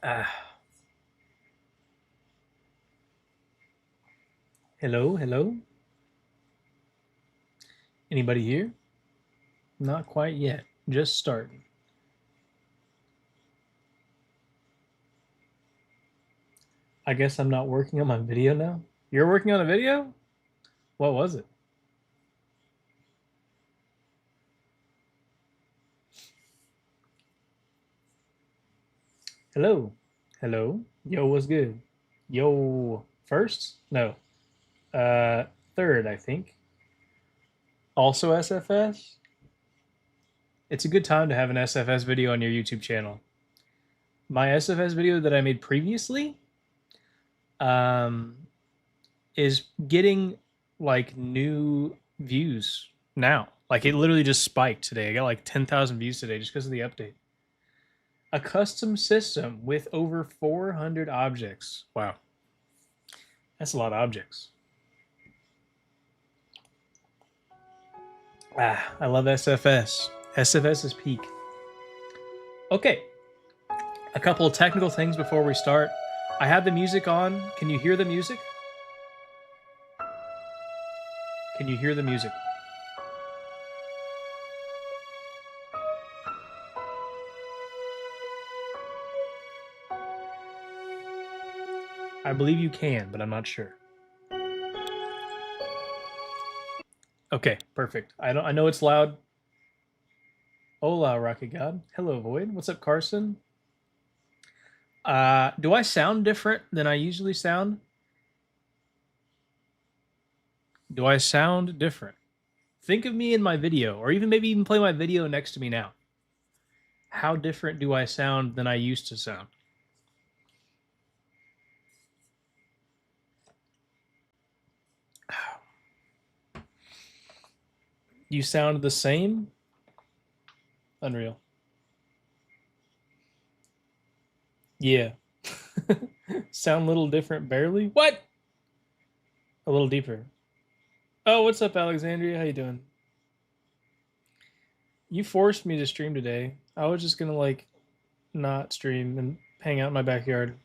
Ah, hello, hello. Anybody here? Not quite yet. Just starting. I guess I'm not working on my video now. You're working on a video? What was it? Hello. Hello. Yo, what's good? Yo, first? No. Uh, third, I think. Also SFS? It's a good time to have an SFS video on your YouTube channel. My SFS video that I made previously um, is getting like new views now. Like it literally just spiked today. I got like 10,000 views today just because of the update. A custom system with over 400 objects. Wow. That's a lot of objects. Ah, I love SFS. SFS is peak. Okay. A couple of technical things before we start. I have the music on. Can you hear the music? Can you hear the music? I believe you can, but I'm not sure. Okay, perfect. I know it's loud. Hola, Rocket God. Hello, Void. What's up, Carson? Do I sound different than I usually sound? Do I sound different? Think of me in my video, or even maybe even play my video next to me now. How different do I sound than I used to sound? You sound the same? Unreal. Yeah. Sound a little different, barely? What? A little deeper. Oh, what's up, Alexandria? How you doing? You forced me to stream today. I was just gonna like not stream and hang out in my backyard.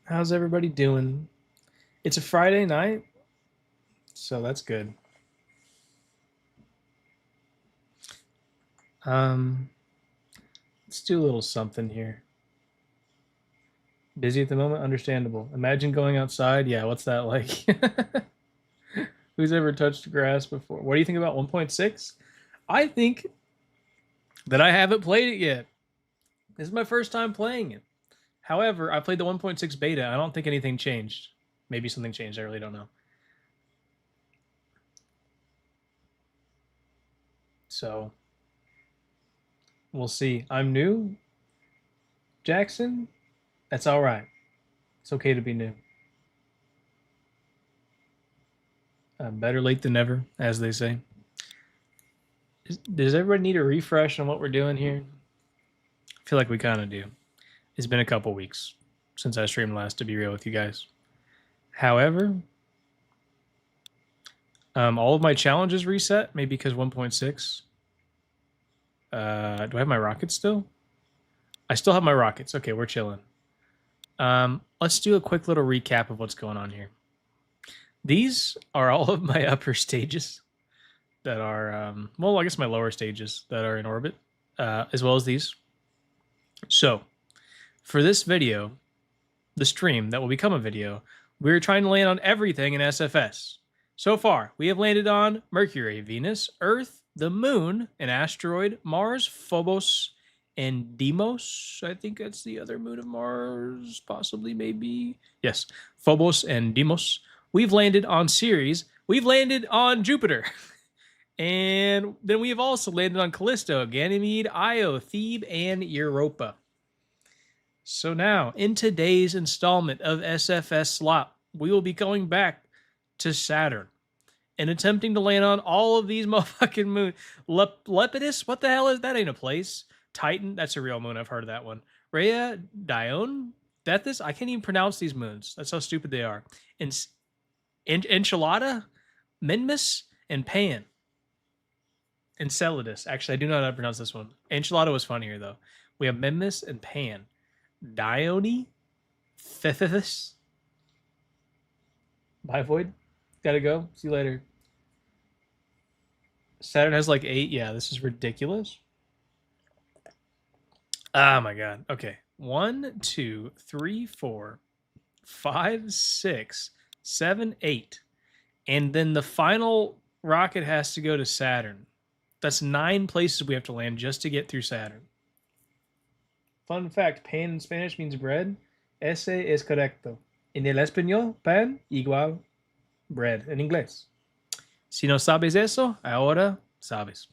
How's everybody doing? It's a Friday night, so that's good. Let's do a little something here. Busy at the moment, understandable. Imagine going outside. Yeah, what's that like? Who's ever touched grass before? What do you think about 1.6? I think that I haven't played it yet. This is my first time playing it. However, I played the 1.6 beta. I don't think anything changed. Maybe something changed. I really don't know. So we'll see. I'm new, Jackson. That's all right. It's okay to be new. Better late than never, as they say. Does everybody need a refresh on what we're doing here? I feel like we kind of do. It's been a couple weeks since I streamed last, to be real with you guys. However, all of my challenges reset, maybe because 1.6. Do I have my rockets still? I still have my rockets. Okay, we're chilling. Let's do a quick little recap of what's going on here. These are all of my upper stages that are, well, I guess my lower stages that are in orbit, as well as these. So, for this video, the stream that will become a video, we're trying to land on everything in SFS. So far, we have landed on Mercury, Venus, Earth, the Moon, an asteroid, Mars, Phobos, and Deimos. I think that's the other moon of Mars, possibly, maybe. Yes, Phobos and Deimos. We've landed on Ceres. We've landed on Jupiter. And then we have also landed on Callisto, Ganymede, Io, Thebe, and Europa. So now, in today's installment of SFS Slop, we will be going back to Saturn and attempting to land on all of these motherfucking moons. Iapetus, what the hell is that? Ain't a place. Titan, that's a real moon. I've heard of that one. Rhea, Dione, Tethys. I can't even pronounce these moons. That's how stupid they are. Enceladus, Mimas, and Pan. Enceladus. Actually, I do know how to pronounce this one. Enchilada was funnier, though. We have Mimas and Pan. Dione? Tethys? Bye, Void. Gotta go. See you later. Saturn has like 8. Yeah, this is ridiculous. Oh my god. Okay. 1, 2, 3, 4, 5, 6, 7, 8. And then the final rocket has to go to Saturn. That's 9 places we have to land just to get through Saturn. Fun fact, pan in Spanish means bread. Ese es correcto. En el español, pan igual bread en inglés. Si no sabes eso, ahora sabes.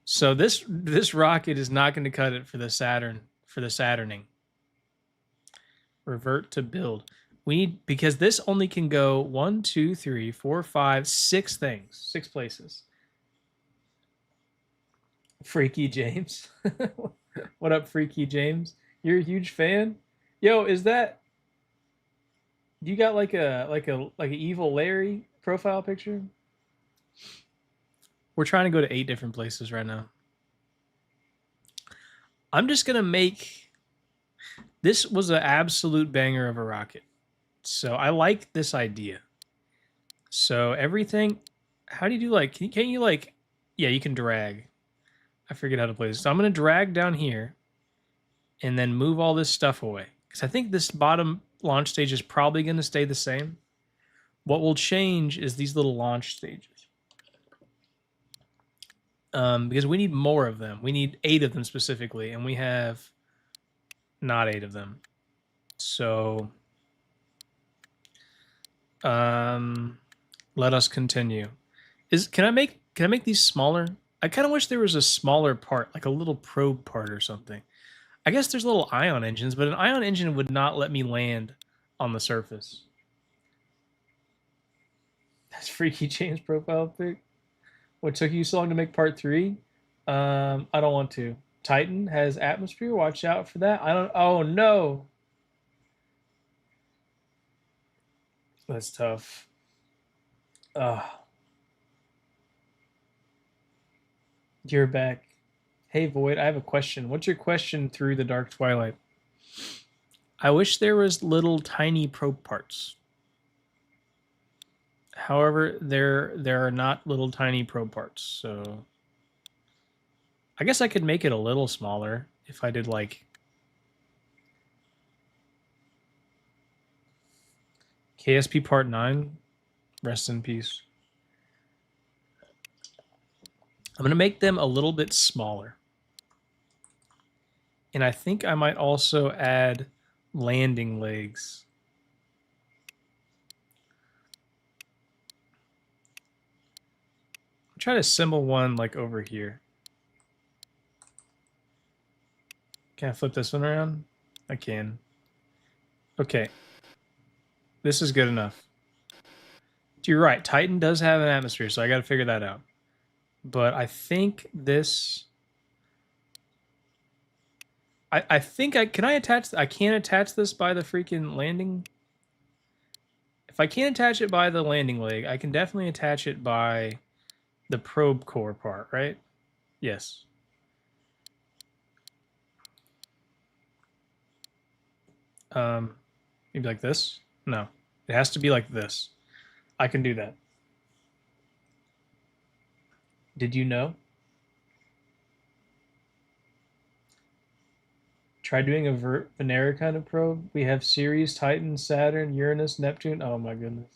So this rocket is not going to cut it for the Saturning. Revert to build. We need, because this only can go 1, 2, 3, 4, 5, 6 things, 6 places. Freaky James. What up, Freaky James? You're a huge fan? Yo, is that, do you got like an evil Larry profile picture? We're trying to go to 8 different places right now. I'm just gonna make, this was an absolute banger of a rocket. So I like this idea. So everything, how do you do like, can you like, yeah, you can drag. I forget how to play this. So I'm going to drag down here and then move all this stuff away. Because I think this bottom launch stage is probably going to stay the same. What will change is these little launch stages. Because we need more of them. We need 8 of them specifically. And we have not 8 of them. So let us continue. Can I make these smaller? I kind of wish there was a smaller part, like a little probe part or something. I guess there's little ion engines, but an ion engine would not let me land on the surface. That's Freaky James profile pic. What took you so long to make part 3? I don't want to. Titan has atmosphere. Watch out for that. I don't. Oh no. That's tough. You're back. Hey, Void, I have a question. What's your question through the dark twilight? I wish there was little tiny probe parts. However, there are not little tiny probe parts, so I guess I could make it a little smaller if I did like KSP Part 9. Rest in peace. I'm going to make them a little bit smaller. And I think I might also add landing legs. I'll try to assemble one like over here. Can I flip this one around? I can. Okay. This is good enough. You're right. Titan does have an atmosphere, so I got to figure that out. But I think this... I think can I attach... I can't attach this by the freaking landing... If I can't attach it by the landing leg, I can definitely attach it by the probe core part, right? Yes. Maybe like this? No. It has to be like this. I can do that. Did you know? Try doing a Venera kind of probe. We have Ceres, Titan, Saturn, Uranus, Neptune. Oh my goodness.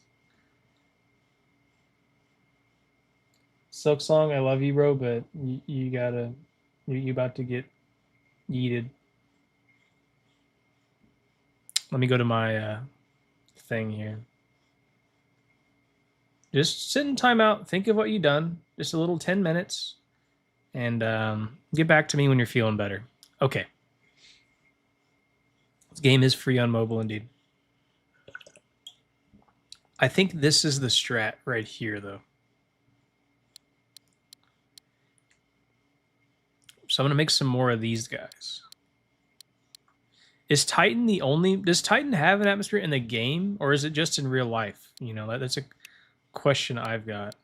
Silk Song, I love you, bro, but you gotta, you about to get yeeted. Let me go to my thing here. Just sit in timeout. Think of what you've done. Just a little 10 minutes. And get back to me when you're feeling better. Okay. This game is free on mobile indeed. I think this is the strat right here, though. So I'm going to make some more of these guys. Is Titan the only... Does Titan have an atmosphere in the game, or is it just in real life? You know, that's a question I've got.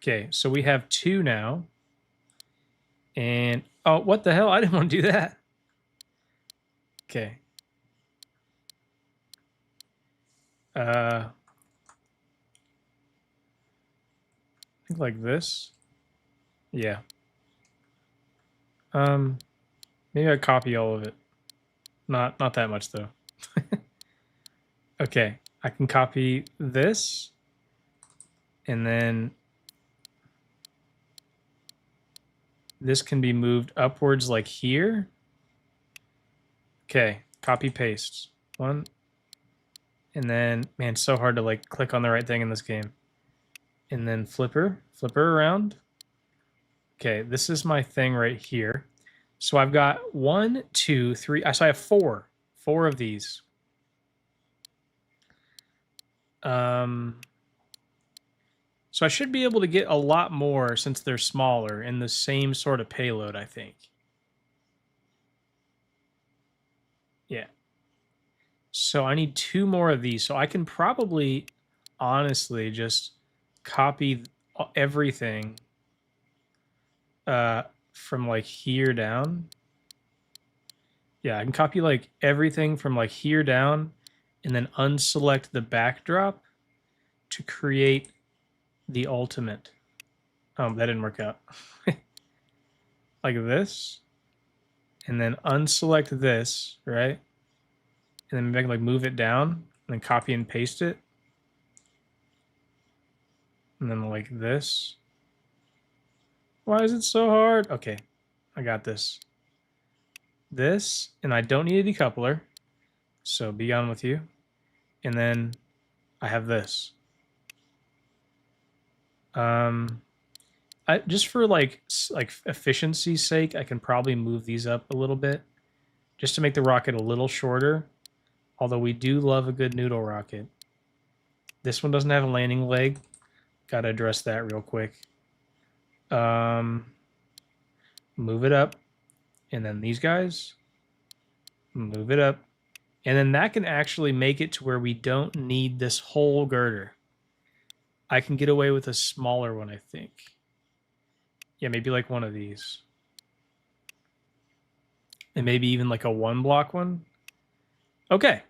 Okay, so we have 2 now. And, oh, what the hell? I didn't want to do that. Okay. I think like this. Yeah. Maybe I copy all of it. Not that much though. Okay, I can copy this, and then this can be moved upwards like here. Okay, copy paste. One. And then, man, it's so hard to like click on the right thing in this game. And then flipper around. Okay, this is my thing right here. So I've got 1, 2, 3. So I have 4 of these. So I should be able to get a lot more since they're smaller in the same sort of payload, I think. Yeah. So I need 2 more of these. So I can probably, honestly, just copy everything from like here down. Yeah, I can copy like everything from like here down and then unselect the backdrop to create the ultimate. Oh, that didn't work out. Like this. And then unselect this, right? And then maybe I can like move it down and then copy and paste it. And then like this. Why is it so hard? Okay, I got this. This, and I don't need a decoupler. So be on with you. And then I have this. Just for like efficiency's sake, I can probably move these up a little bit just to make the rocket a little shorter. Although we do love a good noodle rocket. This one doesn't have a landing leg. Got to address that real quick. Move it up. And then these guys, move it up. And then that can actually make it to where we don't need this whole girder. I can get away with a smaller one, I think. Yeah, maybe like one of these. And maybe even like a 1-block one. Okay.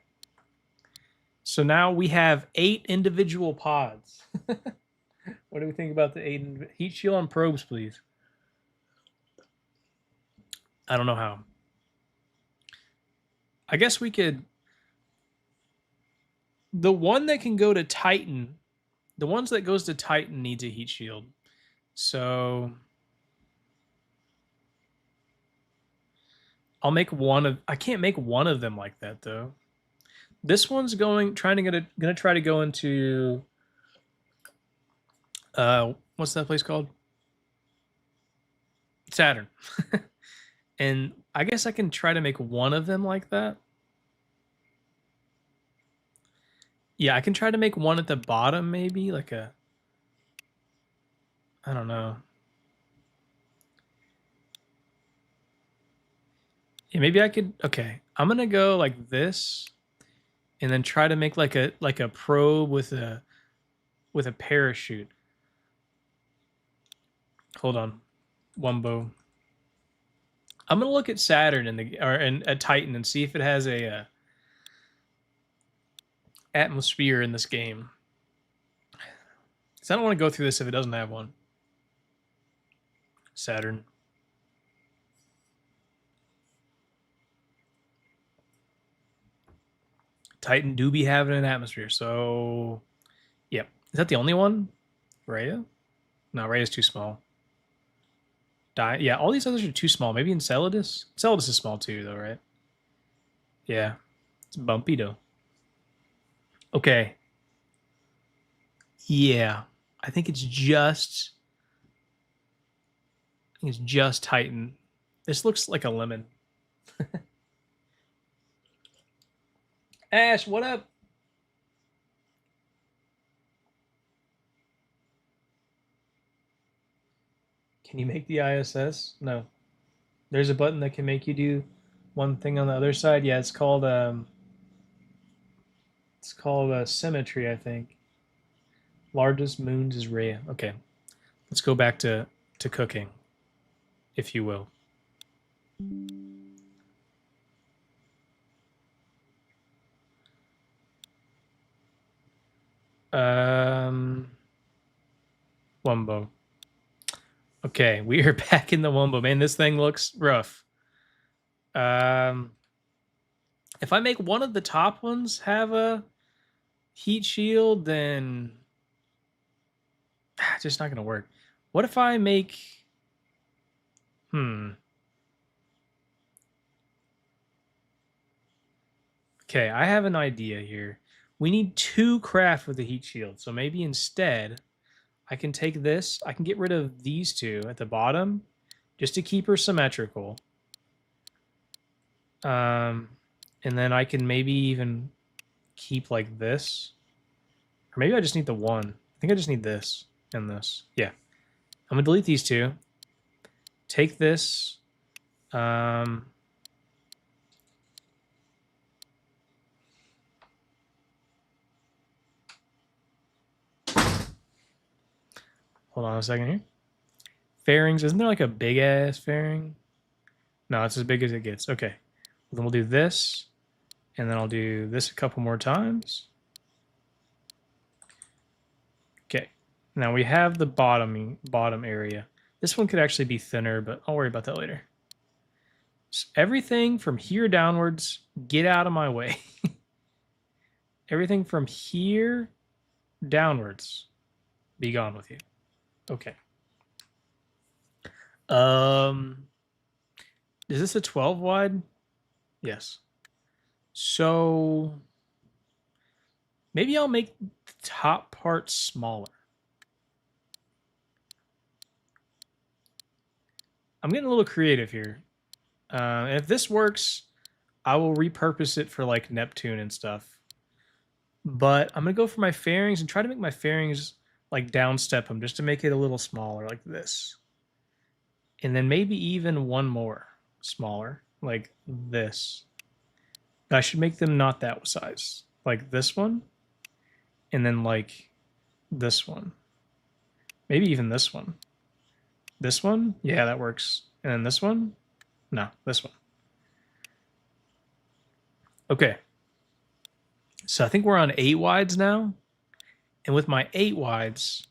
So now we have 8 individual pods. What do we think about the 8 heat shield on probes, please? I don't know how. I guess we could. The one that can go to Titan, the ones that goes to Titan needs a heat shield. So I'll make one of. I can't make one of them like that though. This one's gonna try to go into. What's that place called? Saturn. And I guess I can try to make one of them like that. Yeah, I can try to make one at the bottom, maybe like a. I don't know. Yeah, maybe I could. Okay, I'm gonna go like this, and then try to make like a probe with a parachute. Hold on, Wumbo. I'm gonna look at Saturn and a Titan and see if it has a atmosphere in this game. Because I don't want to go through this if it doesn't have one. Saturn. Titan do be having an atmosphere, so yep. Is that the only one? Rhea? No, Rhea's too small. Yeah, all these others are too small. Maybe Enceladus? Enceladus is small too, though, right? Yeah. It's bumpy, though. Okay. Yeah. I think it's just Titan. This looks like a lemon. Ash, what up? Can you make the ISS? No. There's a button that can make you do one thing on the other side. Yeah, it's called symmetry, I think. Largest moons is Rhea. Okay. Let's go back to cooking, if you will. Wumbo. Okay, we are back in the Wumbo. Man, this thing looks rough. If I make one of the top ones have a heat shield, then it's just not going to work. What if I make... Okay, I have an idea here. We need 2 craft with the heat shield. So maybe instead, I can take this. I can get rid of these 2 at the bottom just to keep her symmetrical. And then I can maybe even keep like this. Or maybe I just need the 1. I think I just need this and this. Yeah. I'm going to delete these 2. Take this. Hold on a second here. Fairings. Isn't there like a big ass fairing? No, it's as big as it gets. Okay. Well, then we'll do this. And then I'll do this a couple more times. Okay. Now we have the bottom area. This one could actually be thinner, but I'll worry about that later. So everything from here downwards, get out of my way. Everything from here downwards, be gone with you. Okay. Is this a 12 wide? Yes. So maybe I'll make the top part smaller. I'm getting a little creative here. And if this works, I will repurpose it for like Neptune and stuff. But I'm going to go for my fairings and try to make my fairings like downstep them just to make it a little smaller like this. And then maybe even one more smaller like this. But I should make them not that size. Like this one. And then like this one. Maybe even this one. This one? Yeah, that works. And then this one? No, this one. Okay. So I think we're on 8 wides now. And with my 8 wides,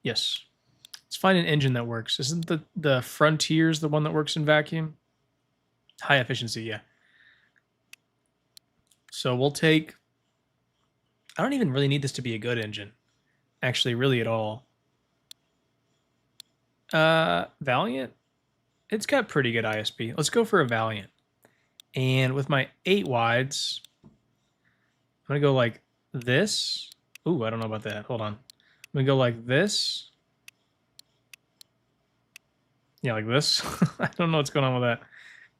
yes. Let's find an engine that works. Isn't the Frontiers the one that works in vacuum? High efficiency, yeah. So we'll take... I don't even really need this to be a good engine. Actually, really at all. Valiant? It's got pretty good ISP. Let's go for a Valiant. And with my 8 wides, I'm going to go like this. Ooh, I don't know about that. Hold on. I'm going to go like this. Yeah, like this. I don't know what's going on with that.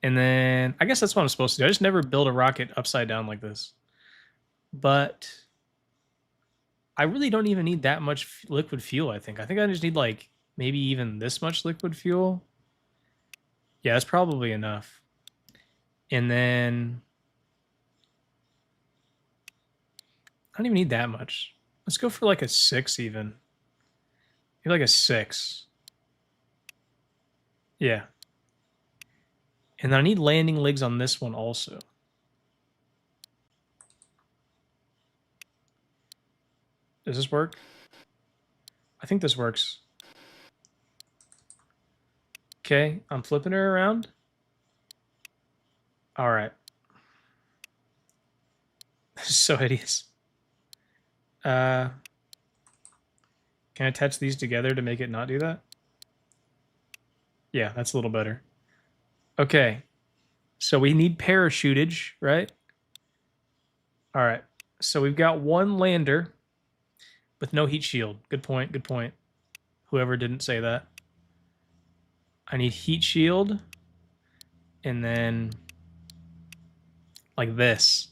And then I guess that's what I'm supposed to do. I just never build a rocket upside down like this. But I really don't even need that much liquid fuel, I think. I think I just need like maybe even this much liquid fuel. Yeah, that's probably enough. And then I don't even need that much. Let's go for like a 6 even. Maybe like a 6. Yeah. And then I need landing legs on this one also. Does this work? I think this works. Okay, I'm flipping her around. All right. This is so hideous. Can I attach these together to make it not do that? Yeah, that's a little better. Okay. So we need parachutage, right? All right. So we've got one lander with no heat shield. Good point. Good point. Whoever didn't say that. I need heat shield. And then like this.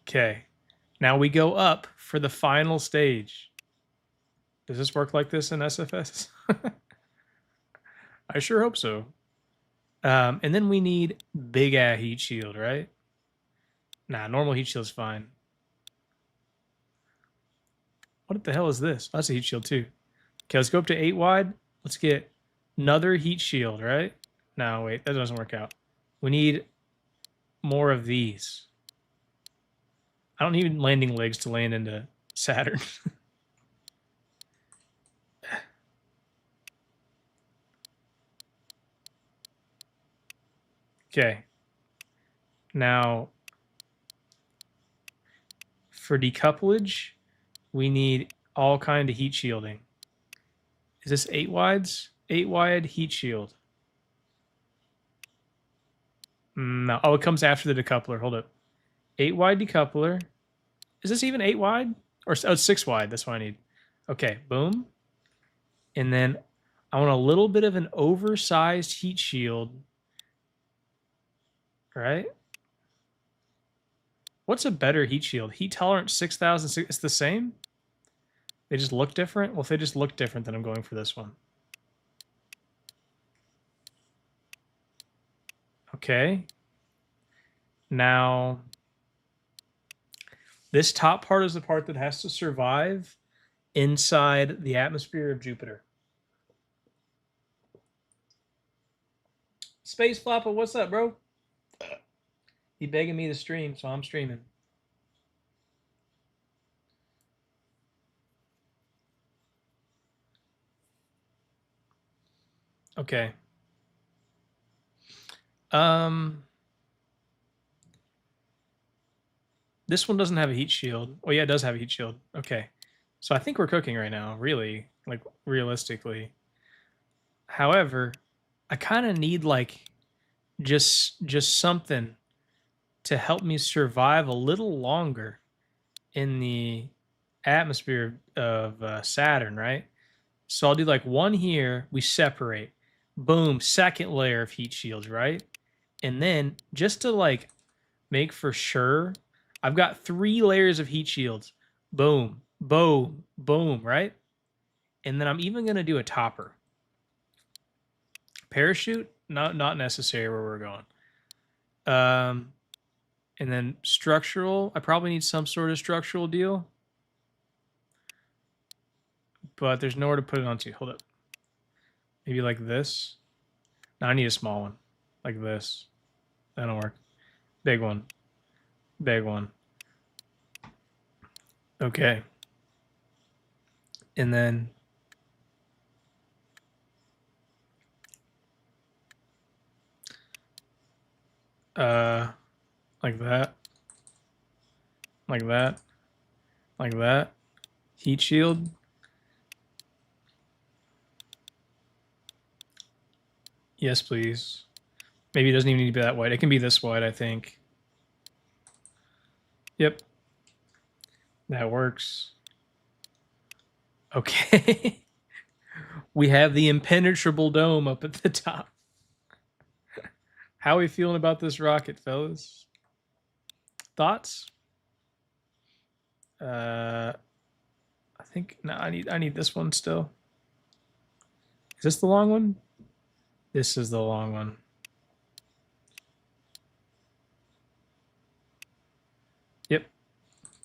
Okay. Now we go up for the final stage. Does this work like this in SFS? I sure hope so. And then we need big ass heat shield, right? Nah, normal heat shield's fine. What the hell is this? Oh, that's a heat shield too. Okay, let's go up to 8 wide. Let's get another heat shield, right? No, wait, that doesn't work out. We need more of these. I don't need landing legs to land into Saturn. Okay. Now, for decouplage, we need all kind of heat shielding. Is this 8 wides? 8 wide heat shield. No. Oh, it comes after the decoupler. Hold up. 8 wide decoupler. Is this even 8 wide? Or oh, it's 6 wide. That's what I need. Okay, boom. And then I want a little bit of an oversized heat shield. Right? What's a better heat shield? Heat tolerance 6,000. It's the same? They just look different? Well, if they just look different, then I'm going for this one. Okay. Now, this top part is the part that has to survive inside the atmosphere of Jupiter. Space Flopper, what's up, bro? He begging me to stream, so I'm streaming. Okay. This one doesn't have a heat shield. Oh yeah, it does have a heat shield. Okay. So I think we're cooking right now, really, like realistically. However, I kind of need like just something to help me survive a little longer in the atmosphere of Saturn, right? So I'll do like one here, we separate. Boom, second layer of heat shields, right? And then just to like make for sure, I've got 3 layers of heat shields. Boom, boom, boom, right? And then I'm even going to do a topper. Parachute, not necessary where we're going. And then structural, I probably need some sort of structural deal. But there's nowhere to put it onto. Hold up. Maybe like this. No, I need a small one. Like this. That'll work. Big one. Big one. Okay. And then like that. Like that. Like that. Heat shield. Yes, please. Maybe it doesn't even need to be that wide. It can be this wide, I think. Yep. That works. Okay. We have the impenetrable dome up at the top. How are we feeling about this rocket, fellas? Thoughts? I think no, I need this one still. Is this the long one? This is the long one. Yep.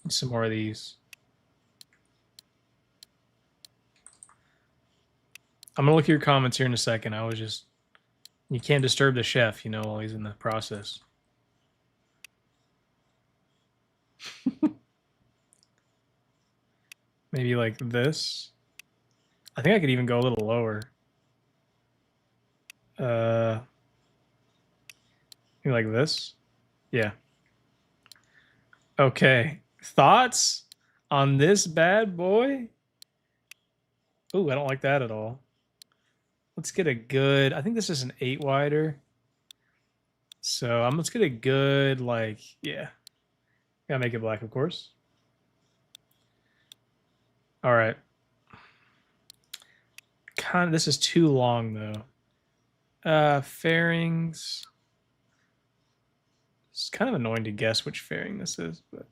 Some more of these. I'm gonna look at your comments here in a second. I was just, you can't disturb the chef, you know, while he's in the process. Maybe like this. I think I could even go a little lower. Maybe like this. Yeah. Okay. Thoughts on this bad boy? Ooh, I don't like that at all. Let's get a good, I think this is an 8 wider. So let's get a good, like, yeah. Gotta make it black, of course. All right. This is too long though. Fairings. It's kind of annoying to guess which fairing this is, but I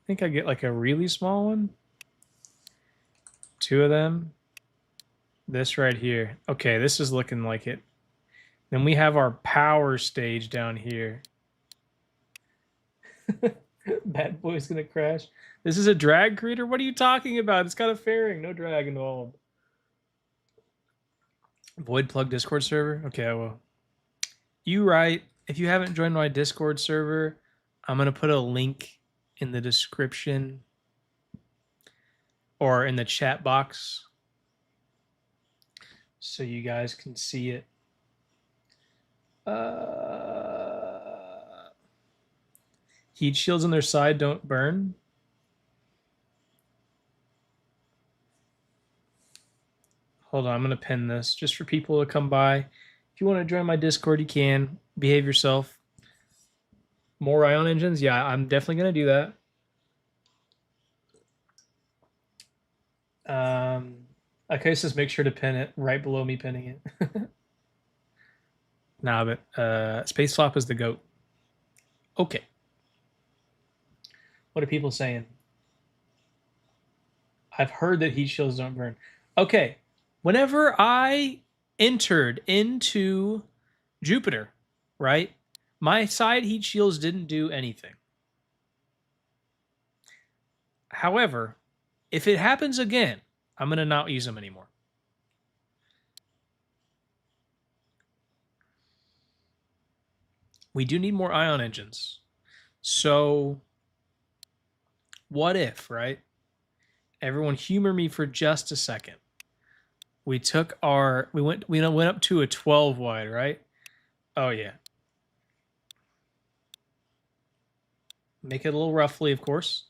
think I get like a really small one. 2 of them. This right here. Okay, this is looking like it. Then we have our power stage down here. Bad boy's gonna crash. This is a drag creator? What are you talking about? It's got a fairing, no drag involved. Void plug Discord server? Okay, I will. You right. If you haven't joined my Discord server, I'm gonna put a link in the description or in the chat box so you guys can see it. Heat shields on their side don't burn. Hold on, I'm going to pin this just for people to come by. If you want to join my Discord, you can. Behave yourself. More ion engines? Yeah, I'm definitely going to do that. Okay, so just make sure to pin it right below me pinning it. Nah, but Space Flop is the GOAT. Okay. What are people saying? I've heard that heat shields don't burn. Okay. Whenever I entered into Jupiter, right, my side heat shields didn't do anything. However, if it happens again, I'm going to not use them anymore. We do need more ion engines. So what if, right? Everyone humor me for just a second. We took our, we went up to a 12 wide, right? Oh yeah. Make it a little roughly, of course.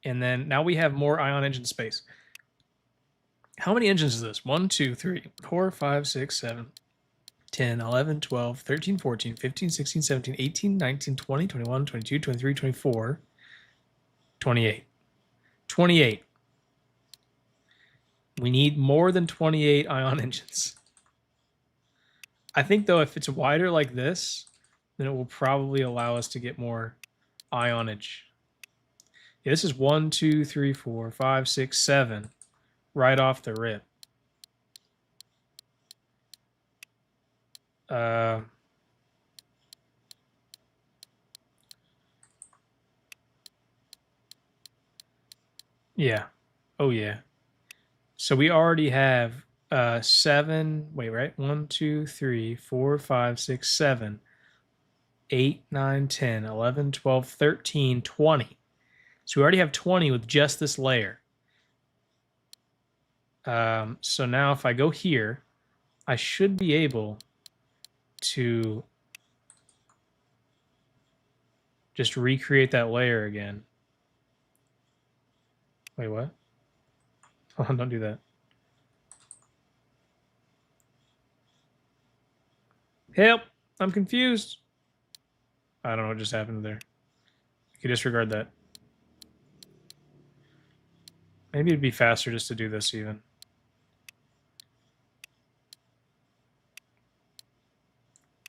And then now we have more ion engine space. How many engines is this? 1, 2, 3, 4, 5, 6, 7, 10, 11, 12, 13, 14, 15, 16, 17, 18, 19, 20, 21, 22, 23, 24, 28. 28. We need more than 28 ion engines. I think, though, if it's wider like this, then it will probably allow us to get more ionage. Yeah, this is 1, 2, 3, 4, 5, 6, 7 right off the rip. Yeah. Oh, yeah. So we already have 7. Wait, right? 1, 2, 3, 4, 5, 6, 7, 8, 9, 10, 11, 12, 13, 20. So we already have 20 with just this layer. So now if I go here, I should be able to just recreate that layer again. Wait, what? Hold on, don't do that. Help! I'm confused. I don't know what just happened there. You can disregard that. Maybe it'd be faster just to do this even.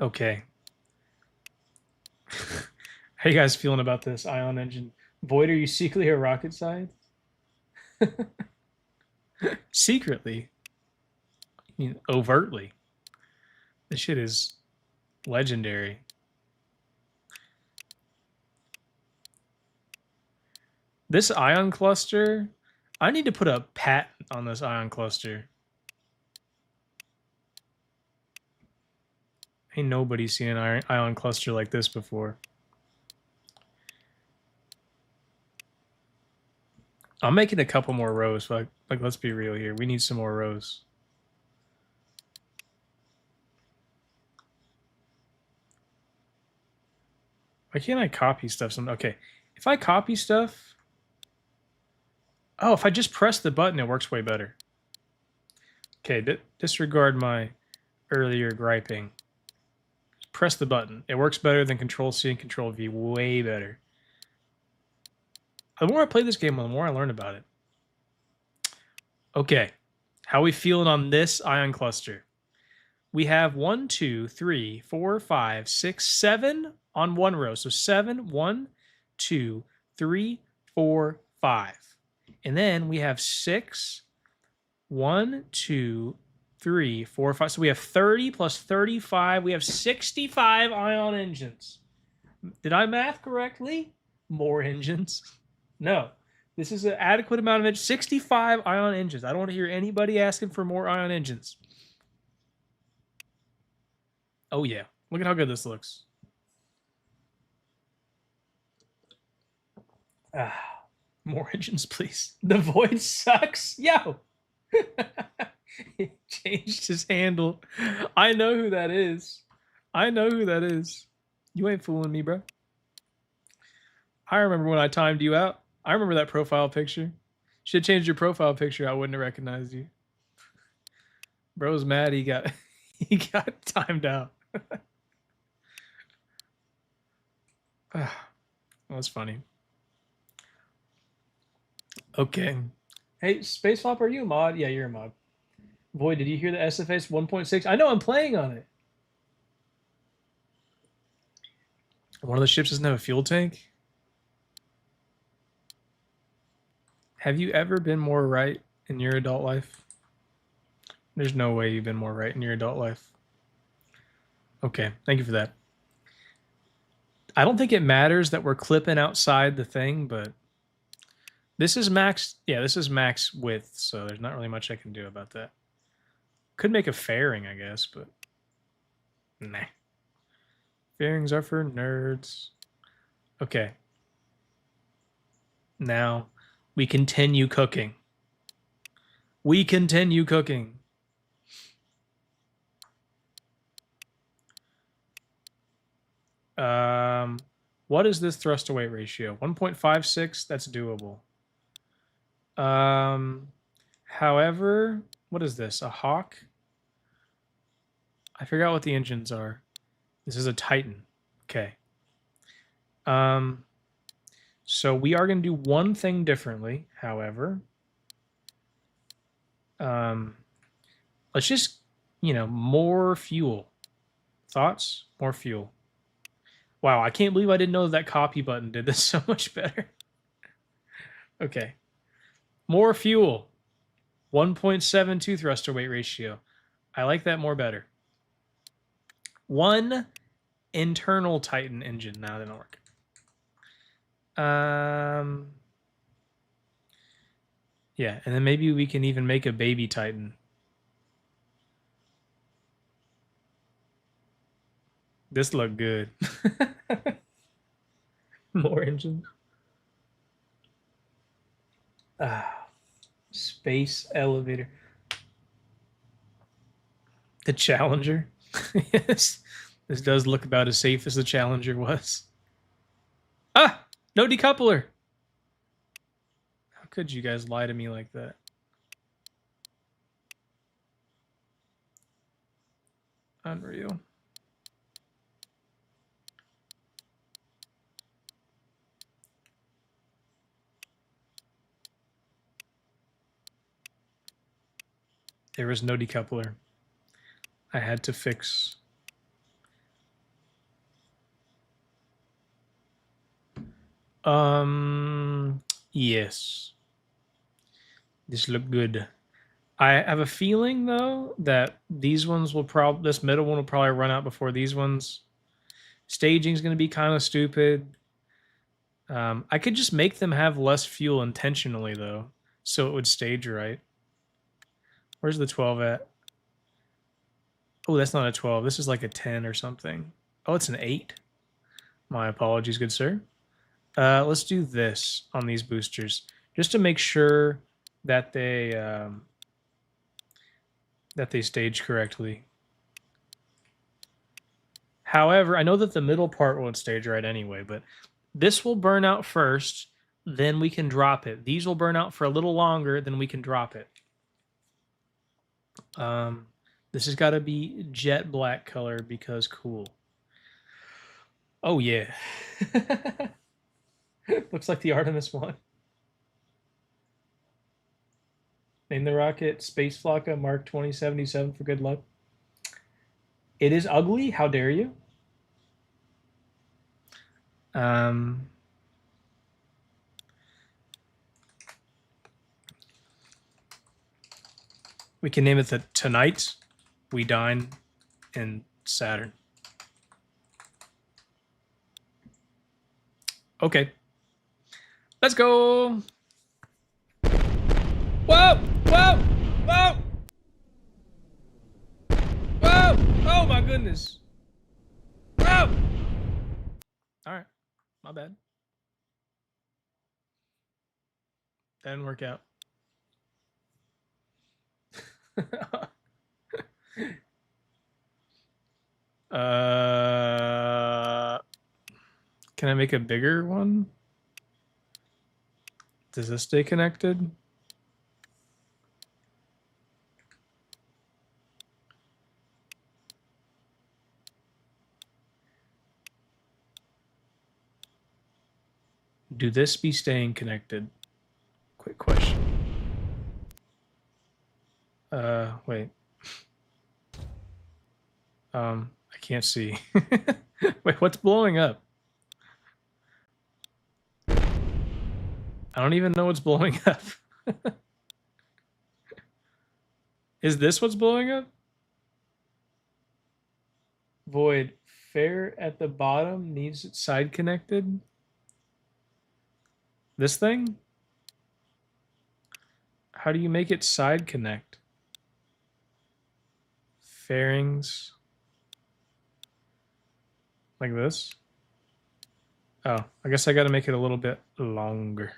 Okay. How you guys feeling about this ion engine? Void, are you secretly a rocket side? Secretly? I mean, overtly. This shit is legendary. This ion cluster, I need to put a patent on this ion cluster. Ain't nobody seen an ion cluster like this before. I'm making a couple more rows. Like let's be real here. We need some more rows. Why can't I copy stuff? Okay, if I copy stuff... Oh, if I just press the button, it works way better. Okay, disregard my earlier griping. Press the button. It works better than Control-C and Control-V. Way better. The more I play this game, the more I learn about it. Okay, how are we feeling on this ion cluster? We have 1, 2, 3, 4, 5, 6, 7 on one row. So 7, 1, 2, 3, 4, 5. And then we have 6, 1, 2, 3, 4, 5. So we have 30 plus 35. We have 65 ion engines. Did I math correctly? More engines. No. This is an adequate amount of engines. 65 ion engines. I don't want to hear anybody asking for more ion engines. Oh, yeah. Look at how good this looks. More engines, please. The void sucks. Yo. He changed his handle. I know who that is. I know who that is. You ain't fooling me, bro. I remember when I timed you out. I remember that profile picture. Should have changed your profile picture. I wouldn't have recognized you. Bro's mad. He got timed out. That's funny. Okay. Hey, Space Flop, are you a mod? Yeah, you're a mod. Void, did you hear the SFS 1.6? I know, I'm playing on it. One of the ships doesn't have a fuel tank? Have you ever been more right in your adult life? There's no way you've been more right in your adult life. Okay, thank you for that. I don't think it matters that we're clipping outside the thing, but this is max. Yeah, this is max width, so there's not really much I can do about that. Could make a fairing, I guess, but nah. Fairings are for nerds. Okay. Now we continue cooking. We continue cooking. What is this thrust to weight ratio? 1.56. That's doable. However, what is this? A Hawk? I forgot what the engines are. This is a Titan. Okay. So we are going to do one thing differently, however. Let's just, more fuel. Thoughts? More fuel. Wow, I can't believe I didn't know that copy button did this so much better. Okay. More fuel. 1.72 thrust to weight ratio. I like that more better. One internal Titan engine. Now that didn't work. Yeah, and then maybe we can even make a baby Titan. This looked good. More engines. Space elevator. The Challenger. Yes. This does look about as safe as the Challenger was. Ah! No decoupler! How could you guys lie to me like that? Unreal. There was no decoupler. I had to fix. Yes. This look good. I have a feeling though that these ones will probably, this middle one will probably run out before these ones. Staging is going to be kind of stupid. I could just make them have less fuel intentionally though, so it would stage right. Where's the 12 at? Oh, that's not a 12. This is like a 10 or something. Oh, it's an 8. My apologies, good sir. Let's do this on these boosters just to make sure that they stage correctly. However, I know that the middle part won't stage right anyway, but this will burn out first, then we can drop it. These will burn out for a little longer, then we can drop it. This has got to be jet black color because cool. Oh yeah. Looks like the Artemis one. Name the rocket Space Flocka Mark 2077 for good luck. It is ugly. How dare you? We can name it the Tonight We Dine in Saturn. Okay. Let's go. Whoa! Whoa! Whoa! Whoa! Oh my goodness. Whoa! All right. My bad. That didn't work out. Can I make a bigger one? Does this stay connected? Do this be staying connected? Quick question. Wait. I can't see. Wait, what's blowing up? I don't even know what's blowing up. Is this what's blowing up? Void. Fair at the bottom needs it side connected. This thing? How do you make it side connect? Fairings. Like this? Oh, I guess I got to make it a little bit longer.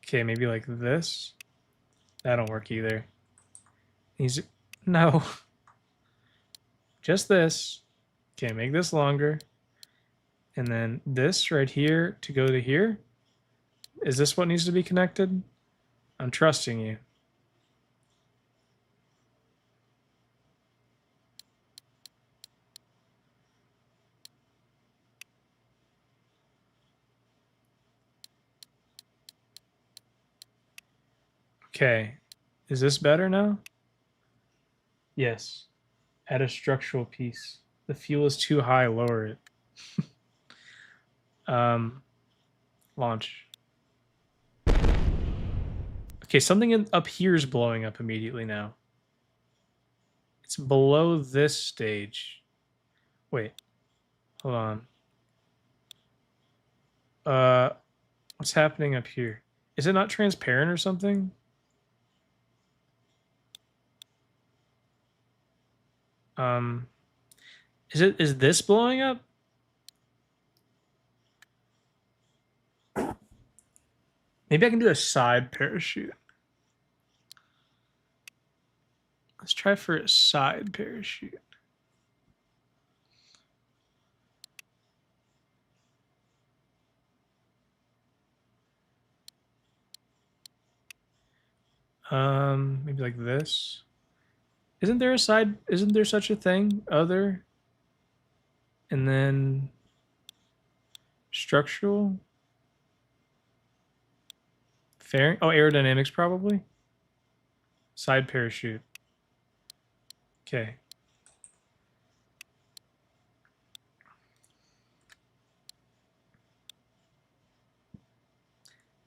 Okay, maybe like this. That don't work either. No. Just this. Okay, make this longer. And then this right here to go to here. Is this what needs to be connected? I'm trusting you. Okay. Is this better now? Yes. Add a structural piece. The fuel is too high, lower it. Launch. Okay, something up here is blowing up immediately now. It's below this stage. Wait. Hold on. What's happening up here? Is it not transparent or something? Is this blowing up? Maybe I can do a side parachute. Let's try for a side parachute. Maybe like this. Isn't there such a thing? Other. And then structural. Fairing. Oh, aerodynamics probably. Side parachute. Okay.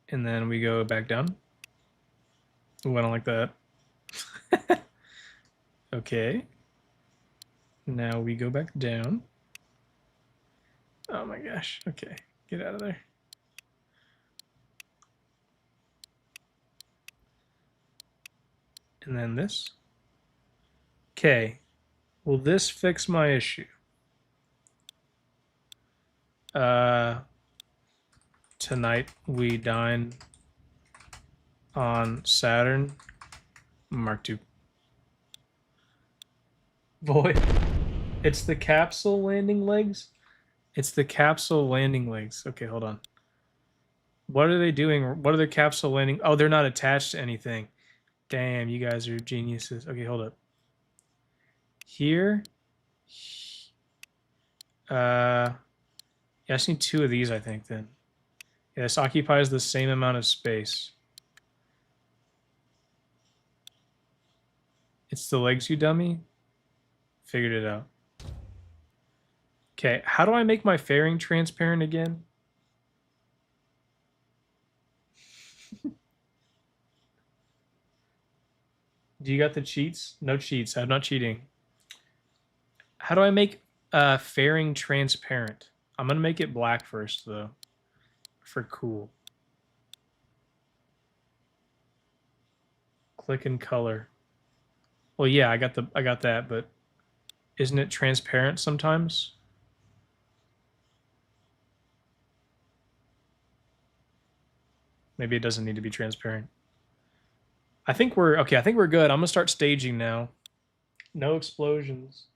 And then we go back down. Ooh, I don't like that. Okay. Now we go back down. Oh my gosh. Okay. Get out of there. And then this. Okay. Will this fix my issue? Tonight we dine on Saturn Mark II. Void. It's the capsule landing legs? It's the capsule landing legs. Okay, hold on. What are they doing? What are the capsule landing? Oh, they're not attached to anything. Damn, you guys are geniuses. Okay, hold up. Here. Yeah, I just need 2 of these, I think, then. Yeah, this occupies the same amount of space. It's the legs, you dummy. Figured it out. Okay, how do I make my fairing transparent again? Do you got the cheats? No cheats. I'm not cheating. How do I make fairing transparent? I'm gonna make it black first though, for cool. Click in color. Well, yeah, I got that, but isn't it transparent sometimes? Maybe it doesn't need to be transparent. I think we're okay. I think we're good. I'm gonna start staging now. No explosions.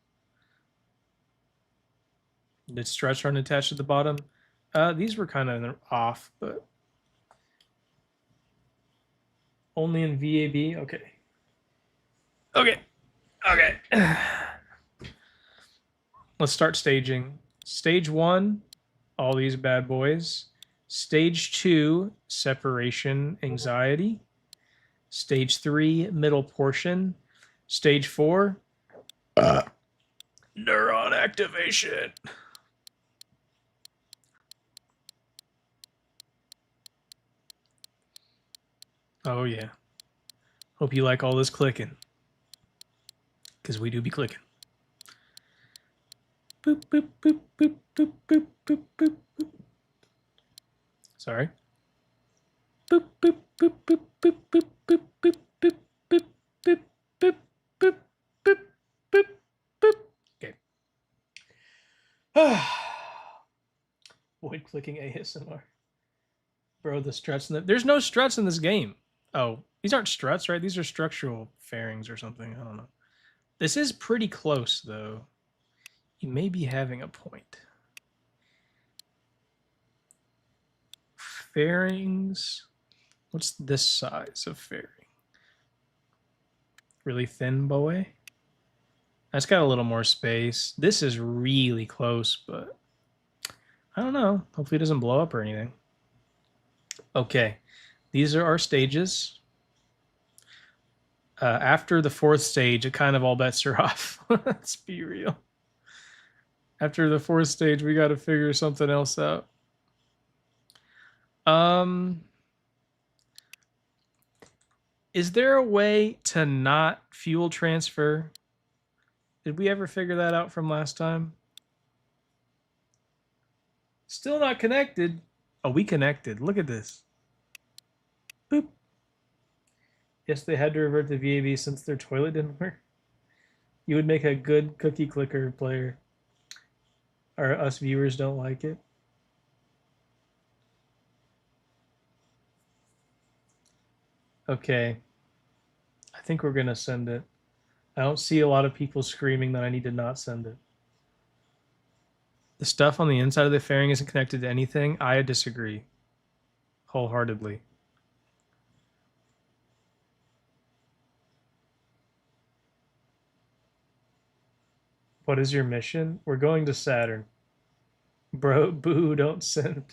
Did struts run attached at the bottom? These were kind of off, but only in VAB. Okay. Okay. Okay. Let's start staging. Stage 1, all these bad boys. Stage 2, separation anxiety. Stage 3, middle portion. Stage 4, neuron activation. Oh, yeah. Hope you like all this clicking. Because we do be clicking. Boop, boop, boop, boop, boop, boop, boop, boop, boop. Sorry. Boop, boop, boop, boop, boop, boop, boop, boop, boop, boop, boop, boop, boop, boop, boop, boop. Okay. Void clicking ASMR. Bro, the struts in there's no struts in this game. Oh, these aren't struts, right? These are structural fairings or something. I don't know. This is pretty close, though. You may be having a point. Fairings. What's this size of fairing? Really thin boy? That's got a little more space. This is really close, but I don't know. Hopefully it doesn't blow up or anything. Okay, these are our stages. After the 4th stage, it kind of all bets are off. Let's be real. After the 4th stage, we got to figure something else out. Is there a way to not fuel transfer? Did we ever figure that out from last time? Still not connected. Oh, we connected. Look at this. Boop. Yes, they had to revert to VAB since their toilet didn't work. You would make a good cookie clicker player. Or us viewers don't like it. Okay. I think we're going to send it. I don't see a lot of people screaming that I need to not send it. The stuff on the inside of the fairing isn't connected to anything. I disagree. Wholeheartedly. What is your mission? We're going to Saturn. Bro, boo, don't send.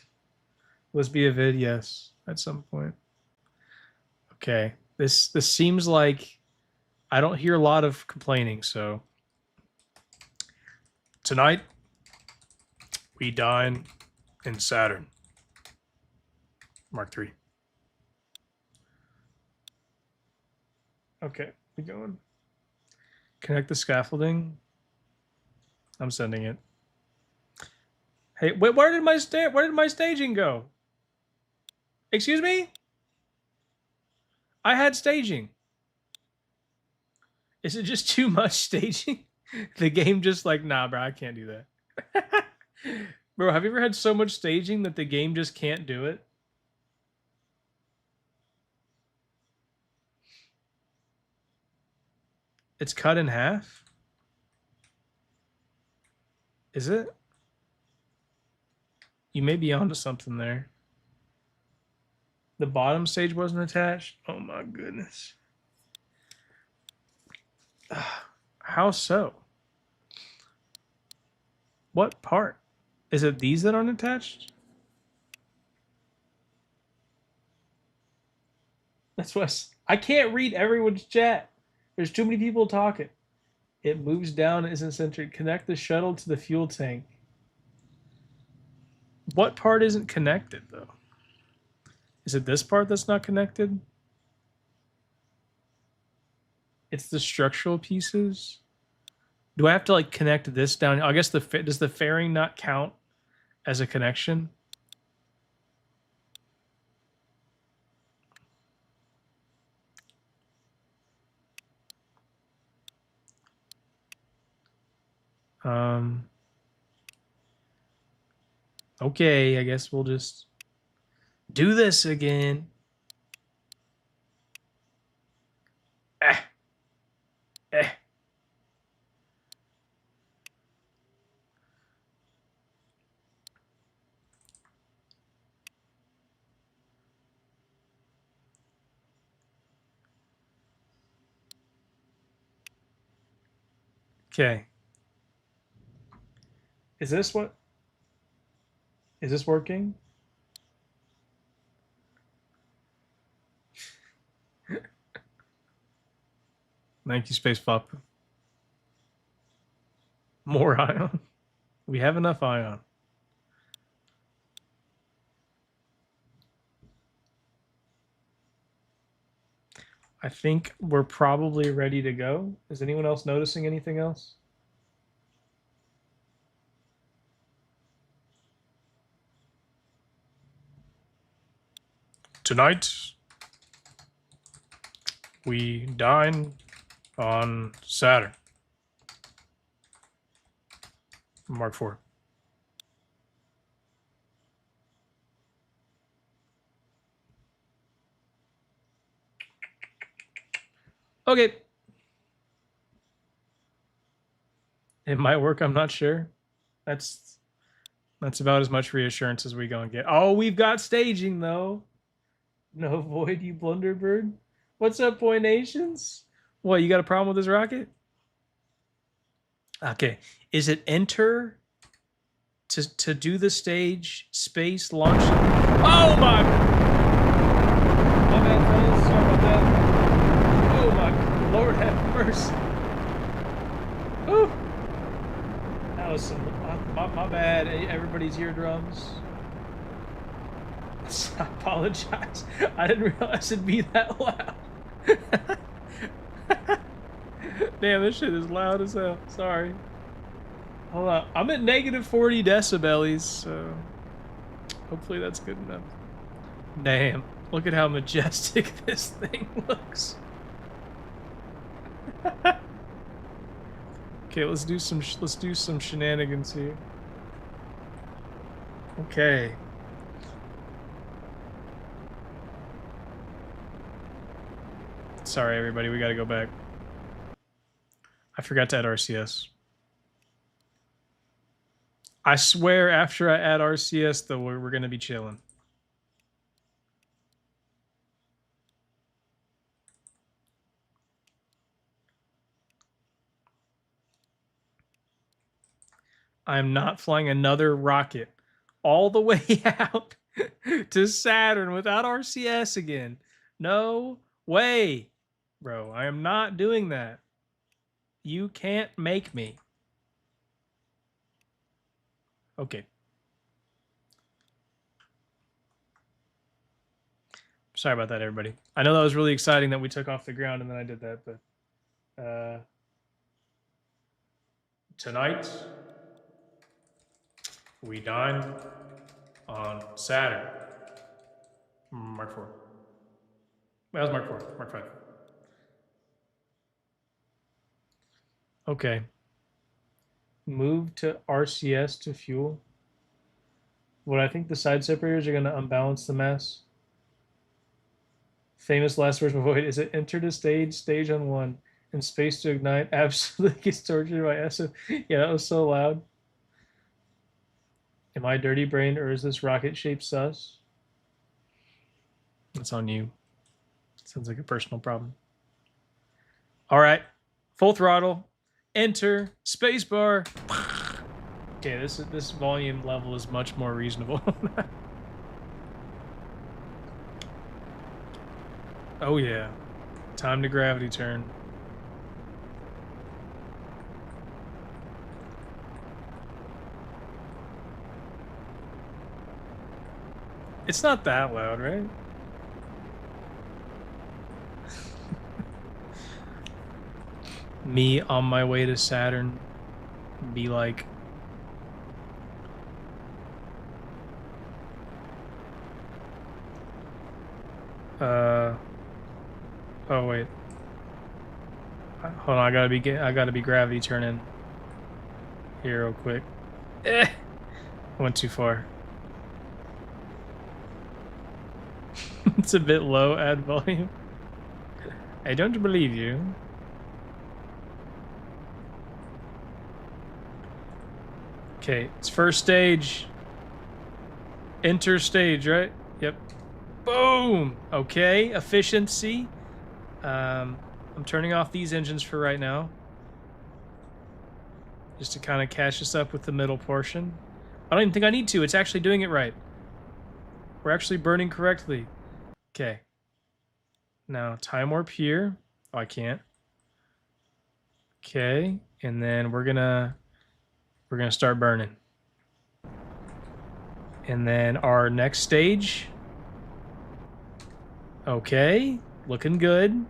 Let's be a vid, yes, at some point. Okay. This seems like I don't hear a lot of complaining, so tonight we dine in Saturn. Mark 3. Okay, we going. Connect the scaffolding. I'm sending it. Hey, wait, where did my staging go? Excuse me? I had staging. Is it just too much staging? The game just like, nah, bro, I can't do that. Bro, have you ever had so much staging that the game just can't do it? It's cut in half? Is it? You may be onto something there. The bottom stage wasn't attached? Oh my goodness. How so? What part? Is it these that aren't attached? That's what I can't read everyone's chat. There's too many people talking. It moves down and isn't centered. Connect the shuttle to the fuel tank. What part isn't connected, though? Is it this part that's not connected? It's the structural pieces. Do I have to like connect this down? I guess does the fairing not count as a connection? Okay, I guess we'll just do this again. Eh. Eh. Okay. Is this what? Is this working? Thank you, Space Pop. More ion. We have enough ion. I think we're probably ready to go. Is anyone else noticing anything else? Tonight, we dine on Saturn. Mark 4. Okay. It might work, I'm not sure. That's about as much reassurance as we gonna get. Oh, we've got staging though. No void, you blunderbird. What's up, Boy Nations? What, you got a problem with this rocket? Okay. Is it enter to do the stage, space, launch? Oh my! My bad, friends. Sorry about that. Oh my Lord, have mercy. Ooh. That was some... My bad, everybody's eardrums. I apologize. I didn't realize it'd be that loud. Damn, this shit is loud as hell. Sorry. Hold on. I'm at negative 40 decibels, so hopefully that's good enough. Damn. Look at how majestic this thing looks. Okay, let's do some shenanigans here. Okay. Sorry, everybody. We got to go back. I forgot to add RCS. I swear after I add RCS, though, we're going to be chilling. I'm not flying another rocket all the way out to Saturn without RCS again. No way, bro. I am not doing that. You can't make me. Okay. Sorry about that, everybody. I know that was really exciting that we took off the ground and then I did that, but tonight we dine on Saturn. Mark 4. That was Mark 4. Mark 5. Okay. Move to RCS to fuel. What I think the side separators are going to unbalance the mass. Famous last words before is it enter the stage on 1, and space to ignite absolutely gets tortured by SF. Yeah, that was so loud. Am I dirty brained or is this rocket shaped sus? It's on you. Sounds like a personal problem. All right, full throttle, enter, spacebar. Okay, this volume level is much more reasonable. Oh yeah, time to gravity turn. It's not that loud, right? me on my way to Saturn be like? Oh wait. Hold on, I gotta be gravity turning here real quick. I went too far. It's a bit low, add volume. I don't believe you. Okay, it's first stage. Enter stage, right? Yep. Boom! Okay, efficiency. I'm turning off these engines for right now. Just to kind of catch us up with the middle portion. I don't even think I need to. It's actually doing it right. We're actually burning correctly. Okay. Now, time warp here. Oh, I can't. Okay, and then we're gonna start burning. And then our next stage. Okay, looking good.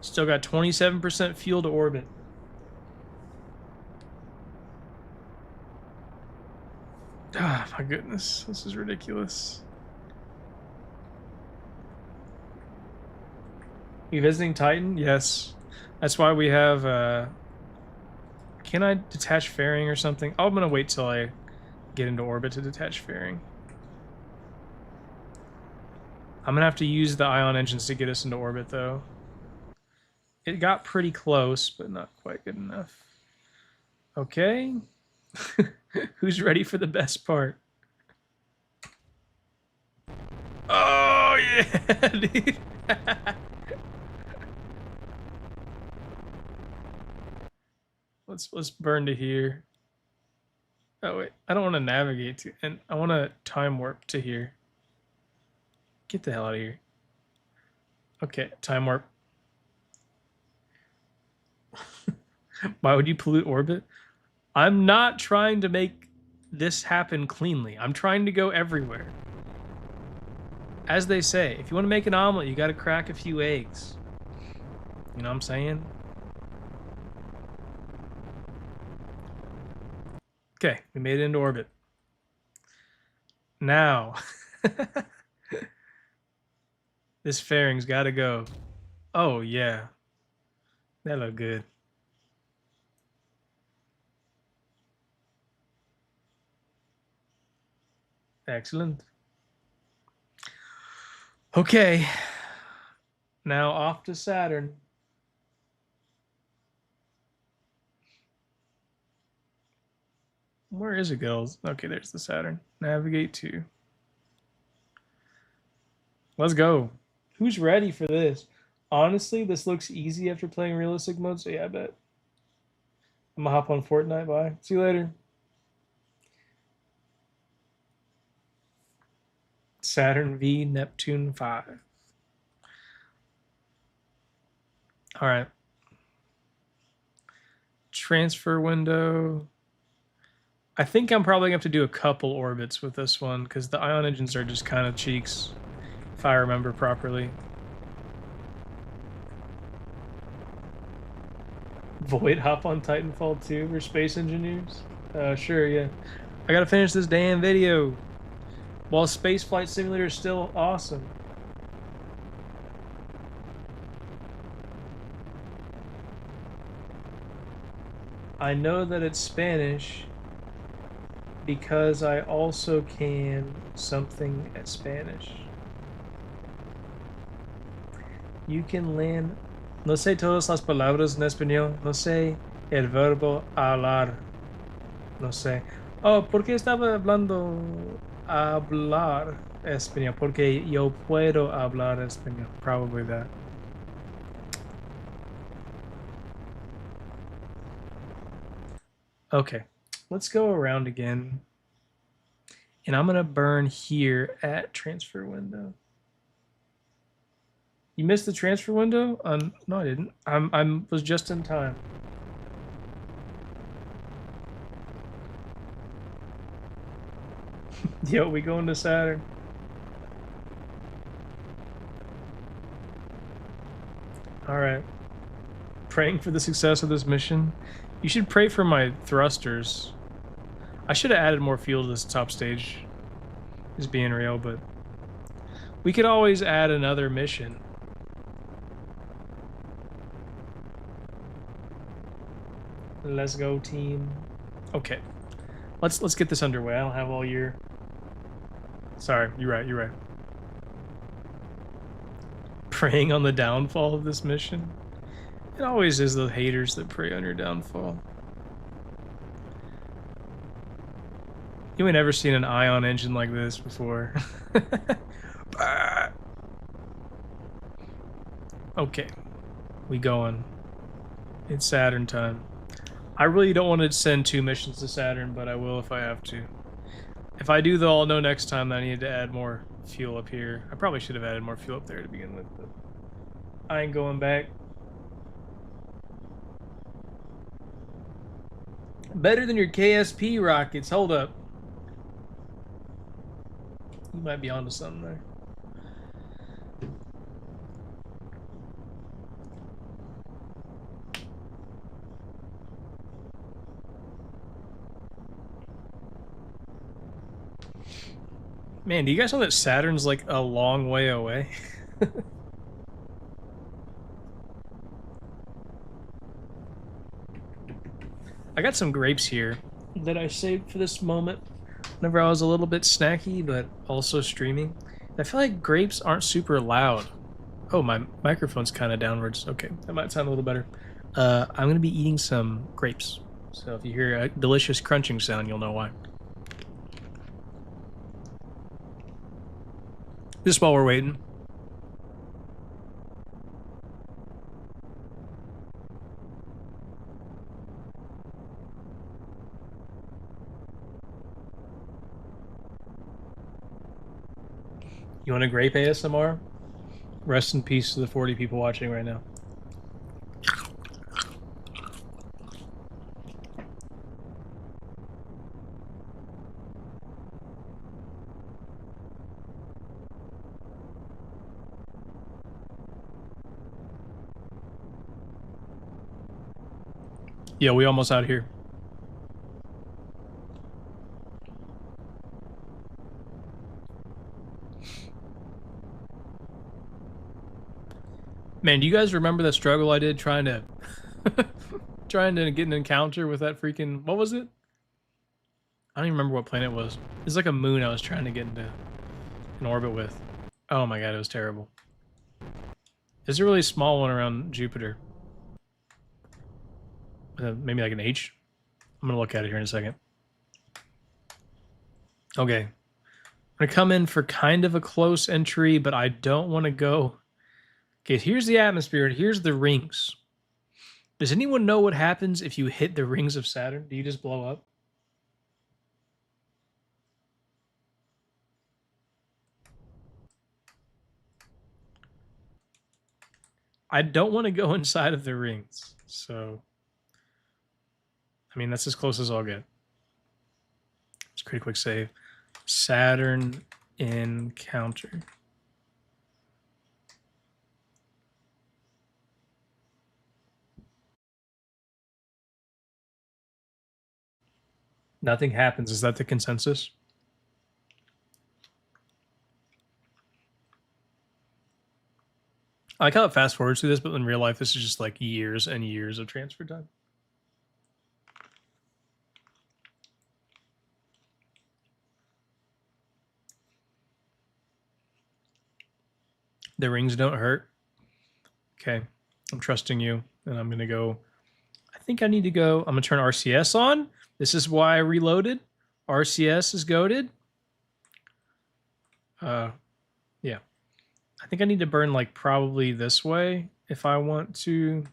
Still got 27% fuel to orbit. Ah, my goodness, this is ridiculous. You visiting Titan? Yes. That's why we have, can I detach fairing or something? Oh, I'm gonna wait till I get into orbit to detach fairing. I'm gonna have to use the ion engines to get us into orbit, though. It got pretty close, but not quite good enough. Okay. Who's ready for the best part? Oh, yeah, dude. Let's burn to here. Oh wait, I don't want to navigate to, and I want to time warp to here. Get the hell out of here. Okay, time warp. Why would you pollute orbit? I'm not trying to make this happen cleanly. I'm trying to go everywhere. As they say, if you want to make an omelet, you got to crack a few eggs. You know what I'm saying? Okay, we made it into orbit. Now, this fairing's got to go. Oh, yeah. That looked good. Excellent. Okay. Now off to Saturn. Where is it, girls? Okay, there's the Saturn. Navigate to. Let's go. Who's ready for this? Honestly, this looks easy after playing realistic mode, so yeah, I bet. I'm gonna hop on Fortnite. Bye. See you later. Saturn V, Neptune 5. All right. Transfer window. I think I'm probably going to have to do a couple orbits with this one because the ion engines are just kind of cheeks, if I remember properly. Void hop on Titanfall 2 for space engineers? Sure, yeah. I gotta finish this damn video. While Space Flight Simulator is still awesome. I know that it's Spanish because I also can something at Spanish. You can land. No sé todas las palabras en español. No sé el verbo hablar. No sé. Oh, ¿por qué estaba hablando hablar español? Porque yo puedo hablar español. Probably that. Okay, let's go around again. And I'm gonna burn here at transfer window. You missed the transfer window? No, I didn't. I was just in time. Yo, we going to Saturn. All right. Praying for the success of this mission. You should pray for my thrusters. I should have added more fuel to this top stage. Just being real, but we could always add another mission. Let's go, team. Okay. Let's get this underway. I don't have all year. Sorry, you're right. Preying on the downfall of this mission. It always is the haters that prey on your downfall. You ain't ever seen an ion engine like this before. Okay. We going. It's Saturn time. I really don't want to send 2 missions to Saturn, but I will if I have to. If I do, though, I'll know next time that I need to add more fuel up here. I probably should have added more fuel up there to begin with, but I ain't going back. Better than your KSP rockets. Hold up. You might be onto something there. Man, do you guys know that Saturn's like a long way away? I got some grapes here that I saved for this moment whenever I was a little bit snacky, but also streaming. I feel like grapes aren't super loud. Oh, my microphone's kind of downwards. Okay, that might sound a little better. I'm going to be eating some grapes. So if you hear a delicious crunching sound, you'll know why. Just while we're waiting. You want a grape ASMR? Rest in peace to the 40 people watching right now. Yeah, we almost out here. Man, do you guys remember the struggle I did trying to get an encounter with that freaking, what was it? I don't even remember what planet it was. It's like a moon I was trying to get into an orbit with. Oh my god, it was terrible. There's a really small one around Jupiter. Maybe like an H. I'm gonna look at it here in a second. Okay. I'm gonna come in for kind of a close entry, but I don't want to go. Okay, here's the atmosphere, and here's the rings. Does anyone know what happens if you hit the rings of Saturn? Do you just blow up? I don't want to go inside of the rings, so... I mean, that's as close as I'll get. It's a pretty quick save. Saturn encounter. Nothing happens. Is that the consensus? I like how it fast forwards through this, but in real life, this is just like years and years of transfer time. The rings don't hurt. Okay, I'm trusting you, and I'm gonna go. I think I need to go. I'm gonna turn RCS on. This is why I reloaded. RCS is goated. Yeah. I think I need to burn like probably this way if I want to.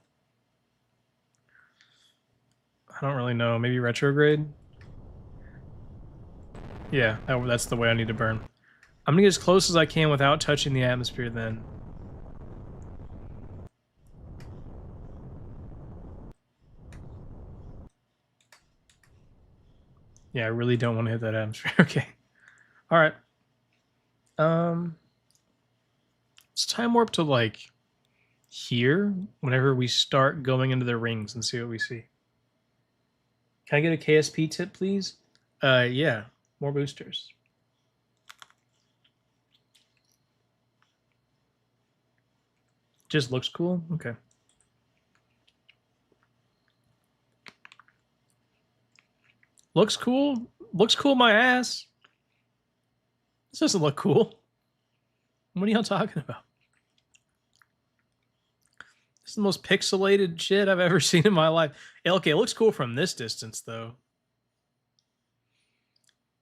I don't really know. Maybe retrograde. Yeah, that's the way I need to burn. I'm gonna get as close as I can without touching the atmosphere then. Yeah, I really don't want to hit that atmosphere. Okay. All right. It's time warp to like here whenever we start going into the rings and see what we see. Can I get a KSP tip, please? Yeah, more boosters. Just looks cool? Okay. Looks cool? Looks cool my ass. This doesn't look cool. What are y'all talking about? This is the most pixelated shit I've ever seen in my life. Okay, it looks cool from this distance, though.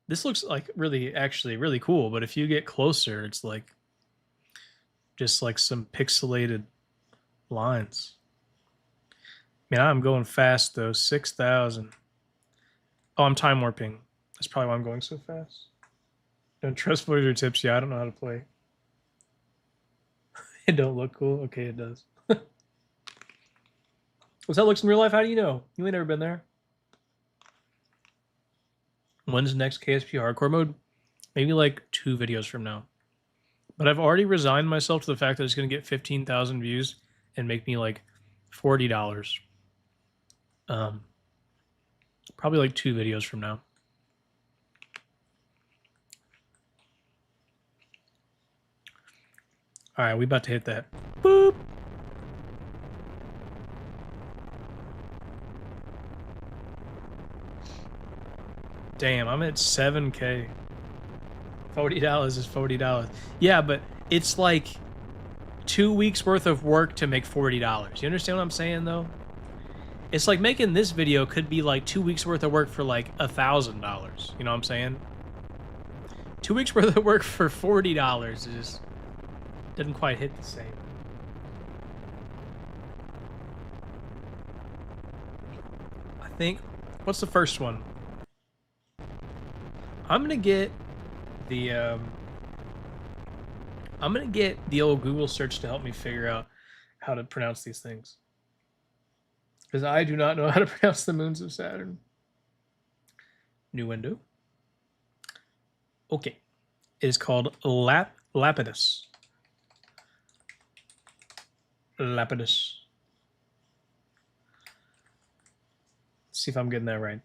This looks like actually really cool, but if you get closer, it's like just like some pixelated lines. Man, I'm going fast, though. 6,000. Oh, I'm time warping. That's probably why I'm going so fast. Don't trust Voyager tips. Yeah, I don't know how to play. It don't look cool. Okay, it does. What's that looks in real life? How do you know? You ain't never been there. When's the next KSP hardcore mode? Maybe like 2 videos from now. But I've already resigned myself to the fact that it's going to get 15,000 views and make me like $40. Probably like 2 videos from now. All right, we about to hit that. Boop. Damn, I'm at 7K. $40 is $40. Yeah, but it's like 2 weeks worth of work to make $40. You understand what I'm saying, though? It's like making this video could be like 2 weeks worth of work for like $1,000. You know what I'm saying? 2 weeks worth of work for $40 is didn't quite hit the same. I think, what's the first one? I'm gonna get the old Google search to help me figure out how to pronounce these things, because I do not know how to pronounce the moons of Saturn. New window. Okay, it is called Iapetus. Iapetus. Let's see if I'm getting that right.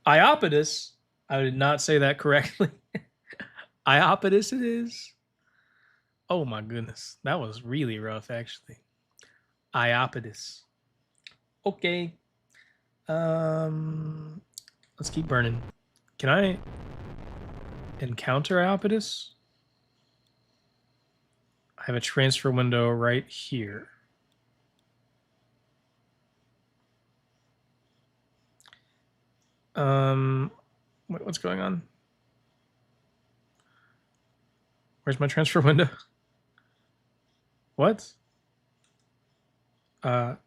Iapetus. I did not say that correctly. Iapetus it is. Oh my goodness. That was really rough, actually. Iapetus. Okay. Let's keep burning. Can I encounter Iapetus? I have a transfer window right here. Wait, what's going on? Where's my transfer window? What? Hold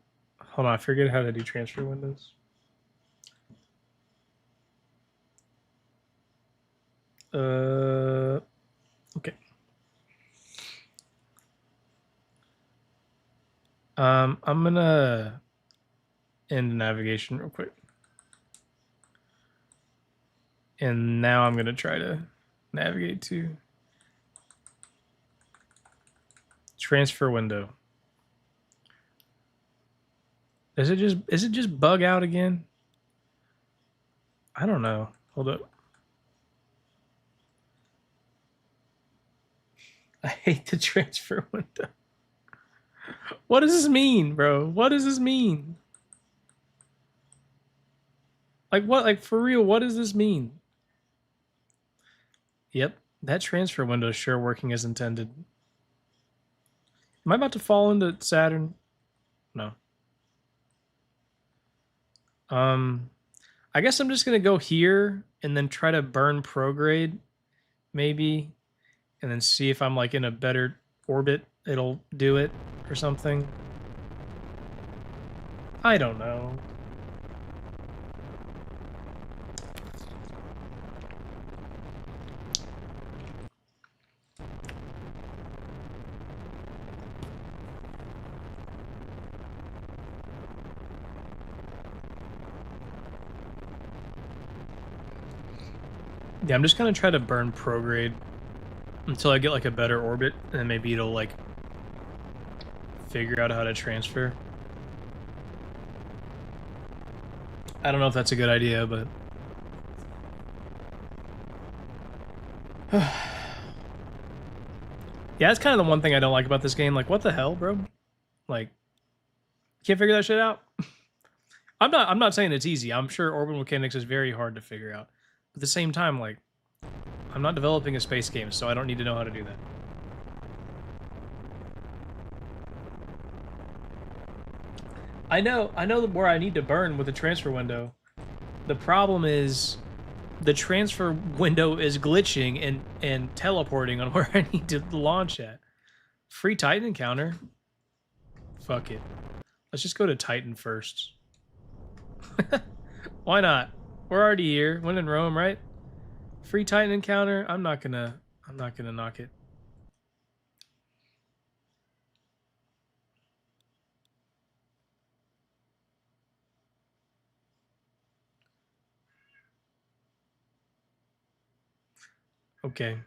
on, I forget how to do transfer windows. Okay. I'm gonna end navigation real quick. And now I'm gonna try to navigate to transfer window. Is it just bug out again? I don't know. Hold up. I hate the transfer window. What does this mean, bro? What does this mean? Like what? Like for real, what does this mean? Yep, that transfer window is sure working as intended. Am I about to fall into Saturn? No. I guess I'm just gonna go here and then try to burn prograde, maybe, and then see if I'm like in a better orbit. It'll do it or something. I don't know. Yeah, I'm just gonna try to burn prograde until I get like a better orbit, and then maybe it'll like figure out how to transfer. I don't know if that's a good idea, but... Yeah, that's kind of the one thing I don't like about this game. Like, what the hell, bro? Like, can't figure that shit out? I'm not saying it's easy. I'm sure orbital mechanics is very hard to figure out. But at the same time, like, I'm not developing a space game, so I don't need to know how to do that. I know where I need to burn with the transfer window. The problem is the transfer window is glitching and teleporting on where I need to launch at. Free Titan encounter. Fuck it. Let's just go to Titan first. Why not? We're already here. When in Rome, right? Free Titan encounter. I'm not gonna knock it. Okay.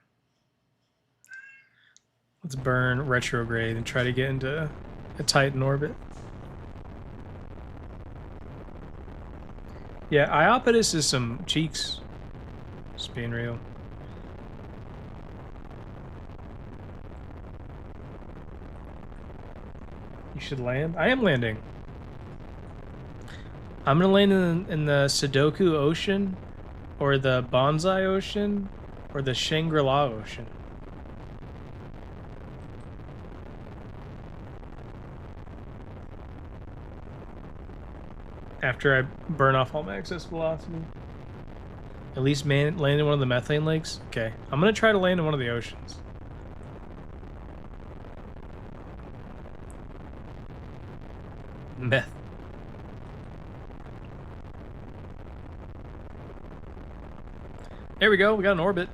Let's burn retrograde and try to get into a Titan orbit. Yeah, Iapetus is some cheeks. Just being real. You should land? I am landing. I'm gonna land in the Sudoku Ocean, or the Bonsai Ocean, or the Shangri-La Ocean. After I burn off all my excess velocity. At least land in one of the methane lakes? Okay. I'm gonna try to land in one of the oceans. Meth. There we go, we got an orbit.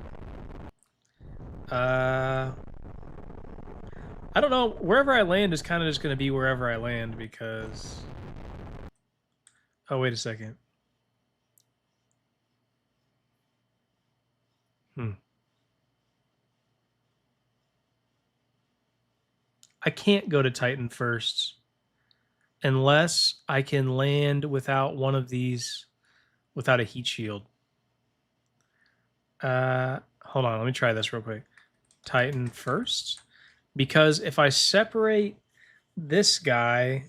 I don't know, wherever I land is kind of just gonna be wherever I land because... Oh, wait a second. I can't go to Titan first unless I can land without one of these, without a heat shield. Hold on, let me try this real quick. Titan first, because if I separate this guy,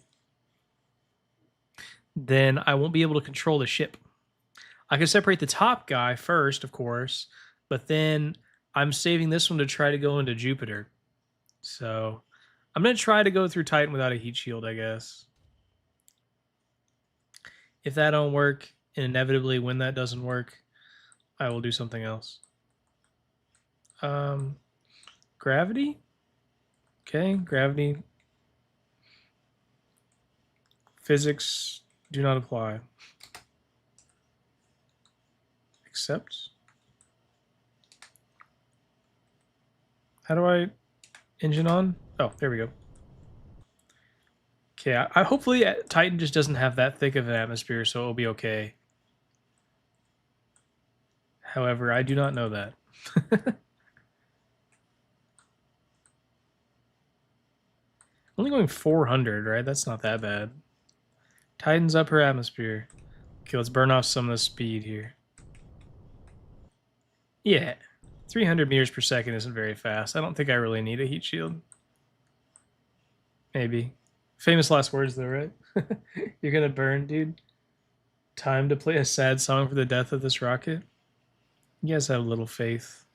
then I won't be able to control the ship. I can separate the top guy first, of course, but then I'm saving this one to try to go into Jupiter. So I'm going to try to go through Titan without a heat shield, I guess. If that don't work, and inevitably when that doesn't work, I will do something else. Gravity? Okay, gravity. Physics do not apply. Accept. How do I engine on? Oh, there we go. Okay, I hopefully Titan just doesn't have that thick of an atmosphere, so it'll be okay. However, I do not know that. Only going 400, right? That's not that bad. Titan's upper atmosphere. Okay, let's burn off some of the speed here. Yeah, 300 meters per second isn't very fast. I don't think I really need a heat shield. Maybe. Famous last words though, right? You're gonna burn, dude. Time to play a sad song for the death of this rocket. You guys have a little faith.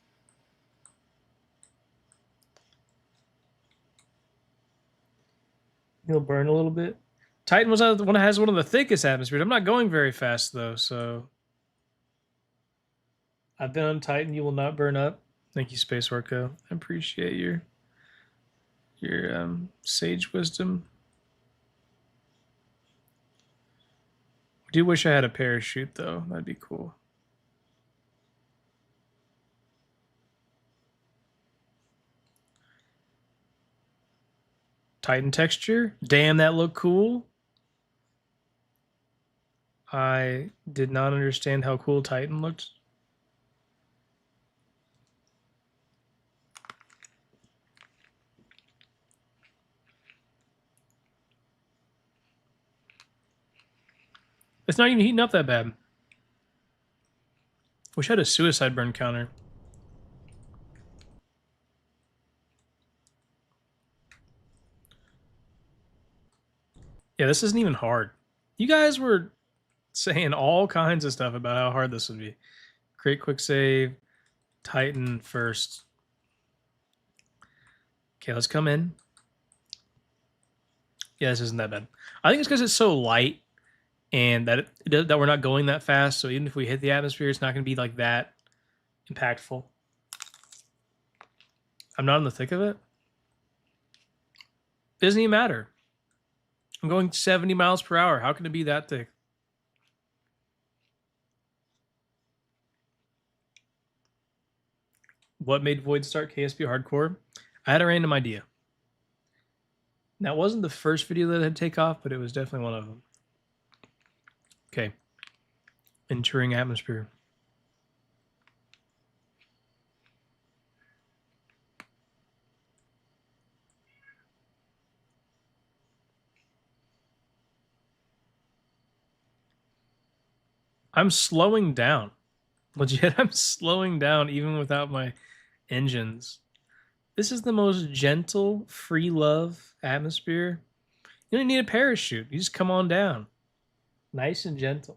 He'll burn a little bit. Titan was the one that has one of the thickest atmospheres. I'm not going very fast though, so I've been on Titan. You will not burn up. Thank you, Space Orco. I appreciate your sage wisdom. I do wish I had a parachute though. That'd be cool. Titan texture. Damn, that looked cool. I did not understand how cool Titan looked. It's not even heating up that bad. Wish I had a suicide burn counter. Yeah, this isn't even hard. You guys were saying all kinds of stuff about how hard this would be. Create quick save. Titan first. Okay, let's come in. Yeah, this isn't that bad. I think it's because it's so light and that that we're not going that fast. So even if we hit the atmosphere, it's not going to be like that impactful. I'm not in the thick of it. It doesn't even matter. I'm going 70 miles per hour. How can it be that thick? What made Void start KSP Hardcore? I had a random idea. That wasn't the first video that had take off, but it was definitely one of them. Okay. Entering atmosphere. I'm slowing down. Legit, I'm slowing down even without my engines. This is the most gentle, free love atmosphere. You don't need a parachute. You just come on down. Nice and gentle.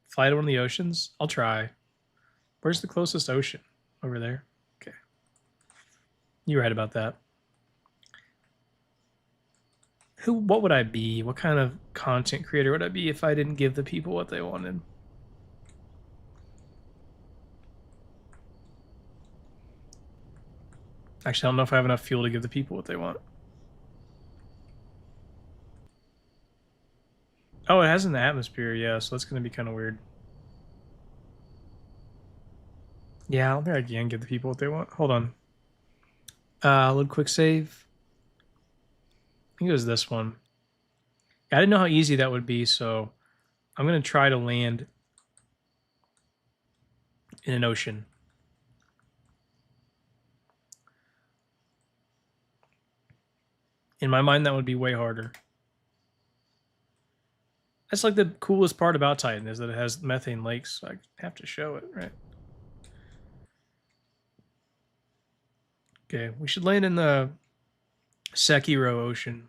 Fly to one of the oceans? I'll try. Where's the closest ocean? Over there? Okay. You're right about that. What would I be? What kind of content creator would I be if I didn't give the people what they wanted? Actually, I don't know if I have enough fuel to give the people what they want. Oh, it has an atmosphere, yeah, so that's going to be kind of weird. Yeah, I don't think I can give the people what they want. Hold on. Load quick save. I think it was this one. I didn't know how easy that would be, so I'm going to try to land in an ocean. In my mind, that would be way harder. That's like the coolest part about Titan is that it has methane lakes. So I have to show it, right? Okay, we should land in the Sekiro Ocean.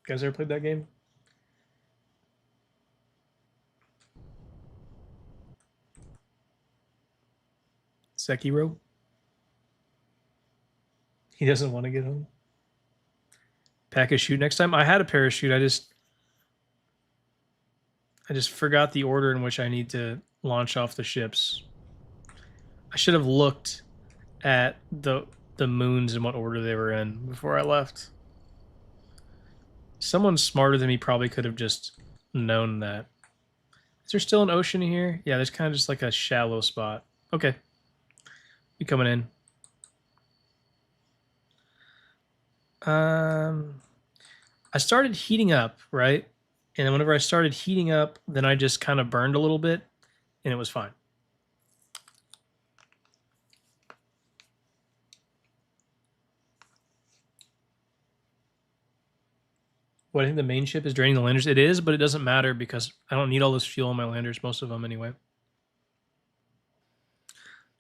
You guys ever played that game? Sekiro? He doesn't want to get home. Pack a chute next time. I had a parachute. I just forgot the order in which I need to launch off the ships. I should have looked at the moons and what order they were in before I left. Someone smarter than me probably could have just known that. Is there still an ocean here? Yeah, there's kind of just like a shallow spot. Okay. You coming in. I started heating up, right? And then whenever I started heating up, then I just kind of burned a little bit, and it was fine. What I think the main ship is draining the landers. It is, but it doesn't matter because I don't need all this fuel on my landers, most of them anyway.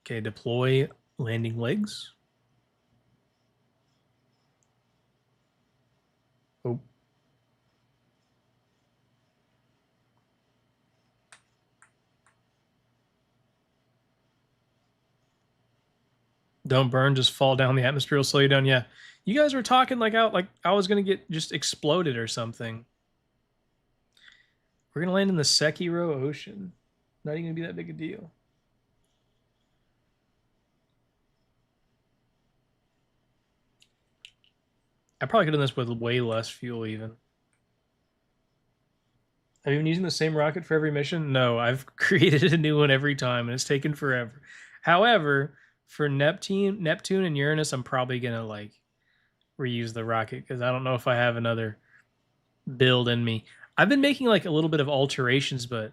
Okay, deploy landing legs. Oh. Don't burn, just fall down. The atmosphere will slow you down. Yeah. You guys were talking like I was gonna get just exploded or something. We're gonna land in the Sekiro Ocean. Not even gonna be that big a deal. I probably could have done this with way less fuel even. Have you been using the same rocket for every mission? No, I've created a new one every time and it's taken forever. However, for Neptune and Uranus, I'm probably gonna like reuse the rocket because I don't know if I have another build in me. I've been making like a little bit of alterations, but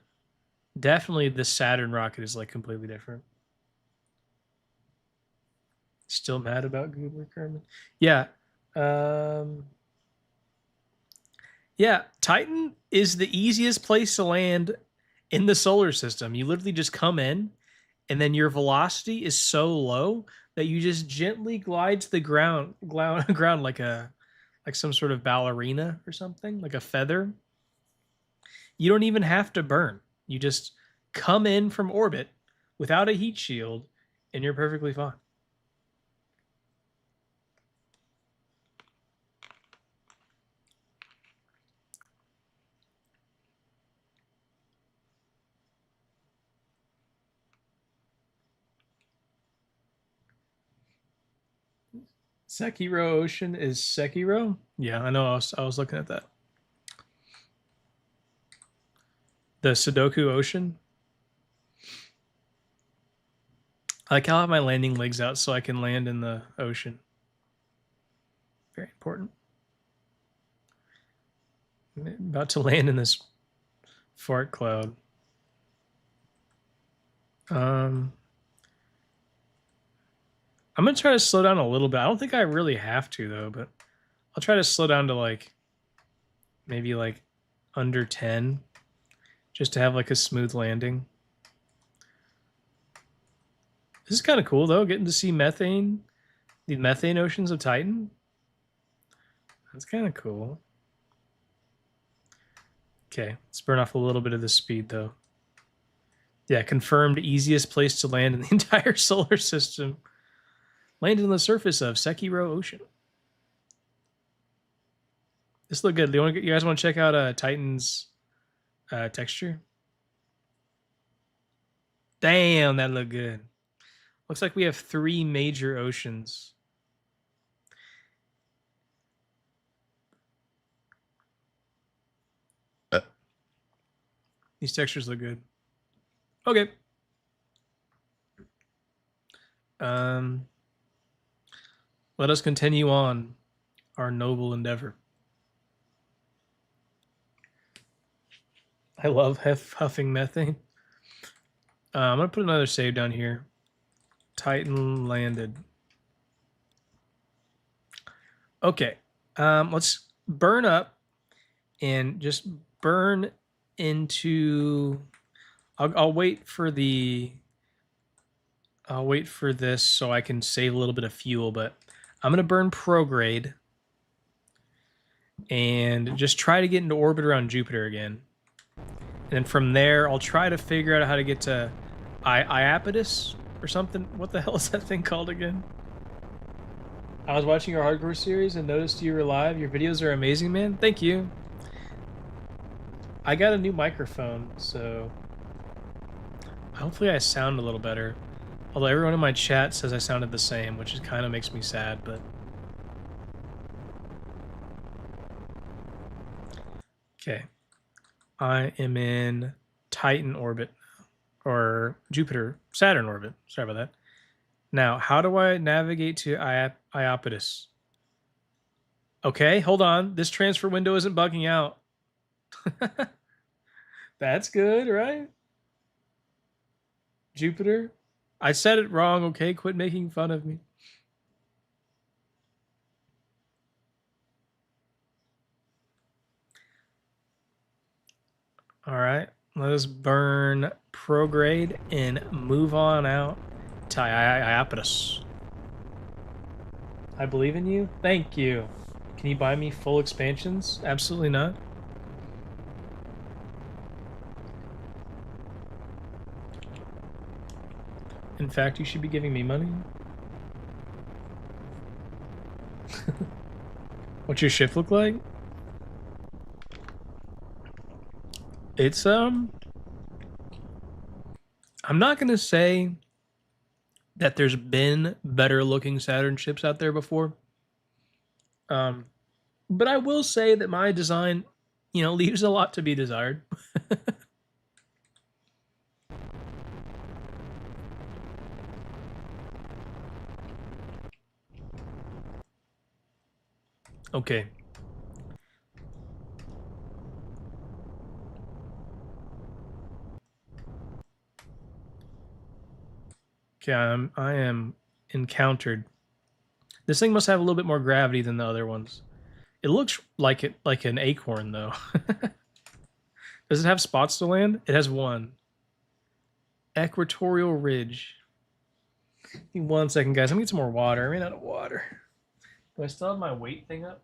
definitely the Saturn rocket is like completely different. Still mad about Goobler Kerman? Yeah. Yeah, Titan is the easiest place to land in the solar system. You literally just come in, and then your velocity is so low that you just gently glide to the ground like some sort of ballerina or something, like a feather. You don't even have to burn. You just come in from orbit without a heat shield, and you're perfectly fine. Sekiro Ocean is Sekiro? Yeah, I know. I was looking at that. The Sudoku Ocean. I like how I have my landing legs out so I can land in the ocean. Very important. I'm about to land in this fart cloud. I'm gonna try to slow down a little bit. I don't think I really have to though, but I'll try to slow down to like maybe like under 10 just to have like a smooth landing. This is kind of cool though, getting to see methane, the methane oceans of Titan. That's kind of cool. Okay, let's burn off a little bit of the speed though. Yeah, confirmed easiest place to land in the entire solar system. Landed on the surface of Sekiro Ocean. This look good. You guys want to check out Titan's texture? Damn, that looked good. Looks like we have 3 major oceans. These textures look good. Okay. Let us continue on our noble endeavor. I love huffing methane. I'm going to put another save down here. Titan landed. Okay. Let's burn up and just burn into... I'll wait for the... I'll wait for this so I can save a little bit of fuel, but I'm going to burn prograde and just try to get into orbit around Jupiter again. And then from there, I'll try to figure out how to get to Iapetus or something. What the hell is that thing called again? I was watching your hardcore series and noticed you were live. Your videos are amazing, man. Thank you. I got a new microphone, so hopefully I sound a little better. Although everyone in my chat says I sounded the same, which kind of makes me sad, but... Okay. I am in Titan orbit, or Saturn orbit. Sorry about that. Now, how do I navigate to Iapetus? Okay, hold on. This transfer window isn't bugging out. That's good, right? Jupiter? I said it wrong, okay? Quit making fun of me. All right, let us burn prograde and move on out to Iapetus. I believe in you. Thank you. Can you buy me full expansions? Absolutely not. In fact, you should be giving me money. What's your shift look like? It's I'm not gonna say that there's been better looking Saturn ships out there before. But I will say that my design, leaves a lot to be desired. Okay. Okay, I am encountered. This thing must have a little bit more gravity than the other ones. It looks like an acorn though. Does it have spots to land? It has one. Equatorial Ridge. Give me 1 second, guys. Let me get some more water. I ran out of water. Do I still have my weight thing up?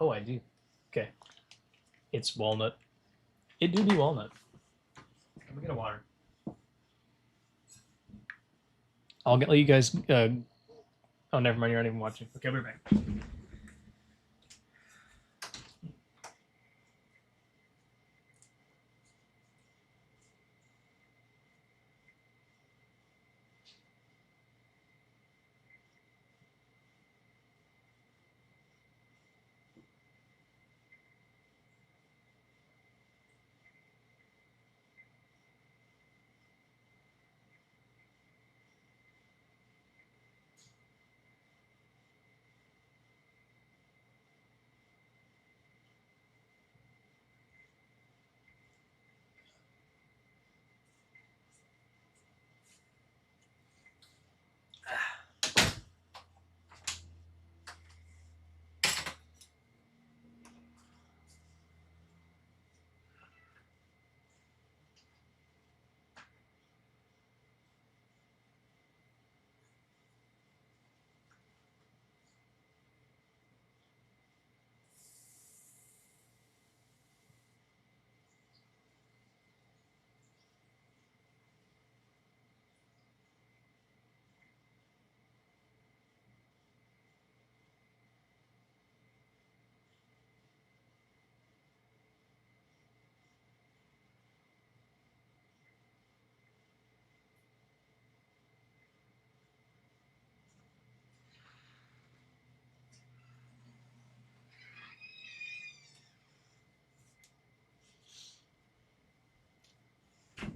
Oh, I do. Okay. It's walnut. It do be walnut. Let me get a water. I'll let you guys. Oh, never mind. You're not even watching. Okay, we're back.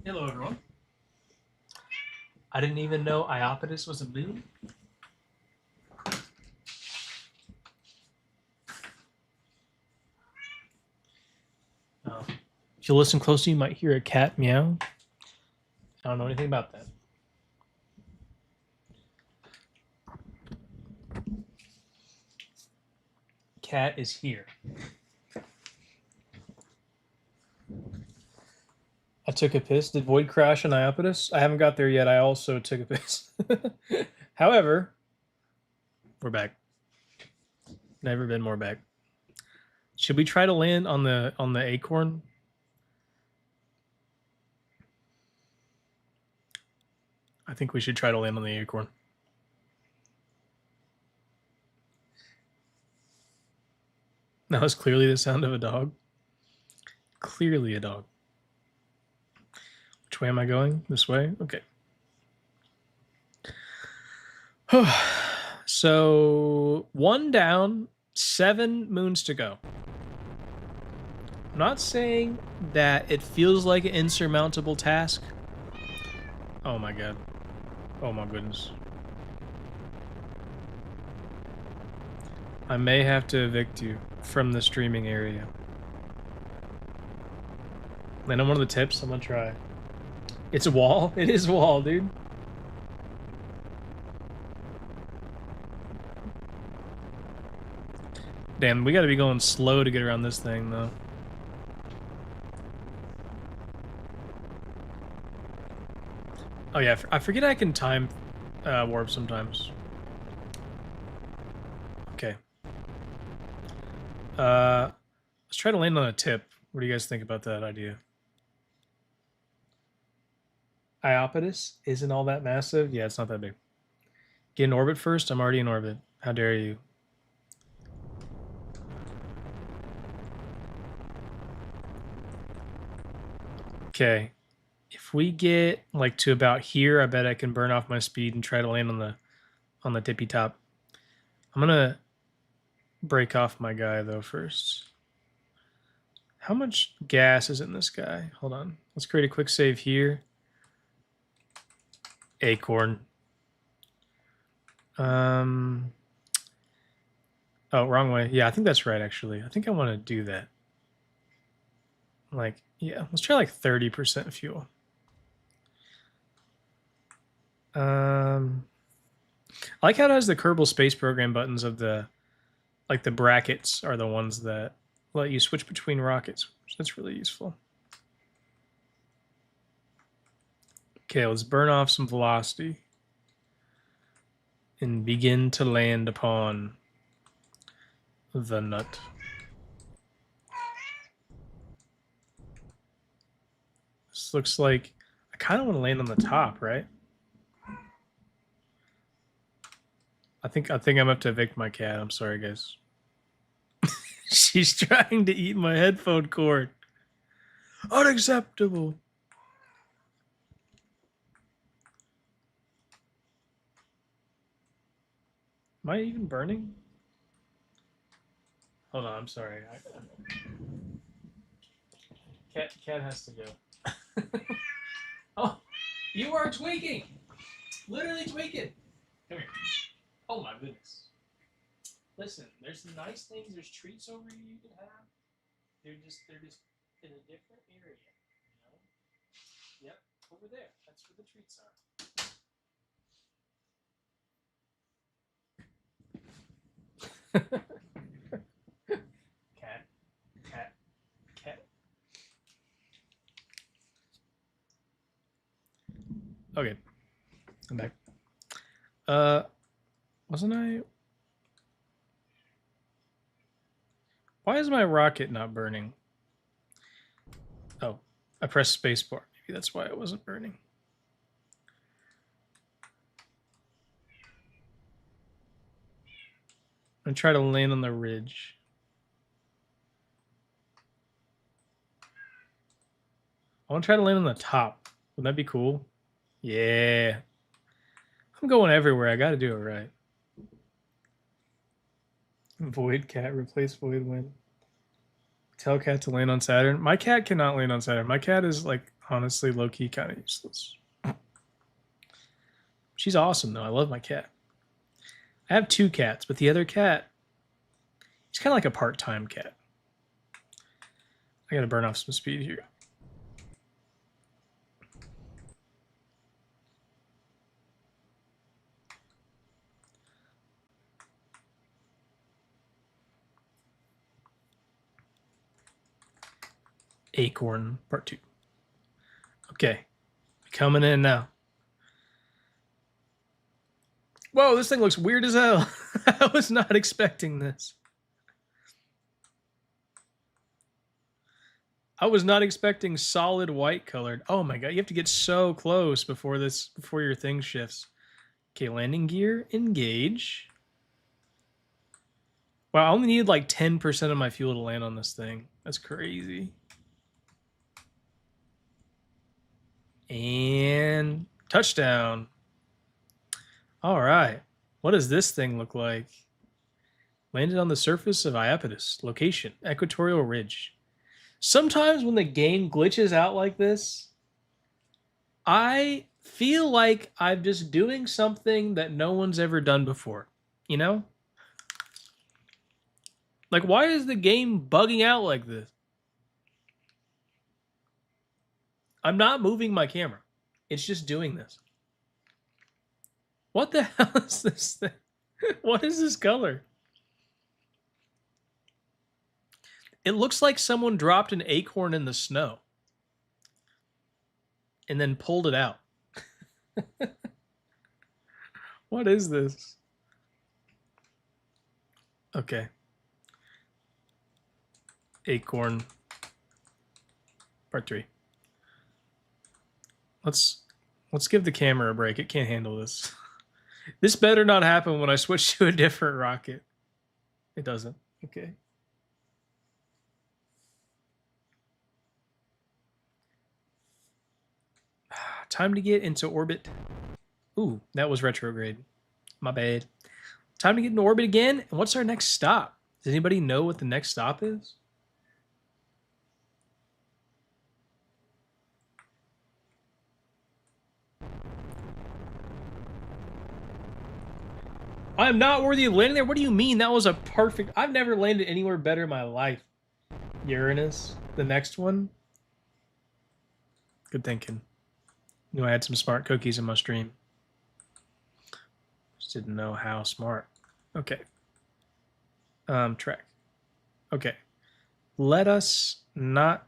Hello, everyone. I didn't even know Iapetus was a moon. If you listen closely, you might hear a cat meow. I don't know anything about that. Cat is here. I took a piss. Did Void crash on Iapetus? I haven't got there yet. I also took a piss. However, we're back. Never been more back. Should we try to land on the acorn? I think we should try to land on the acorn. That was clearly the sound of a dog. Clearly a dog. Which way am I going? This way? Okay. So 1 down, 7 moons to go. I'm not saying that it feels like an insurmountable task. Oh my god. Oh my goodness. I may have to evict you from the streaming area. Land on one of the tips. I'm gonna try. It's a wall. It is a wall, dude. Damn, we gotta be going slow to get around this thing, though. Oh yeah, I forget I can time warp sometimes. Okay. Let's try to land on a tip. What do you guys think about that idea? Iapetus isn't all that massive. Yeah, it's not that big. Get in orbit first. I'm already in orbit. How dare you? Okay. If we get like to about here, I bet I can burn off my speed and try to land on the tippy top. I'm gonna break off my guy though first. How much gas is in this guy? Hold on. Let's create a quick save here. Acorn. Oh, wrong way. Yeah, I think that's right, actually. I think I want to do that. Like, yeah, let's try like 30% fuel. I like how it has the Kerbal Space Program buttons of the Like the brackets are the ones that let you switch between rockets. That's really useful. Okay, let's burn off some velocity and begin to land upon the nut. This looks like I kind of want to land on the top, right? I think I'm gonna have to evict my cat. I'm sorry, guys. She's trying to eat my headphone cord. Unacceptable. Am I even burning? Hold on, I'm sorry. Cat has to go. Oh, you are tweaking. Literally tweaking. Come here. Oh my goodness. Listen, there's nice things, there's treats over here you can have. They're just in a different area, you know? Yep, over there. That's where the treats are. Cat. Okay. I'm back. Wasn't I? Why is my rocket not burning? Oh, I pressed spacebar. Maybe that's why it wasn't burning. I'm gonna try to land on the ridge. I want to try to land on the top. Would that be cool? Yeah. I'm going everywhere. I got to do it right. Void cat, replace void wind. Tell cat to land on Saturn. My cat cannot land on Saturn. My cat is like honestly low-key kind of useless. She's awesome though. I love my cat. I have 2 cats, but the other cat, he's kind of like a part-time cat. I got to burn off some speed here. Acorn part 2. Okay, coming in now. Whoa, this thing looks weird as hell. I was not expecting this. I was not expecting solid white colored. Oh my god, you have to get so close before your thing shifts. Okay, landing gear, engage. Wow, I only need like 10% of my fuel to land on this thing. That's crazy. And touchdown. All right. What does this thing look like? Landed on the surface of Iapetus. Location, Equatorial Ridge. Sometimes when the game glitches out like this, I feel like I'm just doing something that no one's ever done before. You know? Like, why is the game bugging out like this? I'm not moving my camera. It's just doing this. What the hell is this thing? What is this color? It looks like someone dropped an acorn in the snow and then pulled it out. What is this? Okay. Acorn part 3. Let's give the camera a break. It can't handle this. This better not happen when I switch to a different rocket. It doesn't. Okay. Time to get into orbit. Ooh, that was retrograde. My bad. Time to get into orbit again. And what's our next stop? Does anybody know what the next stop is? I am not worthy of landing there. What do you mean? That was a perfect... I've never landed anywhere better in my life. Uranus, the next one. Good thinking. Knew I had some smart cookies in my stream. Just didn't know how smart. Okay. Trek. Okay. Let us not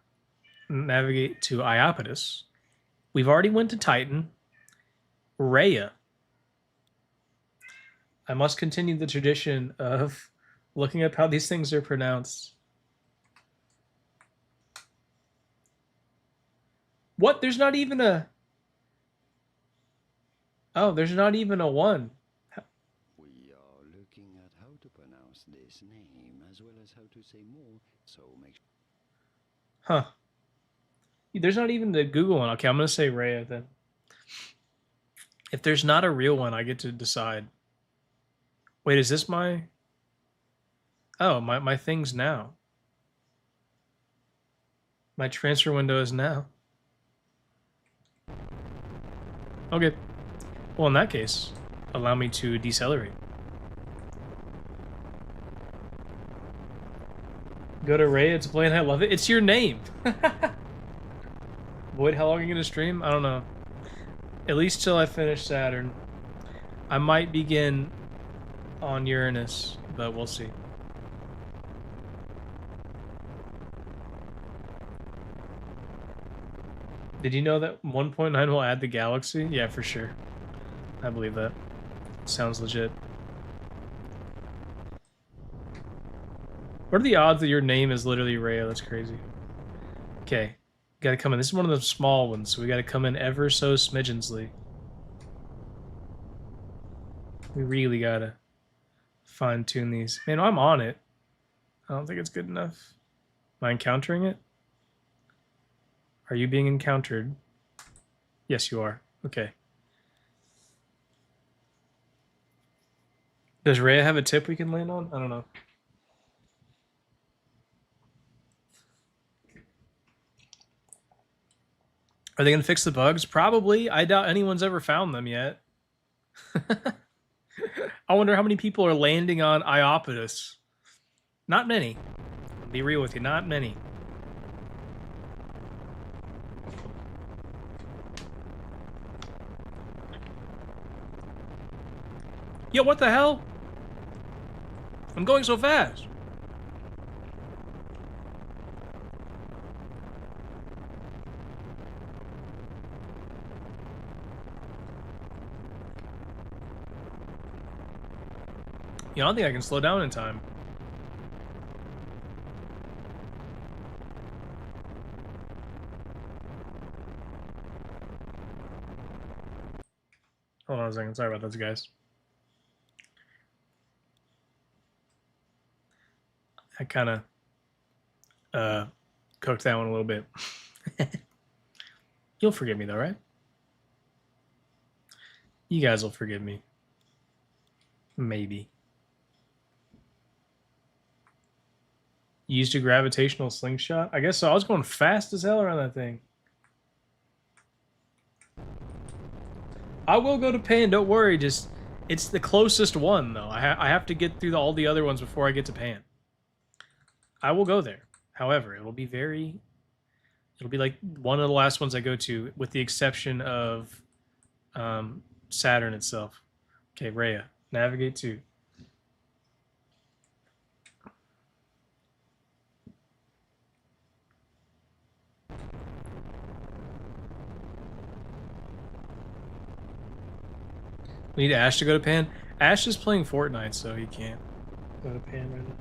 navigate to Iapetus. We've already went to Titan. Rhea. I must continue the tradition of looking up how these things are pronounced. What? There's not even a... Oh, there's not even a 1. We are looking at how to pronounce this name as well as how to say more, so make sure. Huh. There's not even the Google one. Okay, I'm going to say Rhea then. If there's not a real one, I get to decide. Wait, is this my... Oh, my thing's now. My transfer window is now. Okay. Well, in that case, allow me to decelerate. Go to Rhea to play and I love it. It's your name. Void, how long are you going to stream? I don't know. At least till I finish Saturn. I might begin on Uranus, but we'll see. Did you know that 1.9 will add the galaxy? Yeah, for sure. I believe that. Sounds legit. What are the odds that your name is literally Rhea? That's crazy. Okay. Gotta come in. This is one of the small ones, so we gotta come in ever so smidgensly. We really gotta fine-tune these. Man, I'm on it. I don't think it's good enough. Am I encountering it? Are you being encountered? Yes, you are. Okay. Does Rhea have a tip we can land on? I don't know. Are they going to fix the bugs? Probably. I doubt anyone's ever found them yet. I wonder how many people are landing on Iapetus. Not many. I'll be real with you, not many. Yo, what the hell? I'm going so fast. You know, I don't think I can slow down in time. Hold on a second. Sorry about those guys. I kind of cooked that one a little bit. You'll forgive me though, right? You guys will forgive me. Maybe. Used a gravitational slingshot? I guess so. I was going fast as hell around that thing. I will go to Pan, don't worry. Just, it's the closest one, though. I have to get through all the other ones before I get to Pan. I will go there. However, it'll be like one of the last ones I go to, with the exception of Saturn itself. Okay, Rhea, navigate to. We need Ash to go to Pan. Ash is playing Fortnite, so he can't go to Pan right now.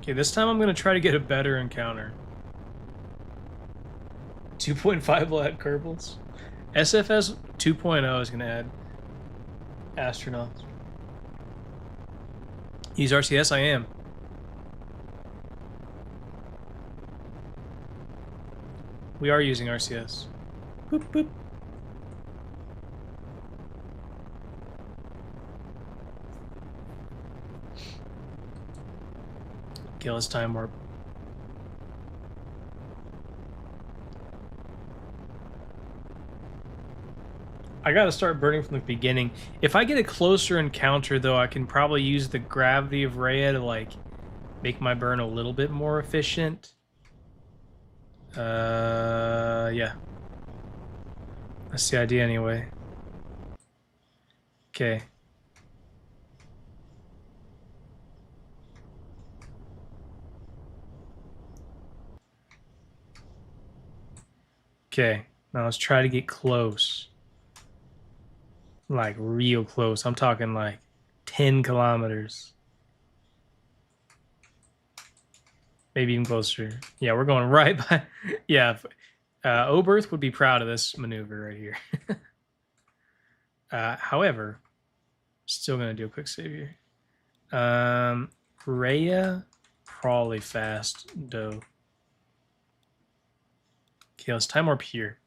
Okay, this time I'm going to try to get a better encounter. 2.5 will add Kerbals. SFS 2.0 is going to add astronauts. Use RCS? I am. We are using RCS. Boop, boop. Kill his time warp. I gotta start burning from the beginning. If I get a closer encounter, though, I can probably use the gravity of Rhea to, like, make my burn a little bit more efficient. Yeah. That's the idea anyway. Okay. Okay. Now let's try to get close. Like real close. I'm talking like 10 kilometers. Maybe even closer. Yeah, we're going right by. Yeah. Oberth would be proud of this maneuver right here. However, still going to do a quick save here. Rhea, probably fast, though. Okay, let's time warp here.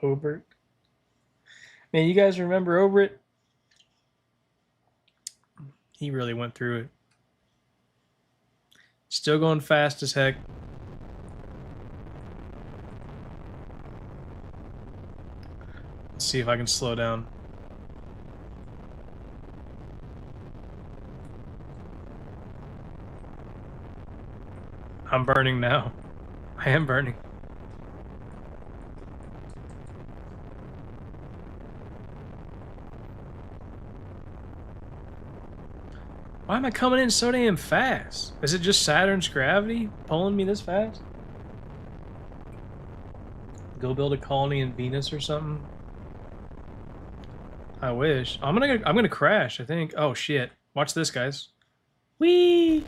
Obert. Man, you guys remember Obert? He really went through it. Still going fast as heck. Let's see if I can slow down. I'm burning now. I am burning. Why am I coming in so damn fast? Is it just Saturn's gravity pulling me this fast? Go build a colony in Venus or something? I wish. I'm gonna crash, I think. Oh shit. Watch this, guys. Whee!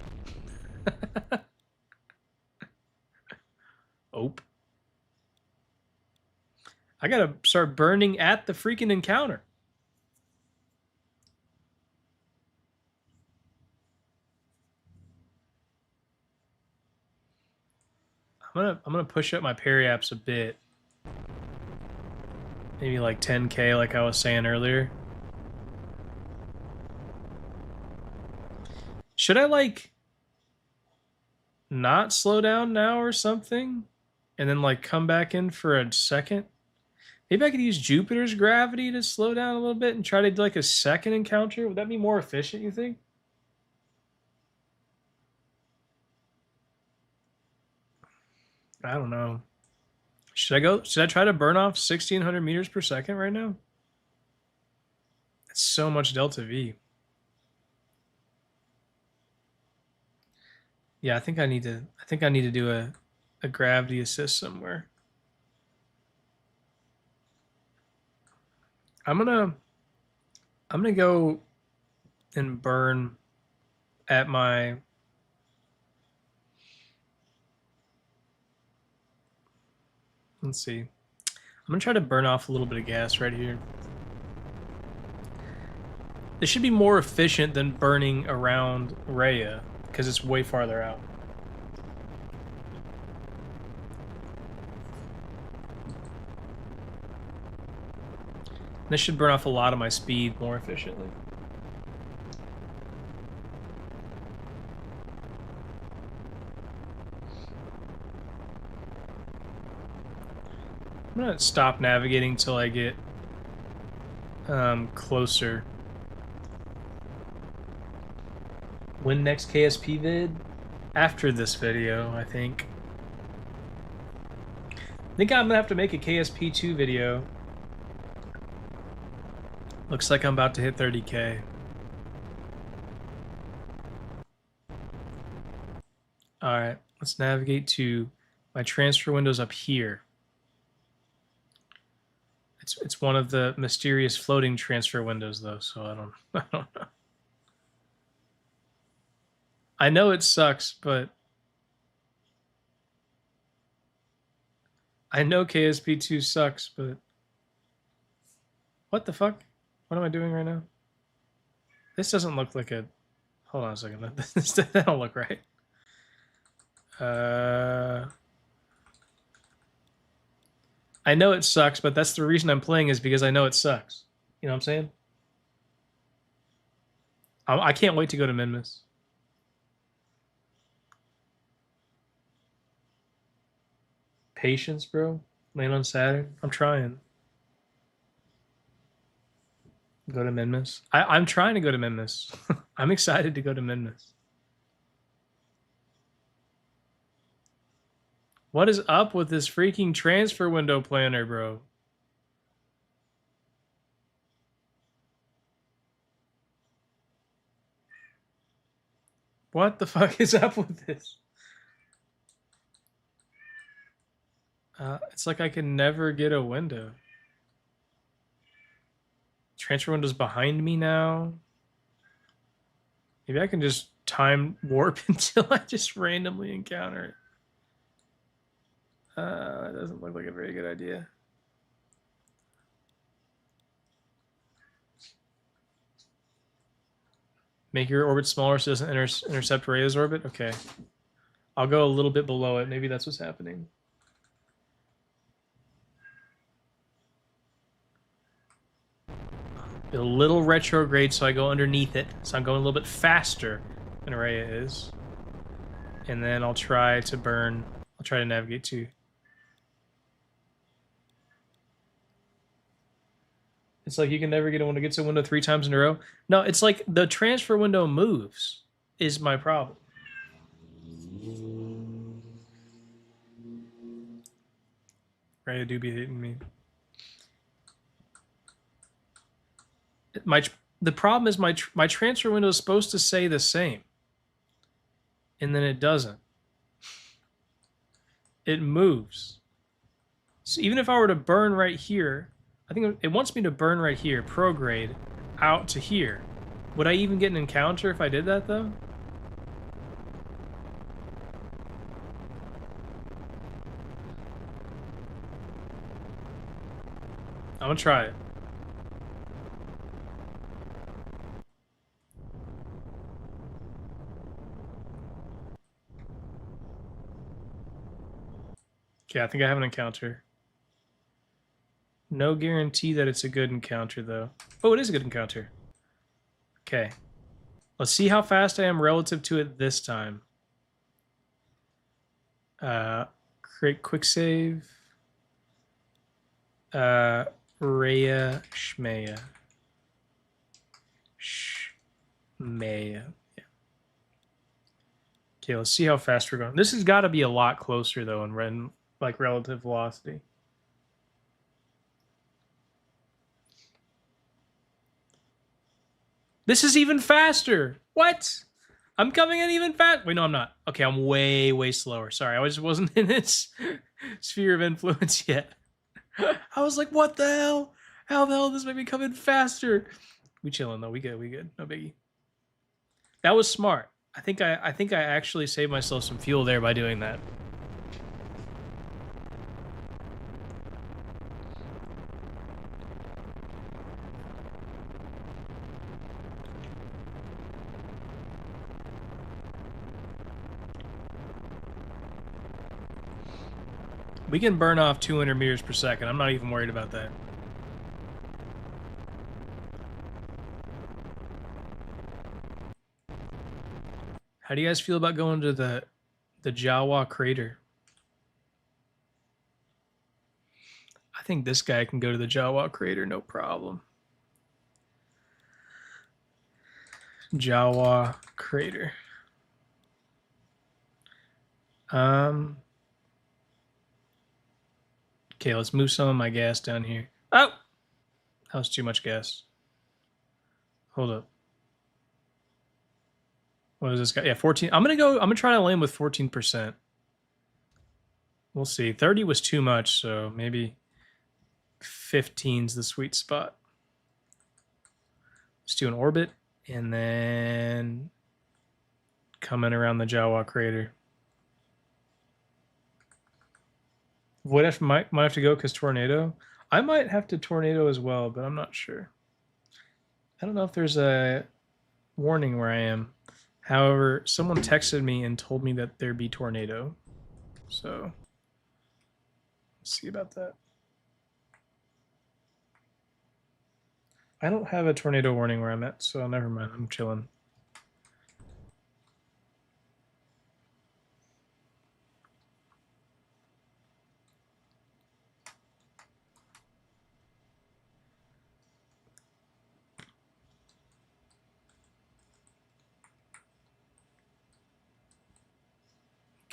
Oh. I gotta start burning at the freaking encounter. I'm gonna push up my periaps a bit. Maybe like 10K like I was saying earlier. Should I like not slow down now or something? And then like come back in for a second? Maybe I could use Jupiter's gravity to slow down a little bit and try to do like a second encounter. Would that be more efficient, you think? I don't know. Should I try to burn off 1600 meters per second right now? That's so much delta V. Yeah, I think I need to do a gravity assist somewhere. I'm gonna go and burn at my let's see. I'm gonna try to burn off a little bit of gas right here. This should be more efficient than burning around Rhea because it's way farther out. This should burn off a lot of my speed more efficiently. I'm gonna stop navigating till I get closer. When next KSP vid? After this video, I think. I think I'm gonna have to make a KSP2 video. Looks like I'm about to hit 30K. Alright, let's navigate to my transfer windows up here. It's one of the mysterious floating transfer windows though, so I don't know. I know it sucks, but I know KSP2 sucks, but what the fuck? What am I doing right now? This doesn't look like a. Hold on a second. That don't look right. I know it sucks, but that's the reason I'm playing is because I know it sucks. You know what I'm saying? I can't wait to go to Mimas. Patience, bro. Land on Saturn. I'm trying. Go to Mimas. I'm trying to go to Mimas. I'm excited to go to Mimas. What is up with this freaking transfer window planner, bro? What the fuck is up with this? It's like I can never get a window. Transfer window's behind me now. Maybe I can just time warp until I just randomly encounter it. That doesn't look like a very good idea. Make your orbit smaller so it doesn't intercept Rhea's orbit? Okay. I'll go a little bit below it. Maybe that's what's happening. A little retrograde, so I go underneath it. So I'm going a little bit faster than Rhea is. And then I'll try to burn. I'll try to navigate too. It's like you can never get a window. Gets a window 3 times in a row. No, it's like the transfer window moves is my problem. Rhea do be hitting me. The problem is my transfer window is supposed to say the same, and then it doesn't. It moves. So even if I were to burn right here, I think it wants me to burn right here, prograde, out to here. Would I even get an encounter if I did that, though? I'm gonna try it. Okay, I think I have an encounter. No guarantee that it's a good encounter, though. Oh, it is a good encounter. Okay. Let's see how fast I am relative to it this time. Create quick save. Rhea Shmea. Shmea. Yeah. Okay, let's see how fast we're going. This has got to be a lot closer, though, in like relative velocity. This is even faster. What? I'm coming in even fast. Wait, no, I'm not. Okay, I'm way, way slower. Sorry, I just wasn't in its sphere of influence yet. I was like, what the hell? How the hell does this make me come in faster? We chilling though. We good. No biggie. That was smart. I think I actually saved myself some fuel there by doing that. We can burn off 200 meters per second. I'm not even worried about that. How do you guys feel about going to the Jawa crater? I think this guy can go to the Jawa crater, no problem. Jawa crater. Okay, let's move some of my gas down here. Oh! That was too much gas. Hold up. What is this guy? Yeah, 14. I'm gonna try to land with 14%. We'll see. 30 was too much, so maybe 15's the sweet spot. Let's do an orbit and then come in around the Jawa crater. What might have to go because tornado? I might have to tornado as well, but I'm not sure. I don't know if there's a warning where I am. However, someone texted me and told me that there'd be tornado. So, let's see about that. I don't have a tornado warning where I'm at, so never mind. I'm chilling.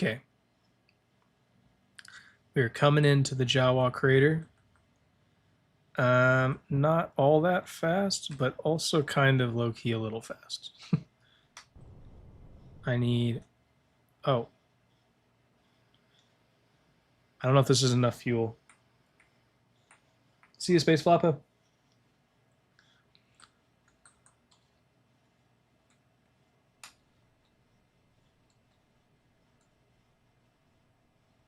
Okay. We're coming into the Jawa crater. Not all that fast, but also kind of low-key a little fast. I need... Oh. I don't know if this is enough fuel. See you, Space Floppo.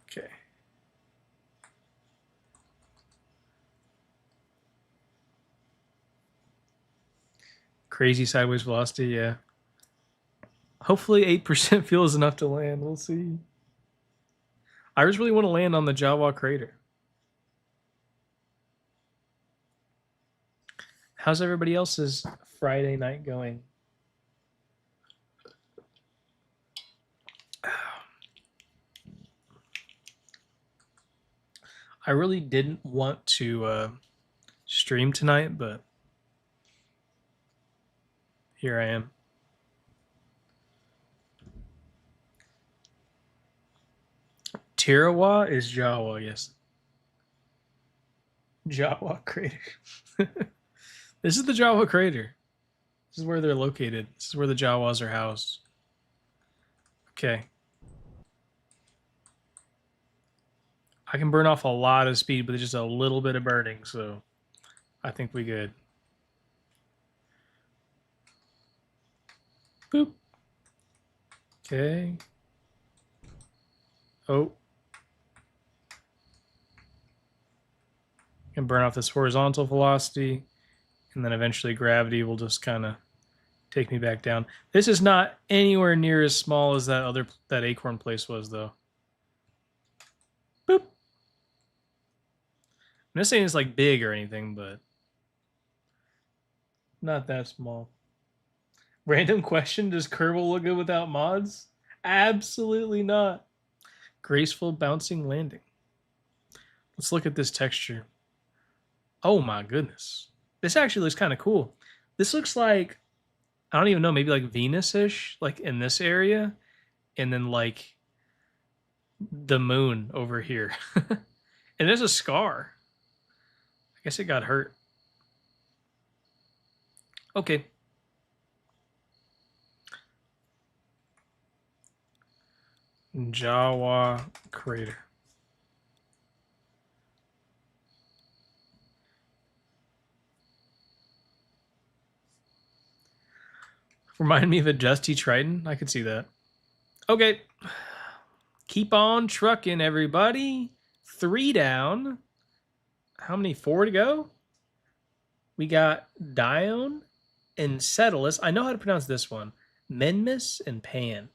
Okay. Crazy sideways velocity, yeah. Hopefully 8% fuel is enough to land. We'll see. I just really want to land on the Jawa crater. How's everybody else's Friday night going? I really didn't want to stream tonight, but here I am. Tirawa is Jawa, yes. Jawa crater. This is the Jawa crater. This is where they're located. This is where the Jawas are housed. Okay. I can burn off a lot of speed, but just a little bit of burning, so I think we good. Boop. Okay. Oh. Can burn off this horizontal velocity, and then eventually gravity will just kind of take me back down. This is not anywhere near as small as that acorn place was, though. Boop. I'm not saying it's like big or anything, but not that small. Random question, does Kerbal look good without mods? Absolutely not. Graceful bouncing landing. Let's look at this texture. Oh my goodness. This actually looks kind of cool. This looks like, I don't even know, maybe like Venus-ish, like in this area, and then like the moon over here. And there's a scar. I guess it got hurt. Okay. Jawa crater. Remind me of a Dusty Triton. I could see that. Okay. Keep on trucking, everybody. 3 down. How many? 4 to go? We got Dione, Enceladus. I know how to pronounce this one. Mimas and Pan.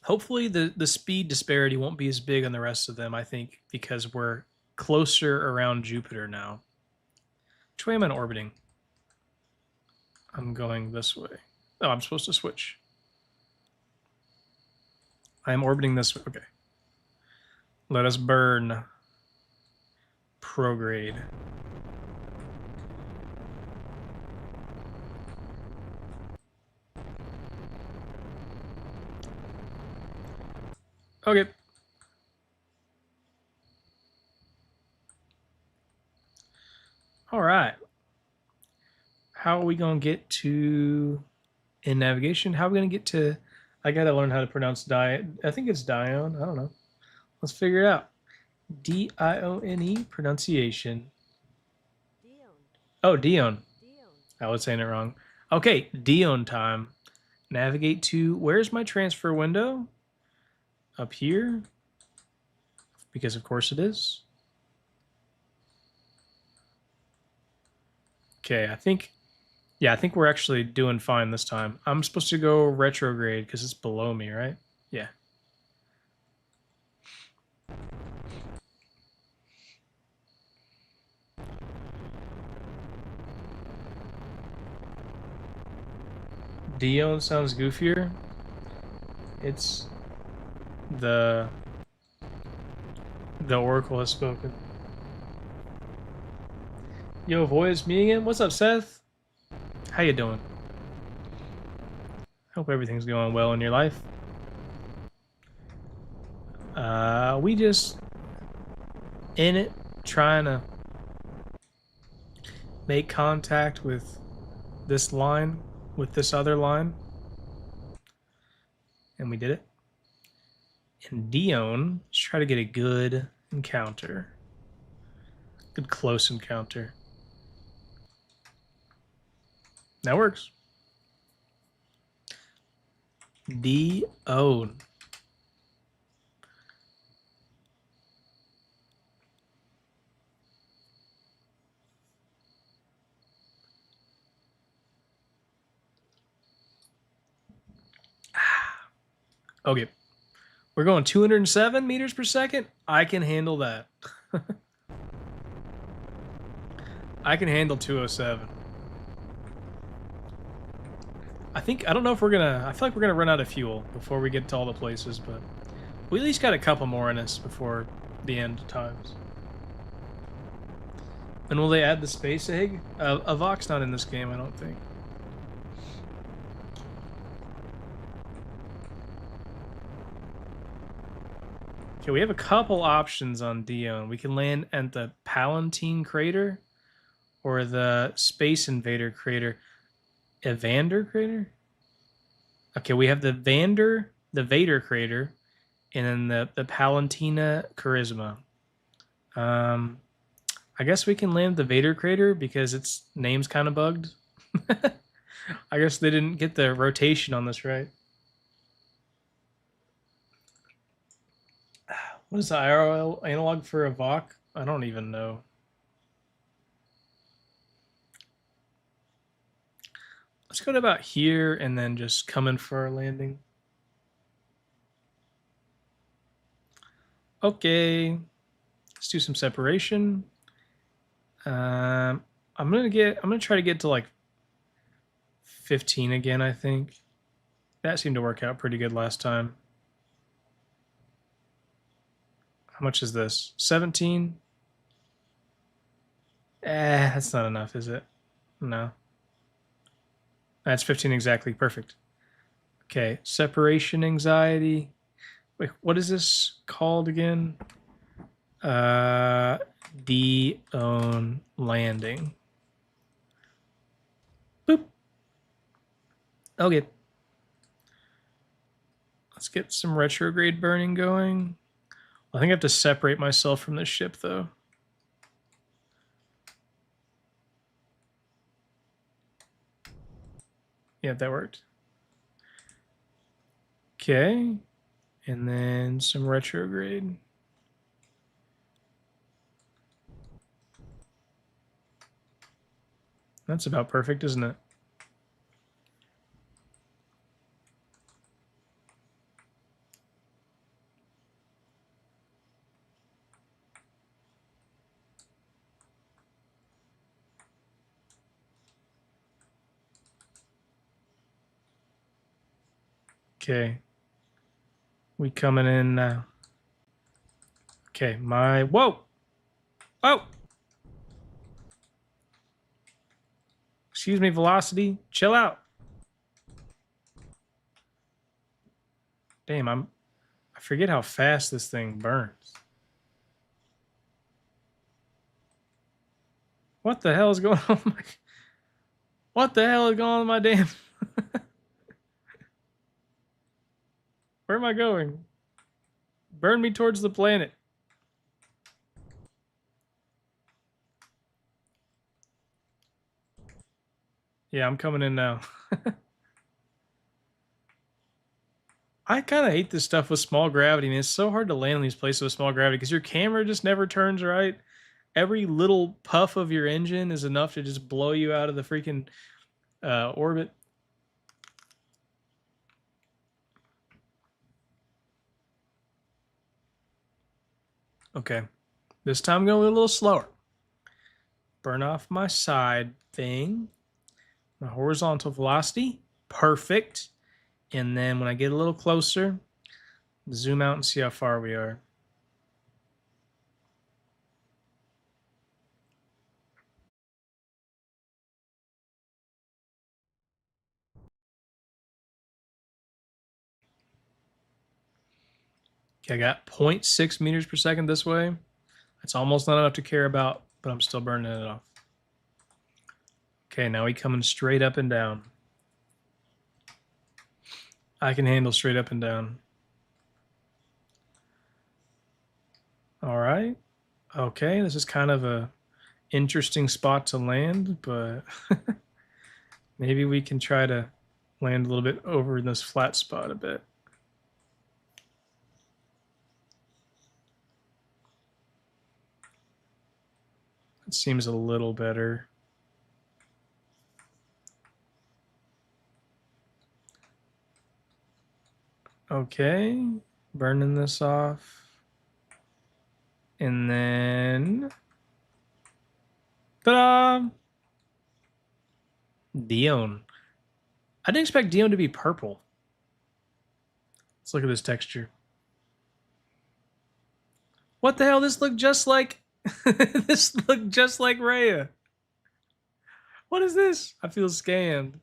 Hopefully the speed disparity won't be as big on the rest of them, I think, because we're closer around Jupiter now. Which way am I orbiting? I'm going this way. Oh, I'm supposed to switch. I'm orbiting this way. Okay. Let us burn. Prograde. Okay. All right. How are we going to get to, in navigation, how are we going to get to, I got to learn how to pronounce Dione. I think it's Dione. I don't know. Let's figure it out. D-I-O-N-E, pronunciation. Dione. Oh, Dione. I was saying it wrong. Okay, Dione time. Navigate to, where's my transfer window? Up here. Because of course it is. Okay, I think we're actually doing fine this time. I'm supposed to go retrograde because it's below me, right? Yeah. Dione sounds goofier. It's the Oracle has spoken. Yo, boy, it's me again. What's up, Seth? How you doing? Hope everything's going well in your life. We just in it trying to make contact with this line, with this other line. And we did it. And Dione, let's try to get a good encounter. Good close encounter. That works. Dione. Okay. We're going 207 meters per second. I can handle that. I can handle 207. I don't know if we're gonna, I feel like we're gonna run out of fuel before we get to all the places, but we at least got a couple more in us before the end times. And will they add the space egg? A Vox not in this game, I don't think. Okay, we have a couple options on Dione. We can land at the Palatine crater or the Space Invader crater. Evander crater? Okay, we have the Vader crater, and then the Palantina Charisma. I guess we can land the Vader crater because its name's kind of bugged. I guess they didn't get the rotation on this right. What is the IRL analog for a VOC? I don't even know. Let's go to about here and then just come in for our landing. Okay. Let's do some separation. I'm gonna try to get to like 15 again, I think. That seemed to work out pretty good last time. How much is this? 17? That's not enough, is it? No. That's 15 exactly. Perfect. Okay, separation anxiety. Wait, what is this called again? Dione landing. Boop. Okay. Let's get some retrograde burning going. I think I have to separate myself from this ship, though. Yeah, that worked. Okay. And then some retrograde. That's about perfect, isn't it? Okay. We coming in now. Okay, whoa! Oh! Excuse me, velocity. Chill out. Damn, I forget how fast this thing burns. What the hell is going on? What the hell is going on with my damn... Where am I going? Burn me towards the planet. Yeah, I'm coming in now. I kind of hate this stuff with small gravity, man. It's so hard to land in these places with small gravity because your camera just never turns right. Every little puff of your engine is enough to just blow you out of the freaking orbit. Okay. This time I'm going a little slower. Burn off my side thing. My horizontal velocity. Perfect. And then when I get a little closer, zoom out and see how far we are. Okay, I got 0.6 meters per second this way. That's almost not enough to care about, but I'm still burning it off. Okay, now we coming straight up and down. I can handle straight up and down. All right. Okay, this is kind of a interesting spot to land, but maybe we can try to land a little bit over in this flat spot a bit. It seems a little better. Okay, burning this off. And then, ta-da! Dione. I didn't expect Dione to be purple. Let's look at this texture. What the hell? This looked just like this looked just like Rhea. What is this? I feel scammed.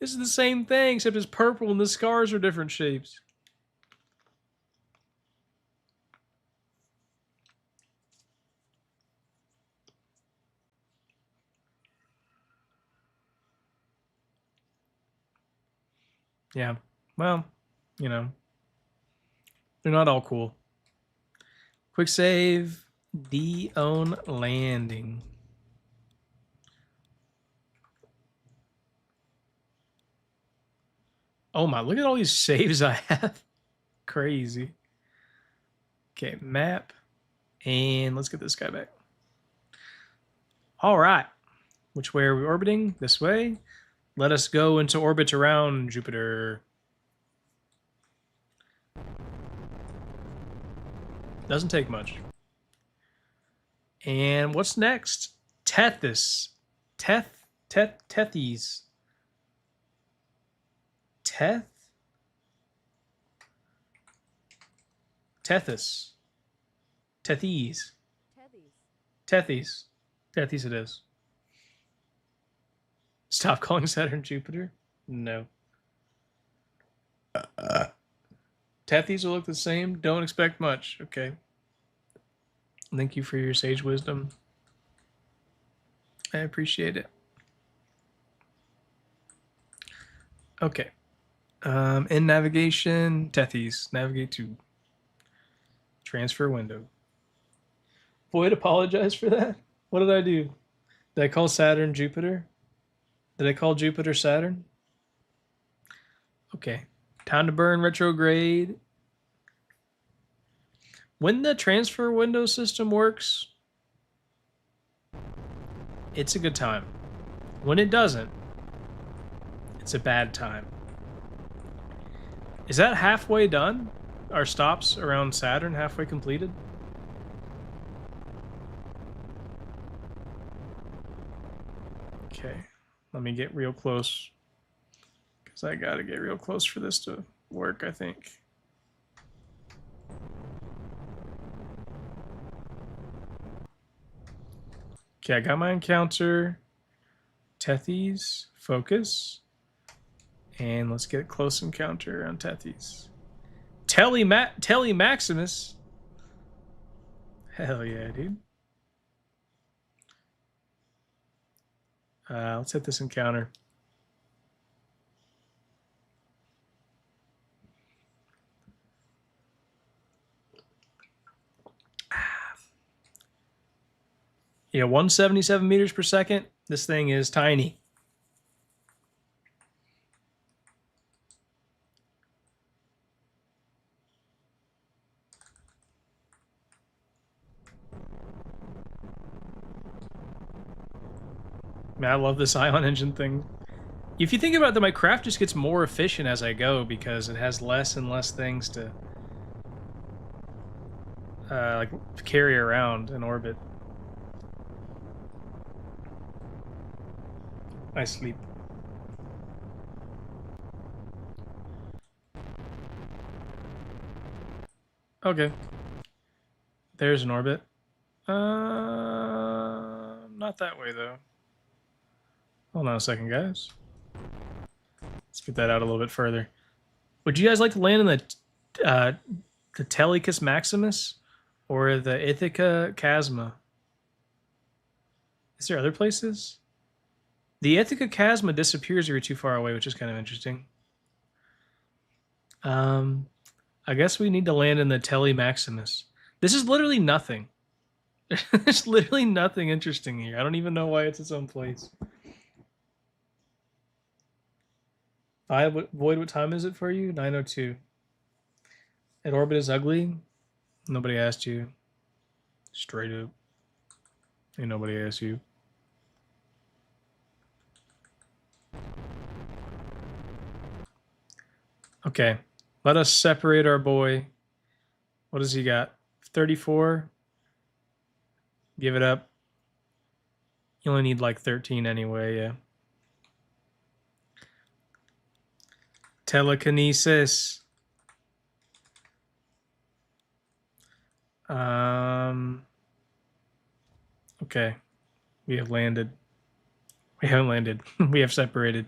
This is the same thing, except it's purple and the scars are different shapes. Yeah, well, you know, they're not all cool. Quick save, Dione landing. Oh my, look at all these saves I have. Crazy. Okay, map. And let's get this guy back. All right. Which way are we orbiting? This way. Let us go into orbit around Jupiter. Doesn't take much. And what's next? Tethys. Tethys. Tethys. Tethys. Tethys. Tethys it is. Stop calling Saturn Jupiter? No. Tethys will look the same. Don't expect much. Okay. Thank you for your sage wisdom. I appreciate it. Okay. In navigation, Tethys. Navigate to transfer window. Void apologize for that? What did I do? Did I call Saturn Jupiter? Did I call Jupiter Saturn? Okay. Time to burn retrograde. When the transfer window system works, it's a good time. When it doesn't, it's a bad time. Is that halfway done? Our stops around Saturn halfway completed? Okay, let me get real close. Because I gotta get real close for this to work, I think. Okay, I got my encounter. Tethys, focus. And let's get a close encounter on Tethys. Telly Maximus. Hell yeah, dude. Let's hit this encounter. Yeah, 177 meters per second. This thing is tiny. Man, I love this ion engine thing. If you think about it, my craft just gets more efficient as I go because it has less and less things to like carry around in orbit. I sleep. Okay. There's an orbit. Not that way though. Hold on a second, guys. Let's get that out a little bit further. Would you guys like to land in the the Telecus Maximus or the Ithaca Chasma. Is there other places? The Ithaca Chasma disappears if you're too far away, which is kind of interesting. I guess we need to land in the Tele Maximus. This is literally nothing. There's literally nothing interesting here. I don't even know why it's its own place. Void, what time is it for you? 9:02. An orbit is ugly? Nobody asked you. Straight up. Ain't nobody asked you. Okay. Let us separate our boy. What does he got? 34? Give it up. You only need like 13 anyway, yeah. Telekinesis. Okay. We have landed. We haven't landed. We have separated.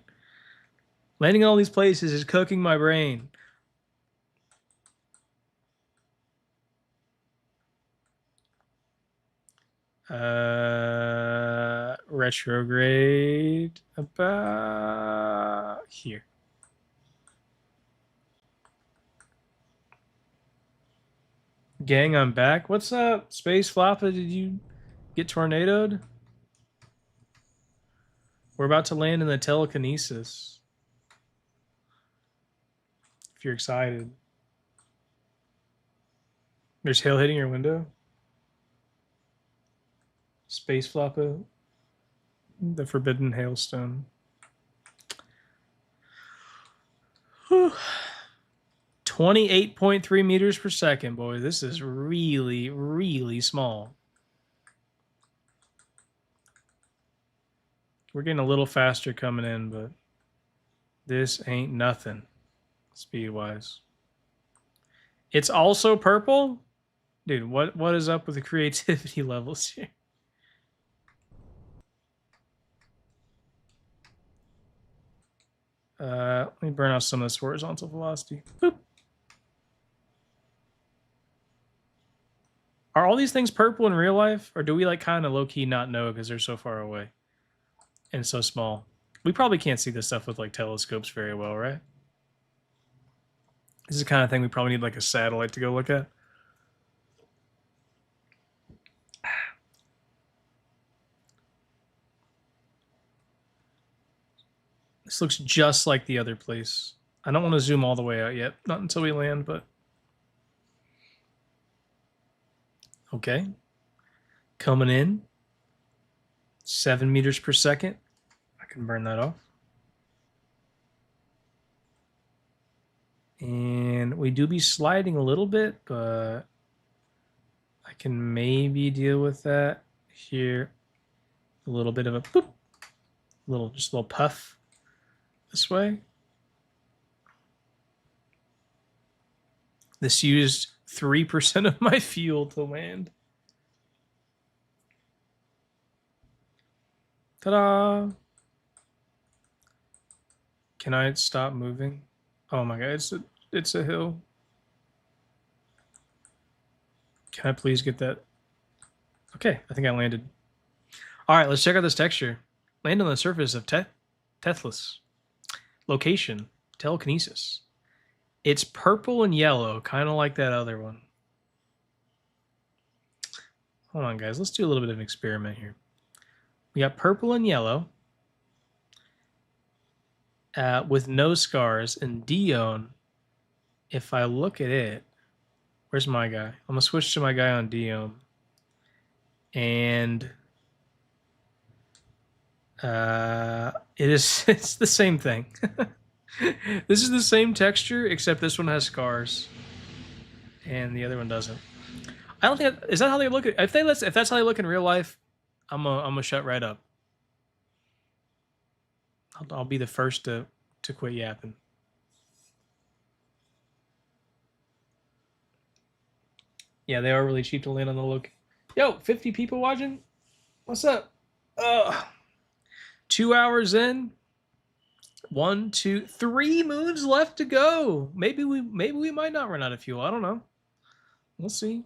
Landing in all these places is cooking my brain. Retrograde about here. Gang, I'm back. What's up, Space Floppa? Did you get tornadoed? We're about to land in the telekinesis. If you're excited. There's hail hitting your window. Space Floppa. The forbidden hailstone. 28.3 meters per second, boy. This is really, really small. We're getting a little faster coming in, but this ain't nothing speed-wise. It's also purple? Dude, what is up with the creativity levels here? Let me burn off some of this horizontal velocity. Boop. Are all these things purple in real life? Or do we like kind of low-key not know because they're so far away and so small? We probably can't see this stuff with like telescopes very well, right? This is the kind of thing we probably need like a satellite to go look at. This looks just like the other place. I don't want to zoom all the way out yet. Not until we land, but... Okay. Coming in. 7 meters per second. I can burn that off. And we do be sliding a little bit, but I can maybe deal with that here. A little bit of a boop. Just a little puff this way. This used 3% of my fuel to land. Ta-da! Can I stop moving? Oh my god, it's a hill. Can I please get that? Okay, I think I landed. All right, let's check out this texture. Land on the surface of Tethys. Location, telekinesis. It's purple and yellow, kind of like that other one. Hold on, guys. Let's do a little bit of an experiment here. We got purple and yellow with no scars. And Dione, if I look at it, where's my guy? I'm going to switch to my guy on Dione. And it's the same thing. This is the same texture, except this one has scars, and the other one doesn't. I don't think is that how they look at. If that's how they look in real life, I'm gonna shut right up. I'll be the first to quit yapping. Yeah, they are really cheap to land on the look. Yo, 50 people watching. What's up? 2 hours in. 1, 2, 3 moons left to go. Maybe we might not run out of fuel. I don't know. We'll see.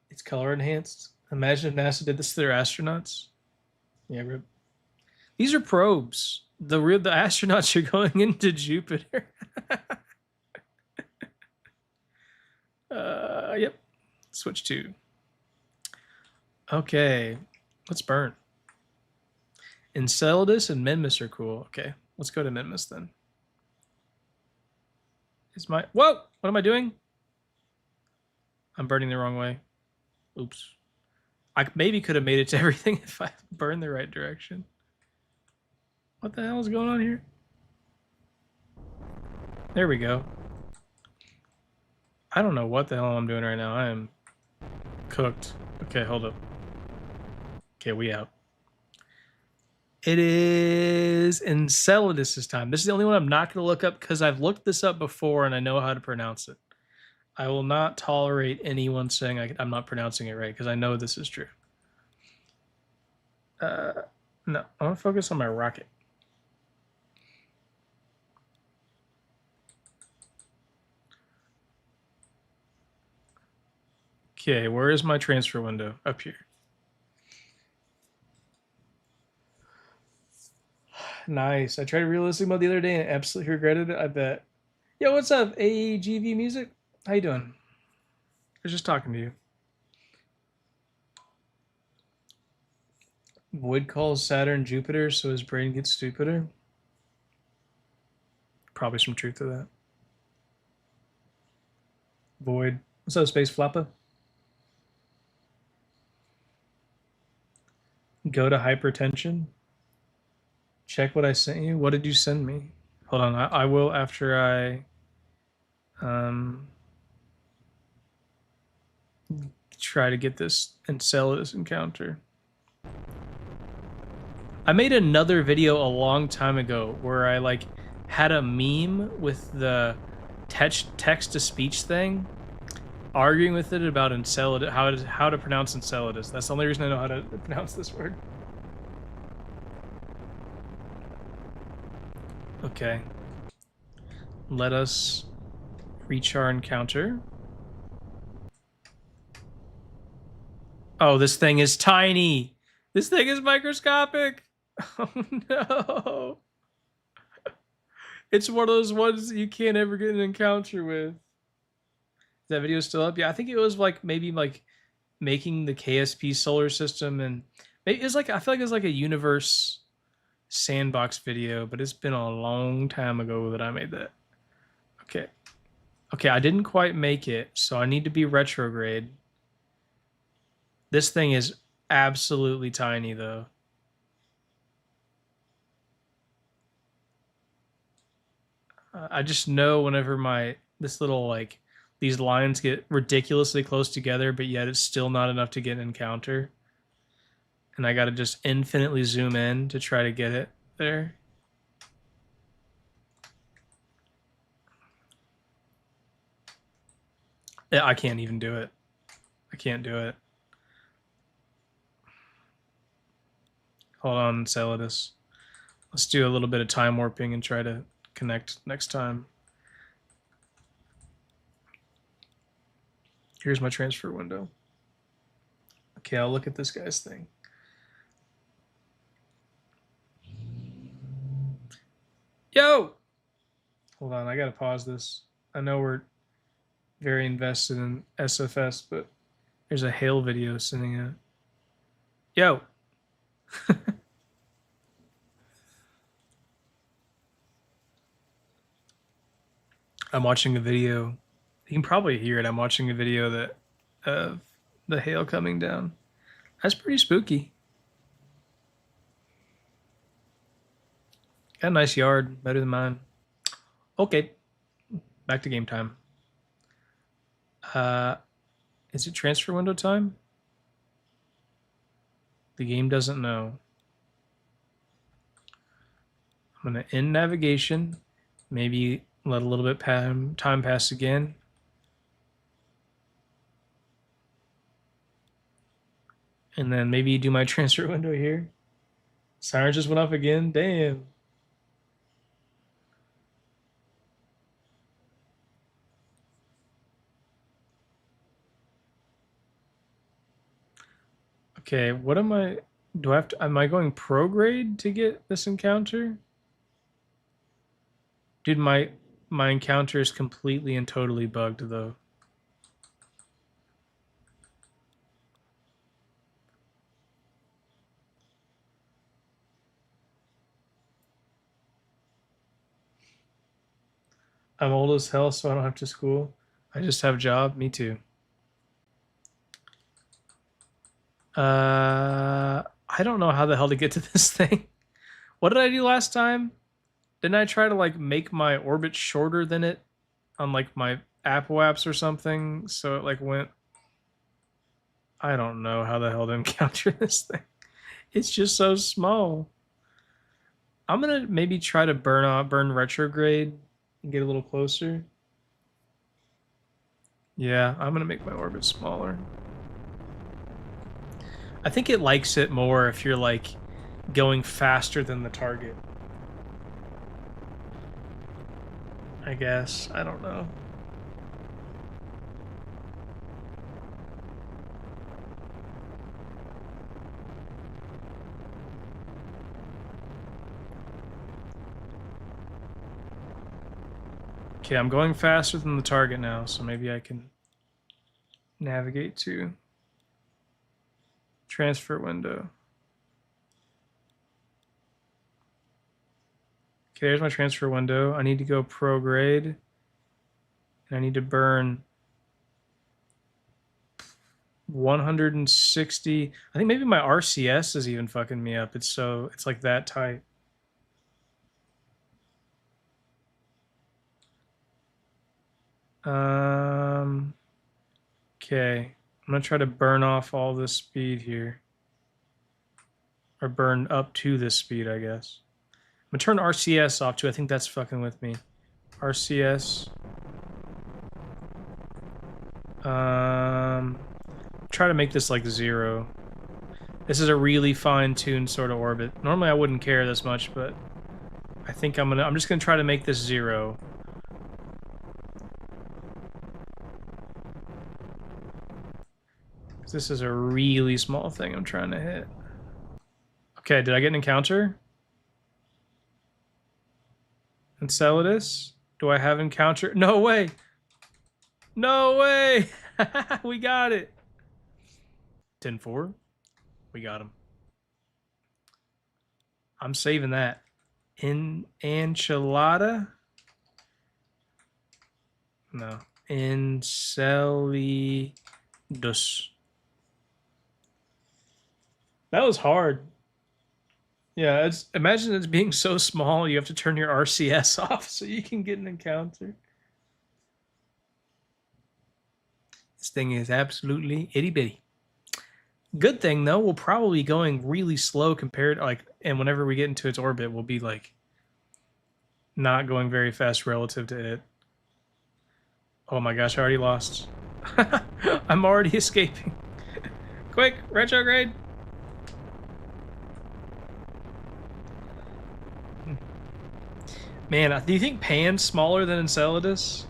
It's color enhanced. Imagine if NASA did this to their astronauts. Yeah, rip. These are probes. The astronauts are going into Jupiter. Yep. Switch to. Okay. Let's burn. Enceladus and Mimas are cool. Okay. Let's go to Mimas then. Whoa! What am I doing? I'm burning the wrong way. Oops. I maybe could have made it to everything if I burned the right direction. What the hell is going on here? There we go. I don't know what the hell I'm doing right now. I am cooked. Okay, hold up. Okay, we out. It is Enceladus time. This is the only one I'm not going to look up because I've looked this up before and I know how to pronounce it. I will not tolerate anyone saying I'm not pronouncing it right because I know this is true. No, I want to focus on my rocket. Okay, where is my transfer window? Up here. Nice. I tried realistic mode the other day and absolutely regretted it, I bet. Yo, what's up, AGV Music? How you doing? I was just talking to you. Void calls Saturn Jupiter so his brain gets stupider. Probably some truth to that. Void. What's up, Space Flappa? Go to hypertension. Check what I sent you. What did you send me? Hold on. I will after I try to get this Enceladus encounter. I made another video a long time ago where I like had a meme with the text to speech thing, arguing with it about Enceladus, how to pronounce Enceladus. That's the only reason I know how to pronounce this word. Okay. Let us reach our encounter. Oh, this thing is tiny. This thing is microscopic. Oh no. It's one of those ones that you can't ever get an encounter with. Is that video still up? Yeah, I think it was like maybe like making the KSP solar system, and maybe it was like I feel like it was like a universe sandbox video, but it's been a long time ago that I made that. Okay. Okay, I didn't quite make it, so I need to be retrograde. This thing is absolutely tiny though. I just know whenever this little like these lines get ridiculously close together, but yet it's still not enough to get an encounter. And I got to just infinitely zoom in to try to get it there. Yeah, I can't even do it. I can't do it. Hold on, Enceladus. Let's do a little bit of time warping and try to connect next time. Here's my transfer window. Okay, I'll look at this guy's thing. Yo! Hold on, I gotta pause this. I know we're very invested in SFS, but there's a hail video sending out. Yo! I'm watching a video. You can probably hear it. I'm watching a video that of the hail coming down. That's pretty spooky. Got a nice yard, better than mine. Okay, back to game time. Is it transfer window time? The game doesn't know. I'm gonna end navigation. Maybe let a little bit time pass again. And then maybe do my transfer window here. Siren just went off again. Damn. Okay, what am I... Do I have to... Am I going prograde to get this encounter? Dude, my encounter is completely and totally bugged, though. I'm old as hell, so I don't have to school. I just have a job. Me too. I don't know how the hell to get to this thing. What did I do last time? Didn't I try to like make my orbit shorter than it on like my apps or something? So it like went. I don't know how the hell to encounter this thing. It's just so small. I'm gonna maybe try to burn retrograde and get a little closer. Yeah, I'm gonna make my orbit smaller. I think it likes it more if you're like going faster than the target. I guess. I don't know. Okay, I'm going faster than the target now, so maybe I can navigate to transfer window. Okay, there's my transfer window. I need to go prograde. And I need to burn 160. I think maybe my RCS is even fucking me up. It's like that tight. Okay. I'm gonna try to burn off all this speed here. Or burn up to this speed, I guess. I'm gonna turn RCS off too. I think that's fucking with me. RCS. Try to make this like 0. This is a really fine-tuned sort of orbit. Normally I wouldn't care this much, but I think I'm just gonna try to make this 0. This is a really small thing I'm trying to hit. Okay, did I get an encounter? Enceladus? Do I have encounter? No way! No way! We got it! 10-4. We got him. I'm saving that. In Enchilada? No. Enceladus. That was hard. Yeah, imagine it's being so small you have to turn your RCS off so you can get an encounter. This thing is absolutely itty bitty. Good thing though, we'll probably be going really slow compared and whenever we get into its orbit, we'll be like not going very fast relative to it. Oh my gosh, I already lost. I'm already escaping. Quick, retrograde. Man, do you think Pan's smaller than Enceladus?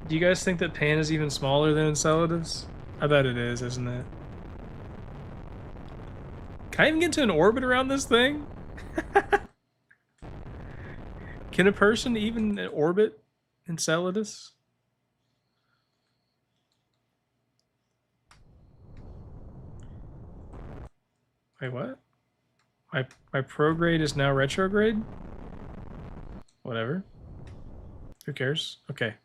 Do you guys think that Pan is even smaller than Enceladus? I bet it is, isn't it? Can I even get to an orbit around this thing? Can a person even orbit Enceladus? Wait, what? My prograde is now retrograde? Whatever. Who cares? Okay.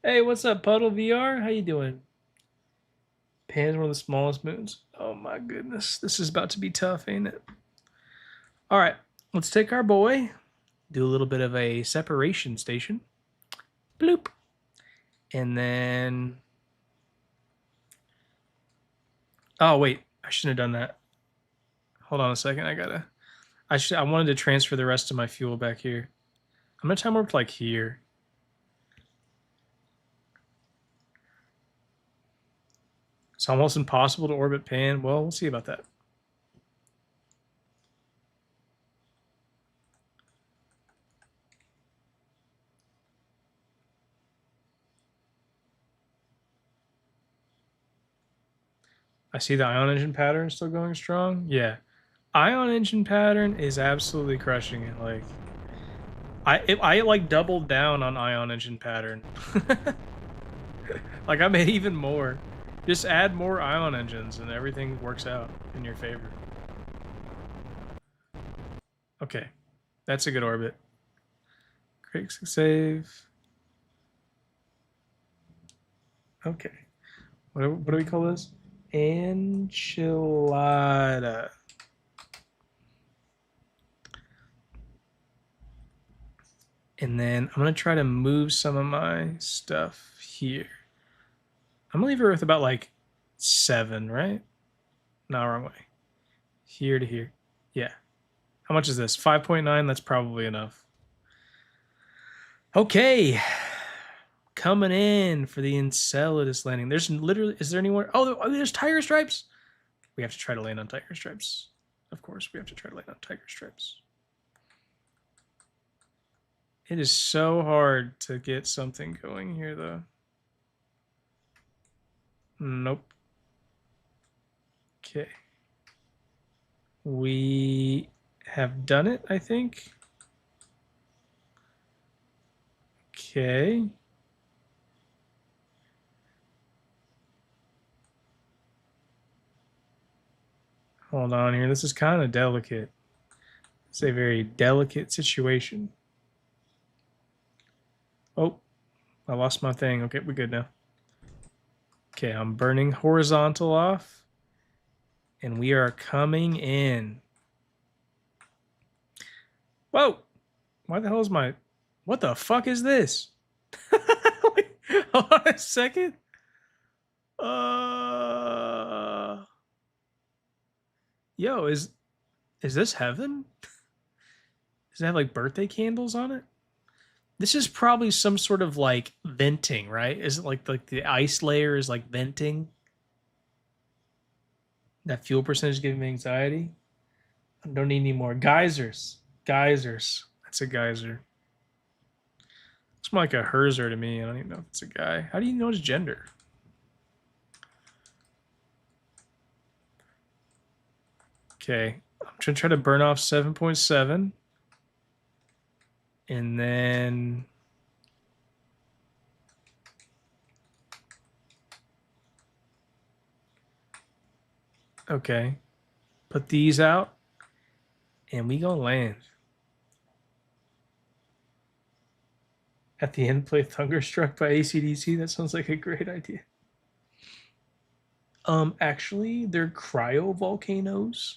Hey, what's up, Puddle VR? How you doing? Pan's one of the smallest moons. Oh my goodness. This is about to be tough, ain't it? Alright, let's take our boy, do a little bit of a separation station. Bloop. And then... Oh, wait. I shouldn't have done that. Hold on a second. I wanted to transfer the rest of my fuel back here. I'm going to time warp like here. It's almost impossible to orbit Pan. Well, we'll see about that. I see the ion engine pattern still going strong. Yeah. Ion engine pattern is absolutely crushing it. Like, I like doubled down on ion engine pattern. Like, I made even more. Just add more ion engines and everything works out in your favor. Okay. That's a good orbit. Great save. Okay. What do we call this? Enchilada. And then I'm going to try to move some of my stuff here. I'm going to leave her with about like 7, right? No, wrong way. Here to here. Yeah. How much is this? 5.9? That's probably enough. Okay. Coming in for the Enceladus landing. There's literally, is there anywhere? Oh, there's tiger stripes. We have to try to land on tiger stripes. Of course, we have to try to land on tiger stripes. It is so hard to get something going here, though. Nope. Okay. We have done it, I think. Okay. Hold on here. This is kind of delicate. It's a very delicate situation. Oh, I lost my thing. Okay, we're good now. Okay, I'm burning horizontal off. And we are coming in. Whoa! Why the hell is my... What the fuck is this? Wait, hold on a second. Yo, is this heaven? Does it have like birthday candles on it? This is probably some sort of like venting, right? Is it like the ice layer is like venting? That fuel percentage is giving me anxiety. I don't need any more geysers. Geysers. That's a geyser. It's more like a herzer to me. I don't even know if it's a guy. How do you know his gender? Okay. I'm going to try to burn off 7.7. And then... Okay. Put these out. And we gonna land. At the end, play Thunderstruck by AC/DC. That sounds like a great idea. Actually, they're cryovolcanoes.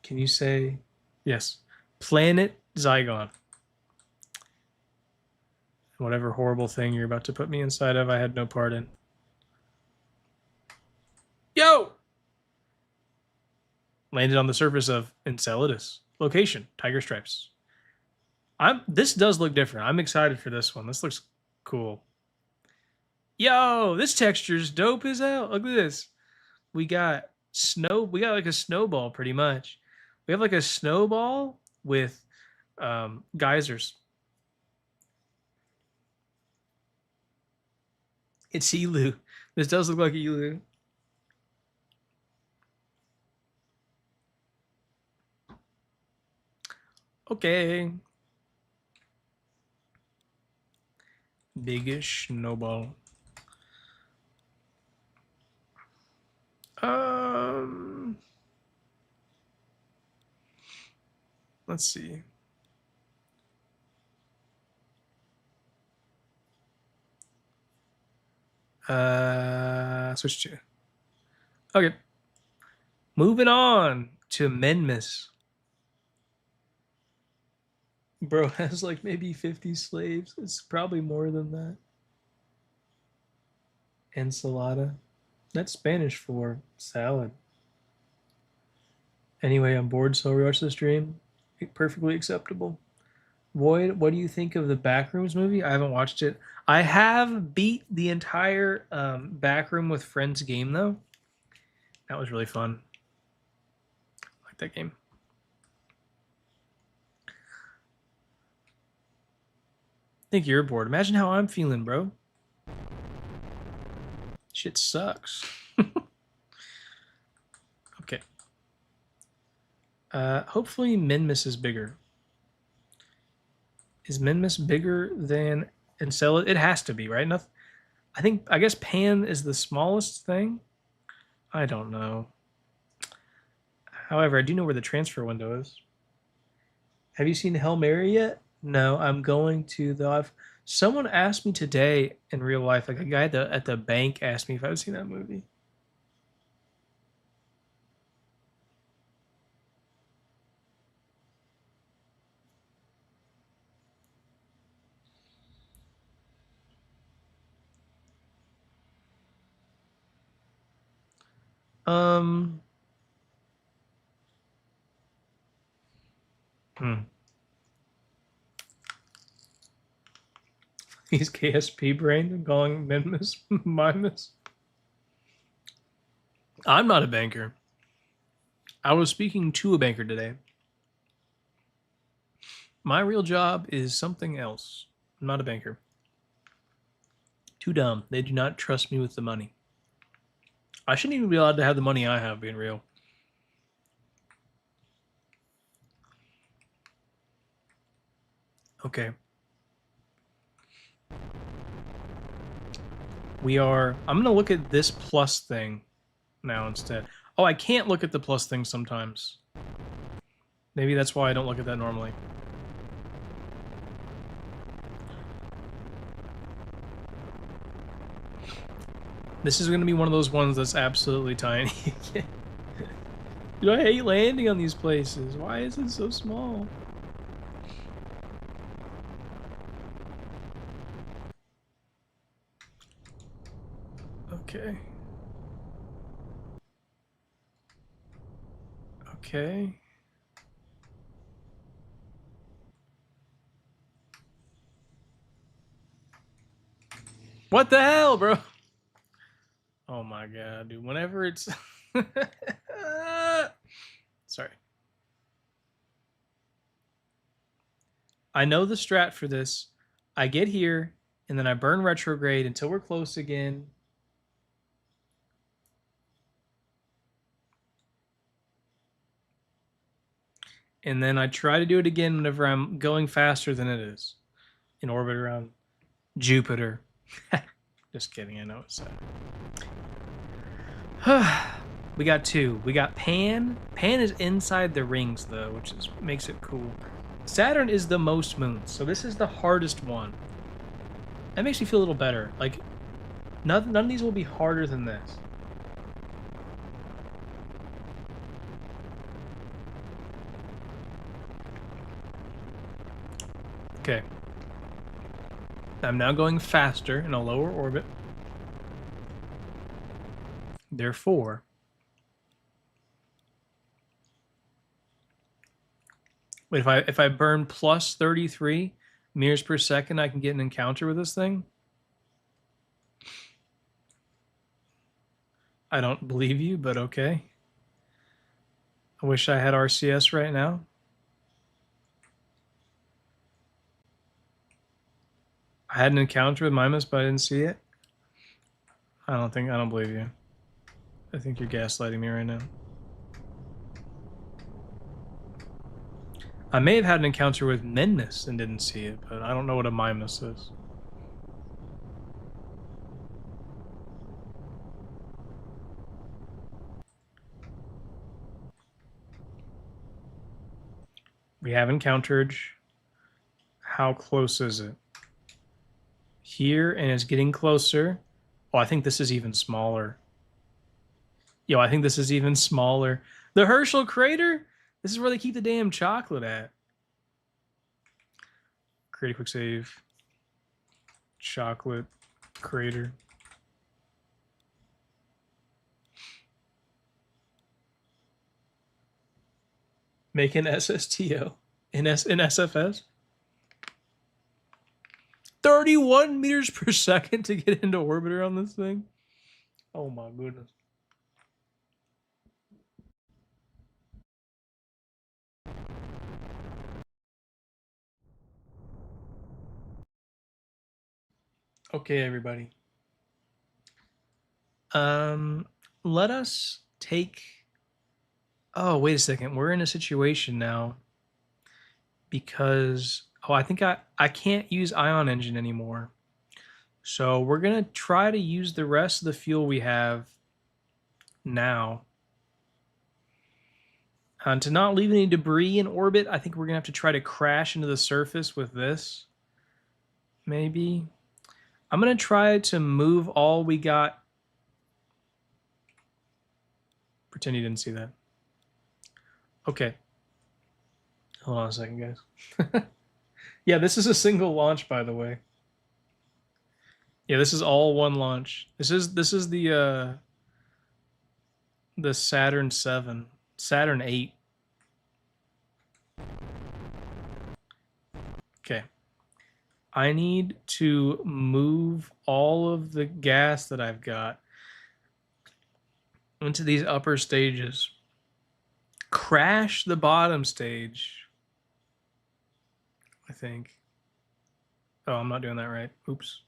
Can you say yes? Planet Zygon. Whatever horrible thing you're about to put me inside of, I had no part in. Yo! Landed on the surface of Enceladus. Location, tiger stripes. This does look different. I'm excited for this one. This looks cool. Yo, this texture's dope as hell. Look at this. We got snow. We got like a snowball pretty much. We have like a snowball with geysers. It's Elu. This does look like Elu. Okay. Biggish snowball. Let's see. Switch to. Okay. Moving on to Mimas. Bro has like maybe 50 slaves. It's probably more than that. Ensalada. That's Spanish for salad. Anyway, I'm bored, so I'll rewatch the stream. Perfectly acceptable. Void, what do you think of the Backrooms movie? I haven't watched it. I have beat the entire Backroom with Friends game, though. That was really fun. I like that game. I think you're bored. Imagine how I'm feeling, bro. Shit sucks. Okay. Hopefully Mimas is bigger. Is Mimas bigger than Enceladus? It has to be, right? Nothing. I guess Pan is the smallest thing. I don't know. However, I do know where the transfer window is. Have you seen Hail Mary yet? No, I'm going to though. Someone asked me today in real life, like a guy at the bank asked me if I've seen that movie. Um. Hmm. He's KSP brained and calling Mimas Mimas. I'm not a banker. I was speaking to a banker today. My real job is something else. I'm not a banker. Too dumb. They do not trust me with the money. I shouldn't even be allowed to have the money I have, being real. Okay. I'm going to look at this plus thing now instead. Oh, I can't look at the plus thing sometimes. Maybe that's why I don't look at that normally. This is going to be one of those ones that's absolutely tiny. Dude, I hate landing on these places. Why is it so small? Okay. Okay. What the hell, bro? Oh my god, dude. Whenever it's... Sorry. I know the strat for this. I get here, and then I burn retrograde until we're close again. And then I try to do it again whenever I'm going faster than it is in orbit around Jupiter. Just kidding, I know it's sad. We got two. We got Pan. Pan is inside the rings, though, which makes it cool. Saturn is the most moons, so this is the hardest one. That makes me feel a little better. Like, none of these will be harder than this. Okay. I'm now going faster in a lower orbit. Therefore, wait, if I burn plus 33 meters per second, I can get an encounter with this thing? I don't believe you, but okay. I wish I had RCS right now. I had an encounter with Mimas, but I didn't see it. I don't believe you. I think you're gaslighting me right now. I may have had an encounter with Mimas and didn't see it, but I don't know what a Mimas is. We have encountered. How close is it? Here, and it's getting closer. Oh, I think this is even smaller. Yo, I think this is even smaller. The Herschel crater? This is where they keep the damn chocolate at. Create a quick save. Chocolate crater. Make an SSTO in SFS. 31 meters per second to get into orbiter on this thing. Oh my goodness. Okay, everybody. Let us take... Oh, wait a second. We're in a situation now because... Oh, I think I can't use ion engine anymore. So we're going to try to use the rest of the fuel we have now. To not leave any debris in orbit, I think we're going to have to try to crash into the surface with this. Maybe. I'm going to try to move all we got. Pretend you didn't see that. Okay. Hold on a second, guys. Yeah, this is a single launch, by the way. Yeah, this is all one launch. This is the Saturn 7, Saturn 8. Okay. I need to move all of the gas that I've got into these upper stages. Crash the bottom stage, I think. Oh, I'm not doing that right. Oops.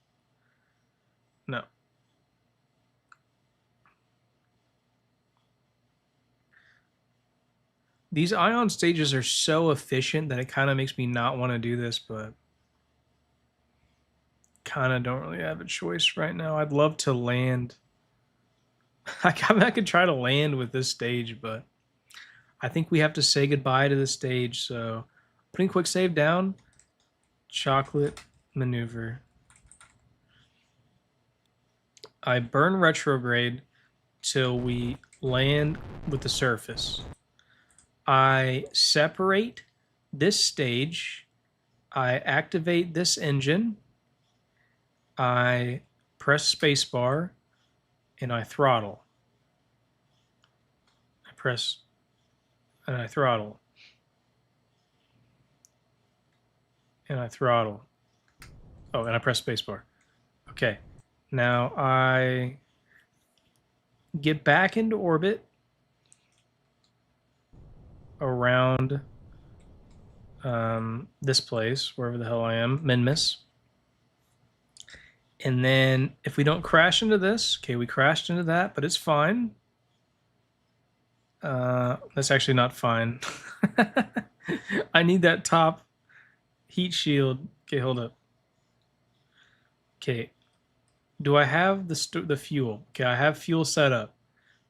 No. These ion stages are so efficient that it kind of makes me not want to do this, but kind of don't really have a choice right now. I'd love to land. I could try to land with this stage, but I think we have to say goodbye to this stage. So putting quick save down, chocolate maneuver. I burn retrograde till we land with the surface. I separate this stage. I activate this engine. I press spacebar and I throttle. I press and I throttle. And I throttle. Oh, and I press spacebar. Okay. Now I get back into orbit around this place, wherever the hell I am, Mimas. And then if we don't crash into this, okay, we crashed into that, but it's fine. That's actually not fine. I need that top heat shield. Okay, hold up. Okay, do I have the fuel? Okay, I have fuel set up.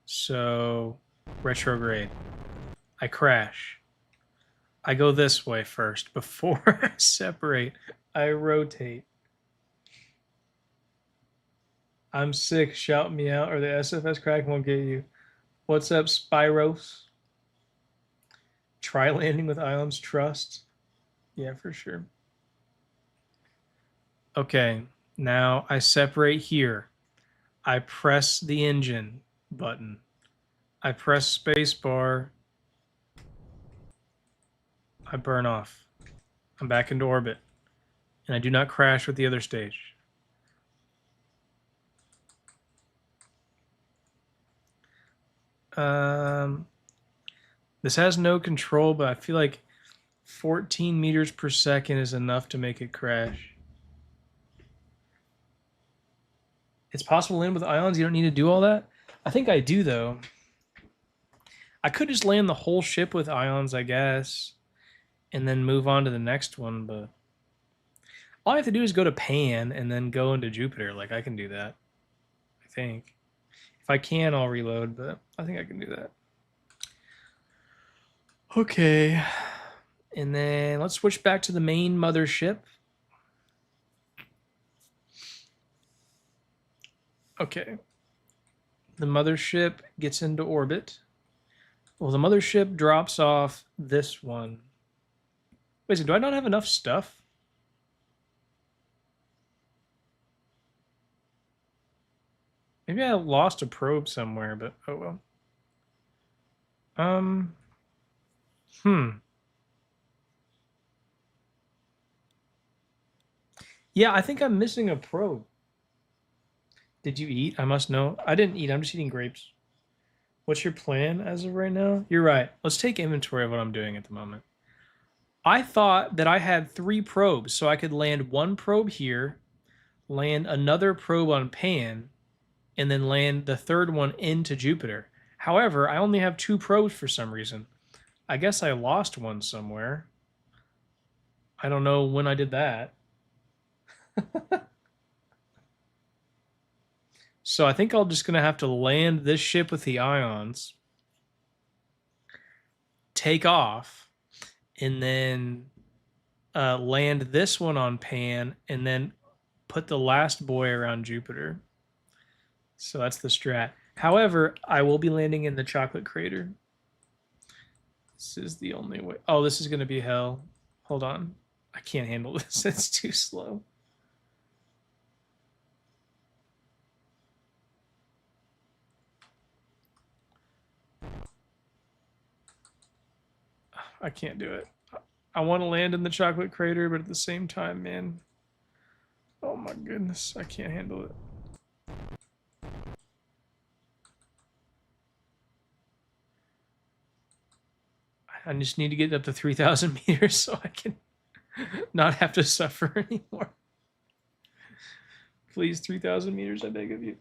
So retrograde. I crash. I go this way first before I separate. I rotate. I'm sick. Shout me out, or the SFS crack won't get you. What's up, Spyros? Try landing with Ions Trust. Yeah, for sure. Okay, now I separate here. I press the engine button. I press spacebar. I burn off. I'm back into orbit. And I do not crash with the other stage. This has no control, but I feel like 14 meters per second is enough to make it crash. It's possible to land with ions. You don't need to do all that. I think I do, though. I could just land the whole ship with ions, I guess, and then move on to the next one, but all I have to do is go to Pan and then go into Jupiter. Like, I can do that, I think. If I can, I'll reload, but I think I can do that. Okay. And then let's switch back to the main mothership. Okay. The mothership gets into orbit. Well, the mothership drops off this one. Wait, so do I not have enough stuff? Maybe I lost a probe somewhere, but oh well. Yeah, I think I'm missing a probe. Did you eat? I must know. I didn't eat. I'm just eating grapes. What's your plan as of right now? You're right. Let's take inventory of what I'm doing at the moment. I thought that I had 3 probes, so I could land one probe here, land another probe on Pan, and then land the third one into Jupiter. However, I only have 2 probes for some reason. I guess I lost one somewhere. I don't know when I did that. So I think I'm just going to have to land this ship with the ions, take off, and then land this one on Pan, and then put the last boy around Jupiter. So that's the strat. However, I will be landing in the chocolate crater. This is the only way. Oh, this is going to be hell. Hold on. I can't handle this. It's too slow. I can't do it. I want to land in the chocolate crater, but at the same time, man. Oh my goodness. I can't handle it. I just need to get up to 3,000 meters so I can not have to suffer anymore. Please, 3,000 meters, I beg of you.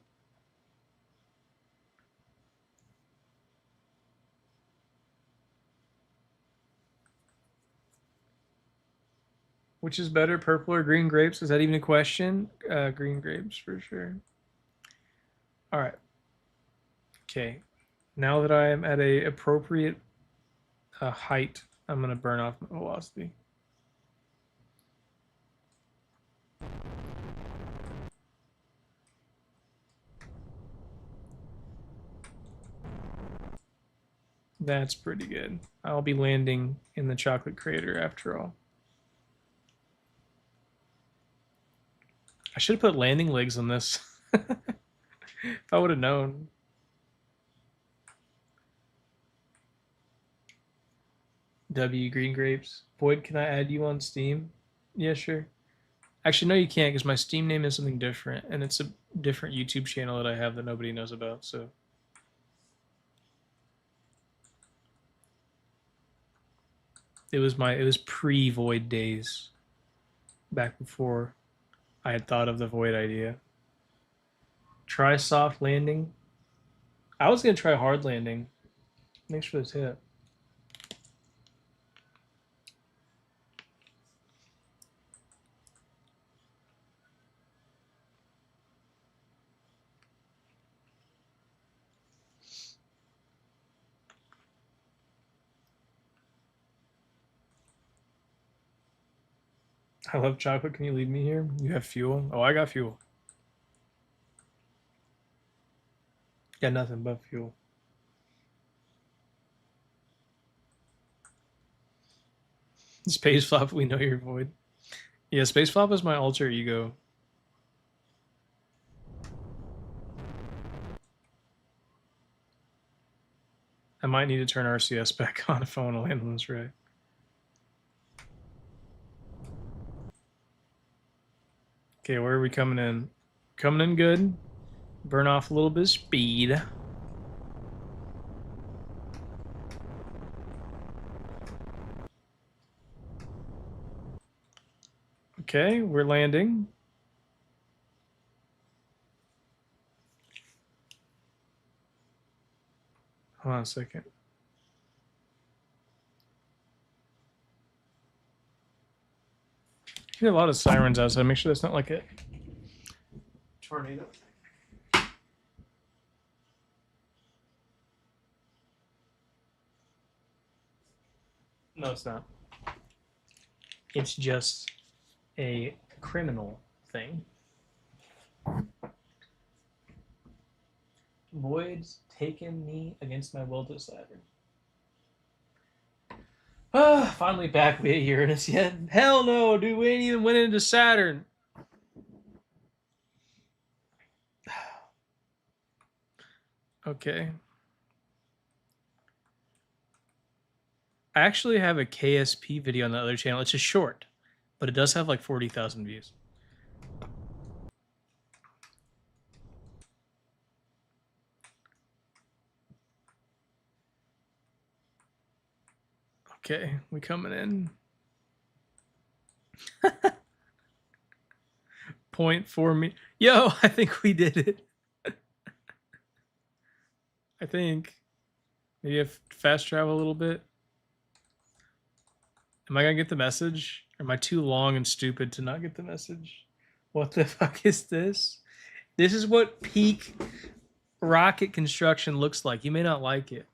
Which is better, purple or green grapes? Is that even a question? Green grapes for sure. All right. Okay. Now that I am at a appropriate height, I'm going to burn off my velocity. That's pretty good. I'll be landing in the chocolate crater after all. I should have put landing legs on this. If I would have known. W green grapes. Boyd, can I add you on Steam? Yeah, sure. Actually, no, you can't because my Steam name is something different, and it's a different YouTube channel that I have that nobody knows about. So. It was pre-Void days, back before I had thought of the Void idea. Try soft landing. I was gonna try hard landing. Thanks for the tip. I love chocolate. Can you leave me here? You have fuel? Oh, I got fuel. Got nothing but fuel. Space Flop, we know you're Void. Yeah, Space Flop is my alter ego. I might need to turn RCS back on if I want to land on this right. Okay, where are we coming in? Coming in good. Burn off a little bit of speed. Okay, we're landing. Hold on a second. You hear a lot of sirens outside. Make sure that's not like a tornado. No, it's not. It's just a criminal thing. Void's taken me against my will to Saturn. Ah, finally back. We hit Uranus yet? Hell no, dude. We ain't even went into Saturn. Okay. I actually have a KSP video on the other channel. It's just short, but it does have like 40,000 views. Okay, we coming in. 0.4 me. Yo, I think we did it. I think. Maybe fast travel a little bit. Am I gonna get the message? Or am I too long and stupid to not get the message? What the fuck is this? This is what peak rocket construction looks like. You may not like it.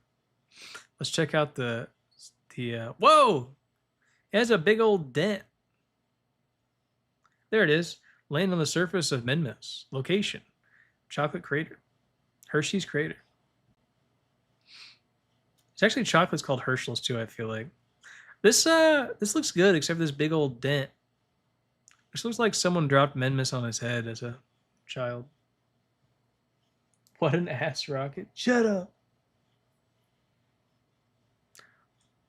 Let's check out the whoa! It has a big old dent. There it is. Land on the surface of Mimas. Location. Chocolate crater. Hershey's crater. It's actually chocolate's called Herschel's too, I feel like. This looks good, except for this big old dent. This looks like someone dropped Mimas on his head as a child. What an ass rocket. Shut up.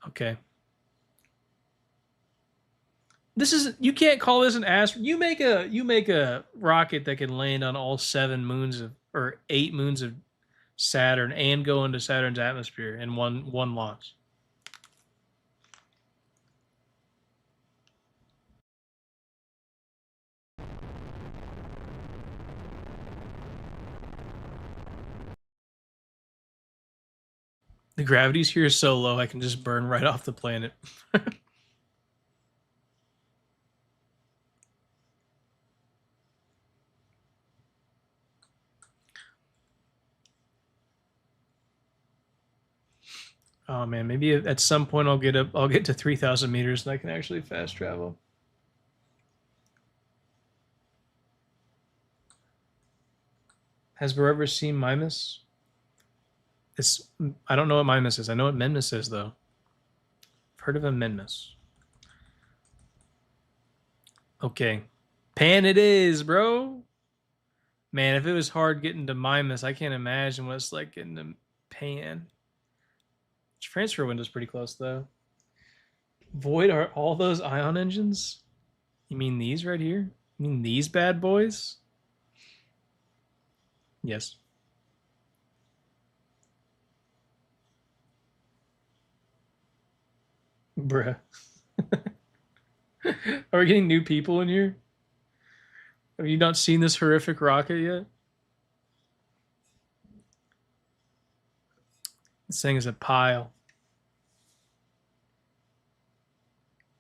Okay. This is, you can't call this an ass. You make a rocket that can land on all 7 moons of, or 8 moons of Saturn and go into Saturn's atmosphere in one launch. The gravity's here is so low I can just burn right off the planet. Oh man, maybe at some point I'll get to 3,000 meters and I can actually fast travel. Has Bro ever seen Mimas? I don't know what Mimas is. I know what Mimas is though. I've heard of a Mimas. Okay. Pan it is, bro. Man, if it was hard getting to Mimas, I can't imagine what it's like getting to Pan. Transfer window's pretty close though. Void are all those ion engines? You mean these right here? You mean these bad boys? Yes. Bruh. Are we getting new people in here? Have you not seen this horrific rocket yet? This thing is a pile.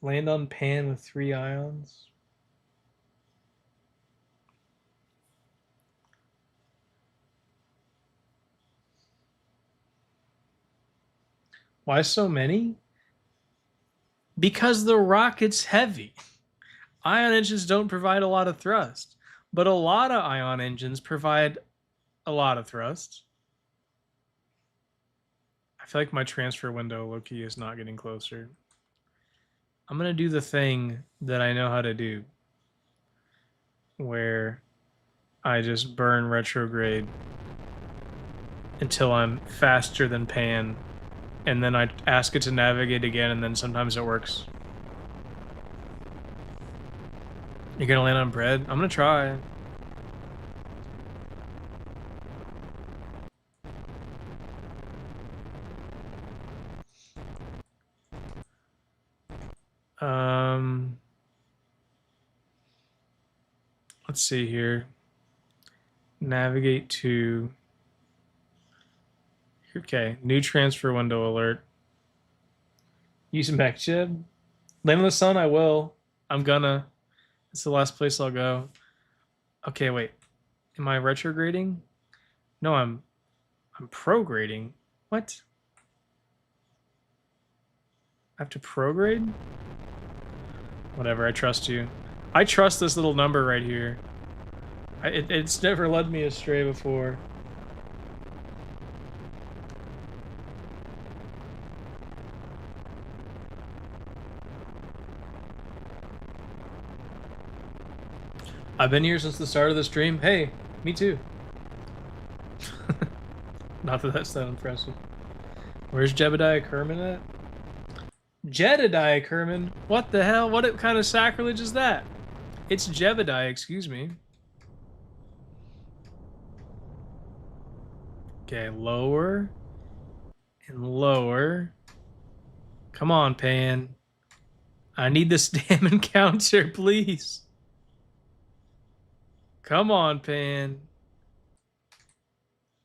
Land on Pan with 3 ions. Why so many? Because the rocket's heavy. Ion engines don't provide a lot of thrust, but a lot of ion engines provide a lot of thrust. I feel like my transfer window, low-key, is not getting closer. I'm going to do the thing that I know how to do, where I just burn retrograde until I'm faster than Pan, and then I ask it to navigate again, and then sometimes it works. You're going to land on bread? I'm going to try. Let's see here. Navigate to. Okay, new transfer window alert. Use MechJeb. Land on the sun, I will. I'm gonna. It's the last place I'll go. Okay, wait. Am I retrograding? No, I'm prograding. What? I have to prograde? Whatever, I trust you. I trust this little number right here. It's never led me astray before. I've been here since the start of the stream. Hey, me too. Not that that's that impressive. Where's Jebediah Kerman at? Jedediah Kerman? What the hell? What kind of sacrilege is that? It's Jebediah, excuse me. Okay, lower and lower. Come on, Pan. I need this damn encounter, please. Come on, Pan.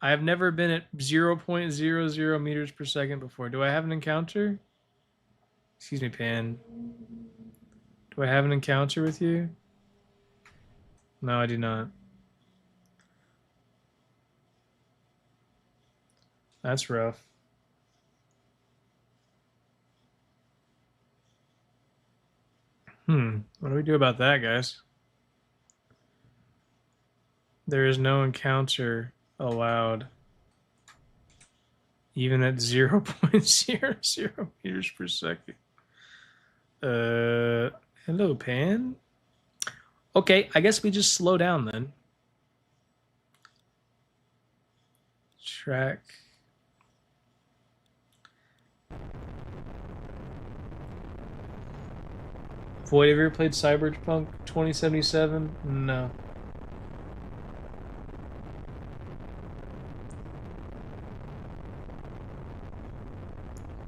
I have never been at 0.00 meters per second before. Do I have an encounter? Excuse me, Pan. Do I have an encounter with you? No, I do not. That's rough. What do we do about that, guys? There is no encounter allowed, even at 0.00 meters per second. Hello, Pan. Okay, I guess we just slow down then. Track. Void, have you ever played Cyberpunk 2077? No.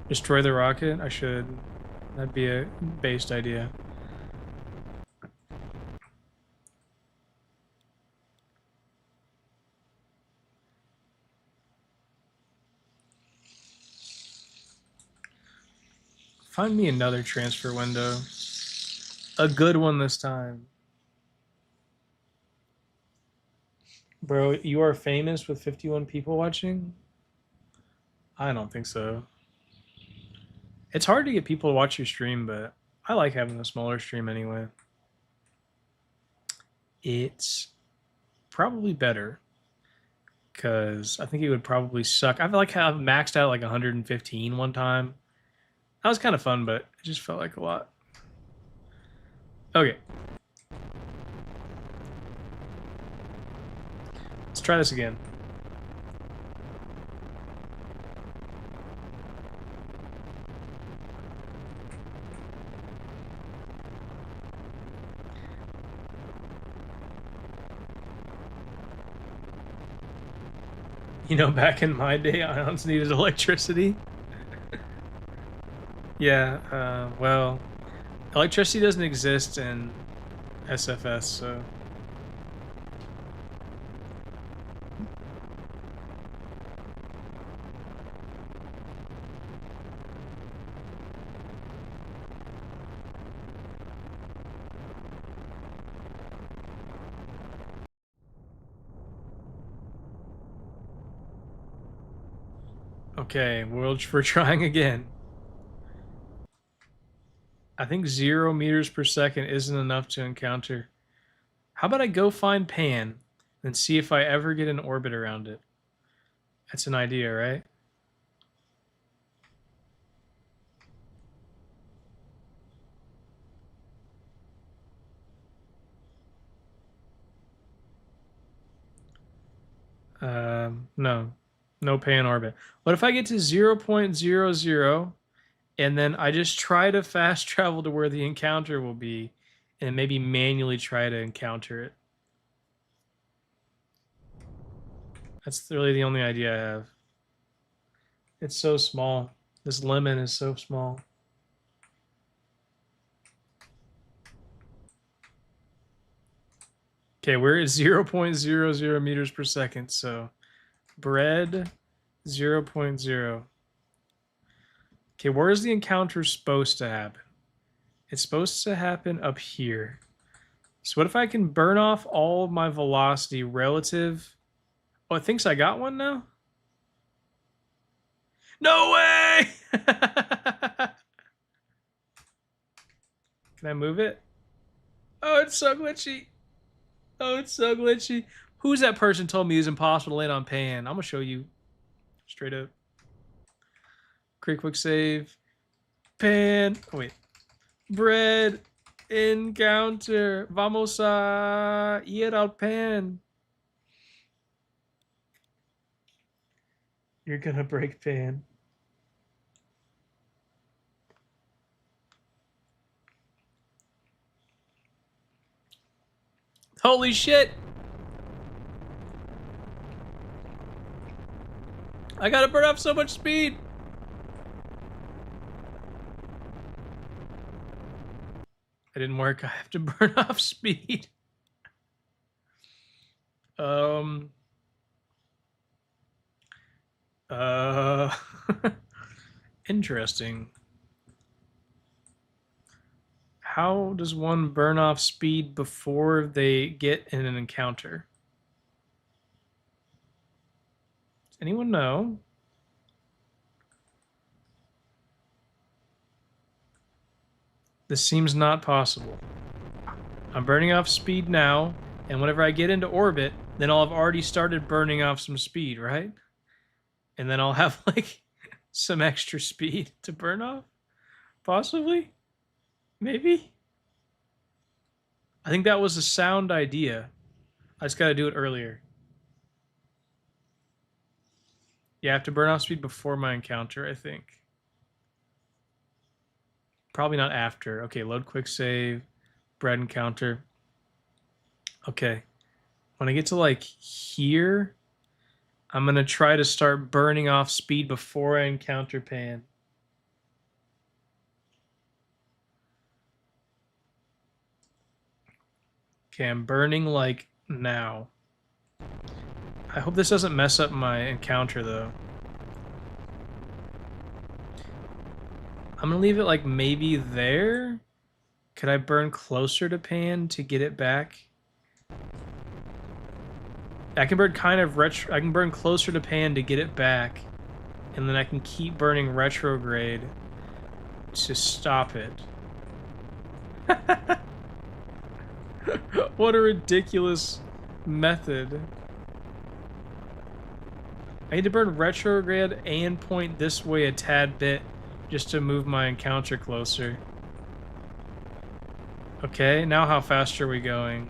Destroy the rocket? I should. That'd be a based idea. Find me another transfer window. A good one this time. Bro, you are famous with 51 people watching? I don't think so. It's hard to get people to watch your stream, but I like having a smaller stream anyway. It's probably better because I think it would probably suck. I feel like I've maxed out like 115 one time. That was kind of fun, but it just felt like a lot. Okay. Let's try this again. You know, back in my day, ions needed electricity. Yeah, well, electricity doesn't exist in SFS, so... Okay, we're trying again. I think 0 meters per second isn't enough to encounter. How about I go find Pan and see if I ever get an orbit around it? That's an idea, right? No. No Pan orbit. What if I get to 0.00 and then I just try to fast travel to where the encounter will be and maybe manually try to encounter it? That's really the only idea I have. It's so small. This lemon is so small. Okay, we're at 0.00 meters per second, so bread 0.0. Okay, where is the encounter supposed to happen? It's supposed to happen up here. So what if I can burn off all of my velocity relative... Oh, it thinks I got one now? No way! Can I move it? Oh, it's so glitchy. Oh, it's so glitchy. Who's that person told me it was impossible to land on Pan? I'm going to show you straight up. Quick save. Pan. Oh, wait. Bread. Encounter. Vamos a ir al Pan. You're going to break Pan. Holy shit! I gotta burn off so much speed! It didn't work. I have to burn off speed. Interesting. How does one burn off speed before they get in an encounter? Does anyone know? This seems not possible. I'm burning off speed now, and whenever I get into orbit, then I'll have already started burning off some speed, right? And then I'll have, like, some extra speed to burn off? Possibly? Maybe? I think that was a sound idea. I just gotta do it earlier. Yeah, I have to burn off speed before my encounter, I think. Probably not after. Okay, load quick save, bread encounter. Okay. When I get to, like, here, I'm gonna try to start burning off speed before I encounter Pan. Okay, I'm burning, like, now. I hope this doesn't mess up my encounter, though. I'm gonna leave it, like, maybe there? Could I burn closer to Pan to get it back? I can burn kind of I can burn closer to Pan to get it back, and then I can keep burning retrograde to stop it. What a ridiculous method. I need to burn retrograde and point this way a tad bit just to move my encounter closer. Okay, now how fast are we going?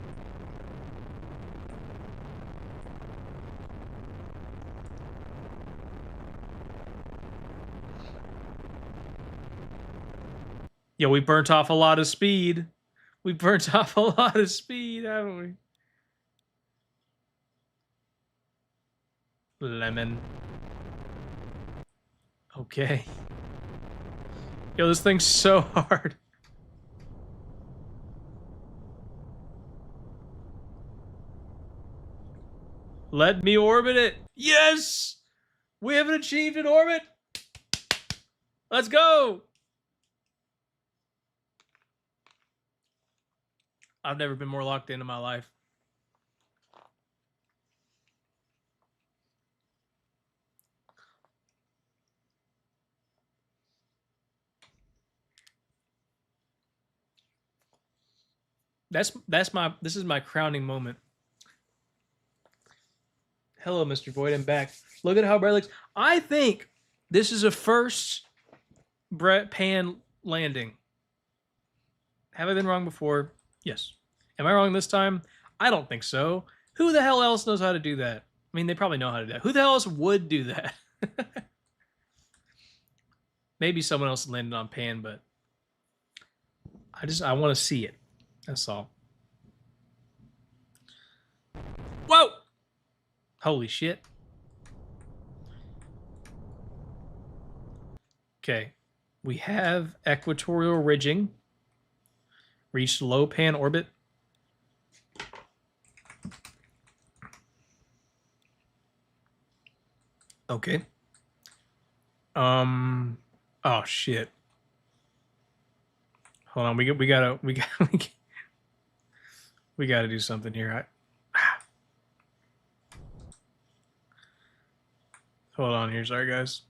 Yo, we burnt off a lot of speed. We burnt off a lot of speed, haven't we? Lemon. Okay. Yo, this thing's so hard. Let me orbit it. Yes! We haven't achieved an orbit. Let's go. I've never been more locked into my life. This is my crowning moment. Hello, Mr. Void, I'm back. Look at how bright it looks. I think this is a first Pan landing. Have I been wrong before? Yes. Am I wrong this time? I don't think so. Who the hell else knows how to do that? I mean, they probably know how to do that. Who the hell else would do that? Maybe someone else landed on Pan, but I want to see it. That's all. Whoa! Holy shit. Okay. We have equatorial ridging. Reached low Pan orbit. Okay. Oh shit. Hold on. We gotta do something here. Hold on here. Sorry, guys.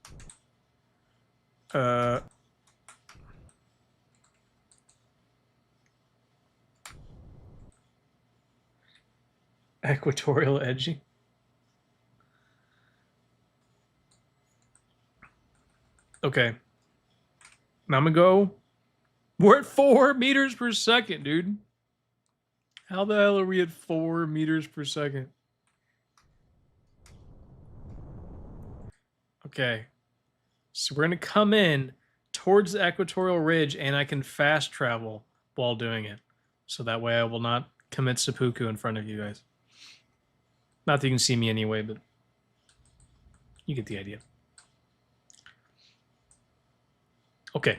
Equatorial edging. Okay. Now I'm gonna go. We're at 4 meters per second, dude. How the hell are we at 4 meters per second? Okay. So we're gonna come in towards the equatorial ridge, and I can fast travel while doing it. So that way I will not commit seppuku in front of you guys. Not that you can see me anyway, but you get the idea. Okay.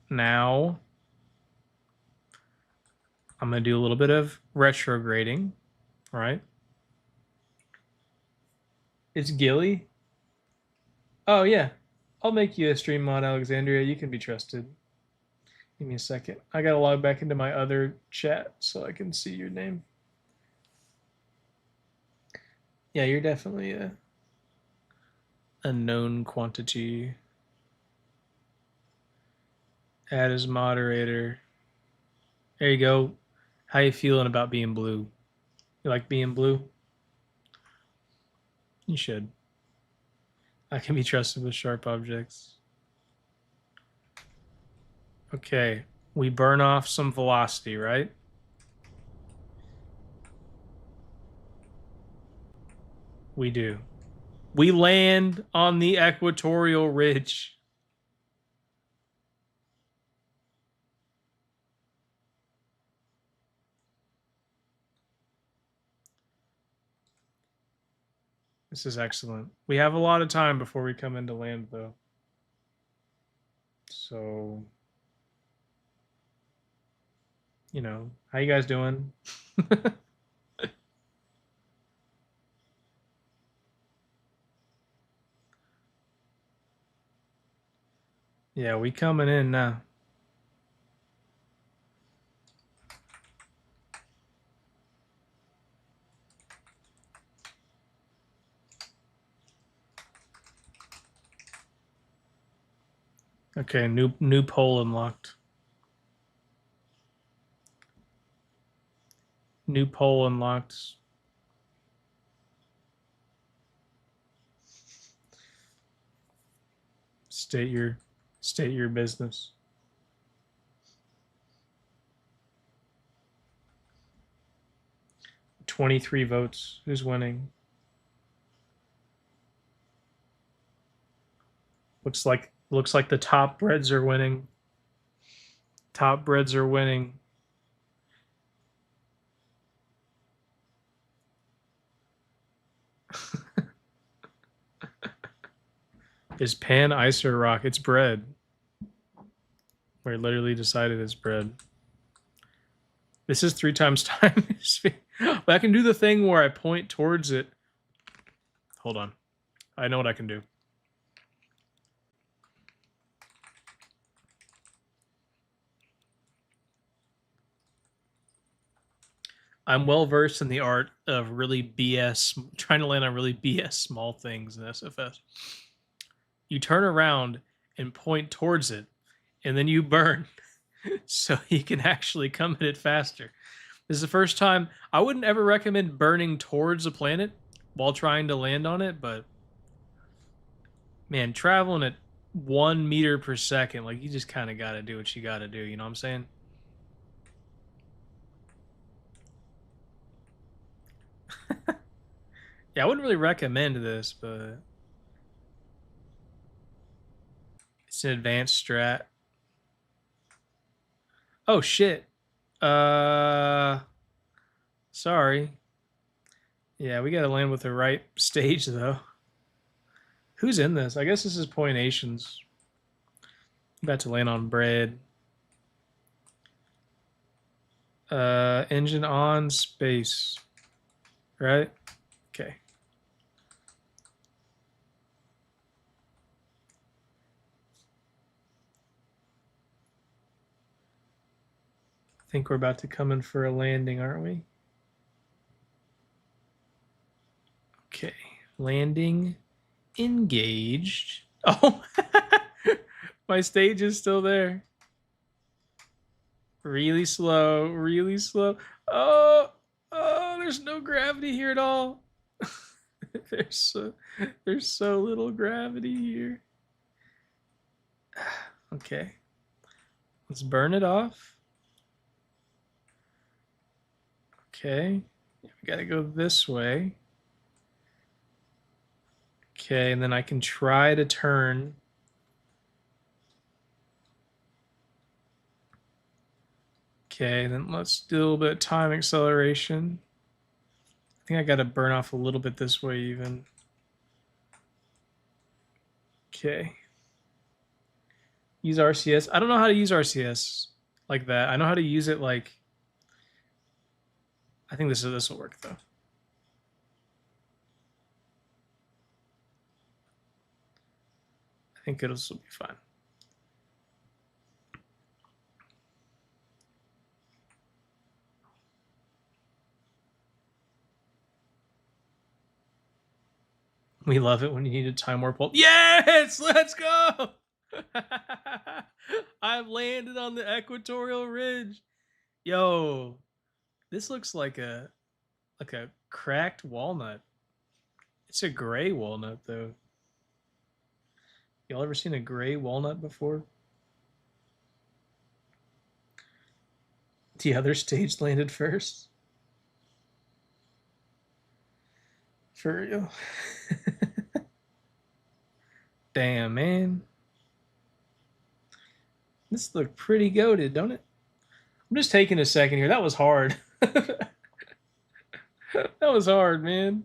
Now, I'm going to do a little bit of retrograding, all right? It's Gilly. Oh yeah, I'll make you a stream mod, Alexandria. You can be trusted. Give me a second. I gotta log back into my other chat so I can see your name. Yeah, you're definitely a known quantity. Add as moderator. There you go. How you feeling about being blue? You like being blue? You should. I can be trusted with sharp objects. Okay, we burn off some velocity, right? We do. We land on the equatorial ridge. This is excellent. We have a lot of time before we come into land, though. So, you know, how you guys doing? Yeah, we coming in now. Okay, new pole unlocked. New pole unlocked. State your business. 23 votes. Who's winning? Looks like the top breads are winning. Top breads are winning. Is pan ice or rock? It's bread. We literally decided it's bread. This is 3 times time. But I can do the thing where I point towards it. Hold on. I know what I can do. I'm well versed in the art of really BS, trying to land on really BS small things in SFS. You turn around and point towards it, and then you burn so you can actually come at it faster. This is the first time. I wouldn't ever recommend burning towards a planet while trying to land on it, but man, traveling at 1 meter per second, like you just kind of got to do what you got to do. You know what I'm saying? Yeah, I wouldn't really recommend this, but it's an advanced strat. Oh shit. Sorry. Yeah, we gotta land with the right stage though. Who's in this? I guess this is Poinations. About to land on bread. Engine on, space. Right? Okay. I think we're about to come in for a landing, aren't we? Okay. Landing engaged. Oh, my stage is still there. Really slow, really slow. Oh, there's no gravity here at all. there's so little gravity here. Okay. Let's burn it off. Okay. We gotta go this way. Okay, and then I can try to turn. Okay, then let's do a little bit of time acceleration. I think I gotta burn off a little bit this way even. Okay. Use RCS. I don't know how to use RCS like that. I know how to use it like. I think this will work though. think it'll still be fine. We love it when you need a time warp hole. Yes! Let's go! I've landed on the equatorial ridge. Yo, this looks like a cracked walnut. It's a gray walnut though. Y'all ever seen a gray walnut before? The other stage landed first. For real. Damn, man. This looked pretty goated, don't it? I'm just taking a second here. That was hard. That was hard, man.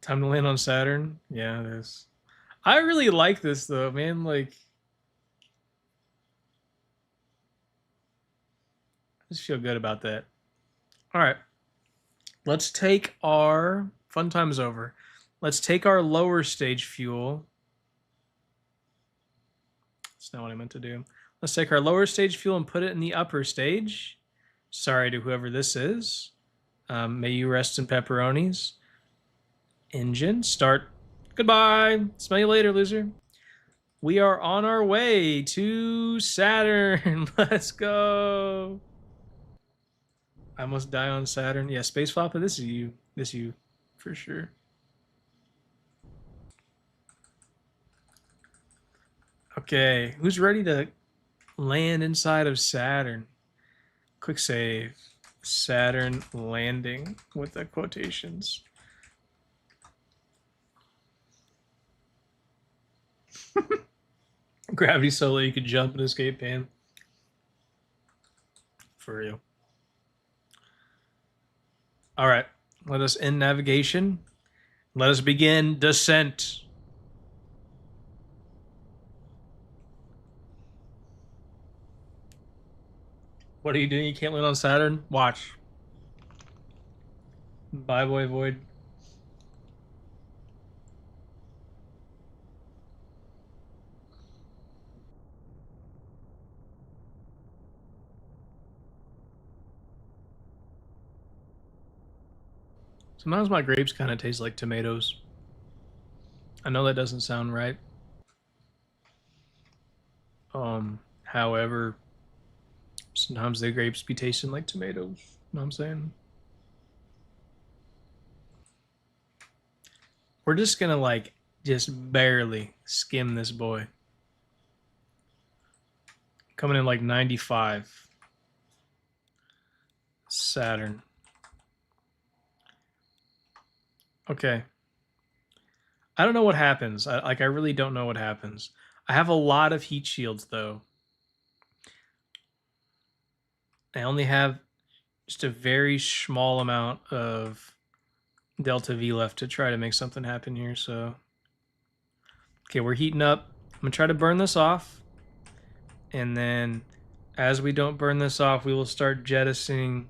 Time to land on Saturn. Yeah, it is. I really like this though, man. Like, I just feel good about that. All right. Let's take our fun time's over. Let's take our lower stage fuel. That's not what I meant to do. Let's take our lower stage fuel and put it in the upper stage. Sorry to whoever this is. May you rest in pepperonis. Engine, start. Goodbye. Smell you later, loser. We are on our way to Saturn. Let's go. I must die on Saturn. Yeah, Space Floppa, this is you. This is you, for sure. Okay, who's ready to land inside of Saturn? Quick save. Saturn landing with the quotations. Gravity so low you could jump and escape pain. For real. All right, let us end navigation. Let us begin descent. What are you doing? You can't land on Saturn? Watch. Bye, boy, void. Sometimes my grapes kind of taste like tomatoes. I know that doesn't sound right. However, sometimes the grapes be tasting like tomatoes. You know what I'm saying? We're just gonna like just barely skim this boy. Coming in like 95. Saturn. Okay. I don't know what happens. I really don't know what happens. I have a lot of heat shields though. I only have just a very small amount of delta V left to try to make something happen here. So, okay, we're heating up. I'm gonna try to burn this off. And then as we don't burn this off, we will start jettisoning.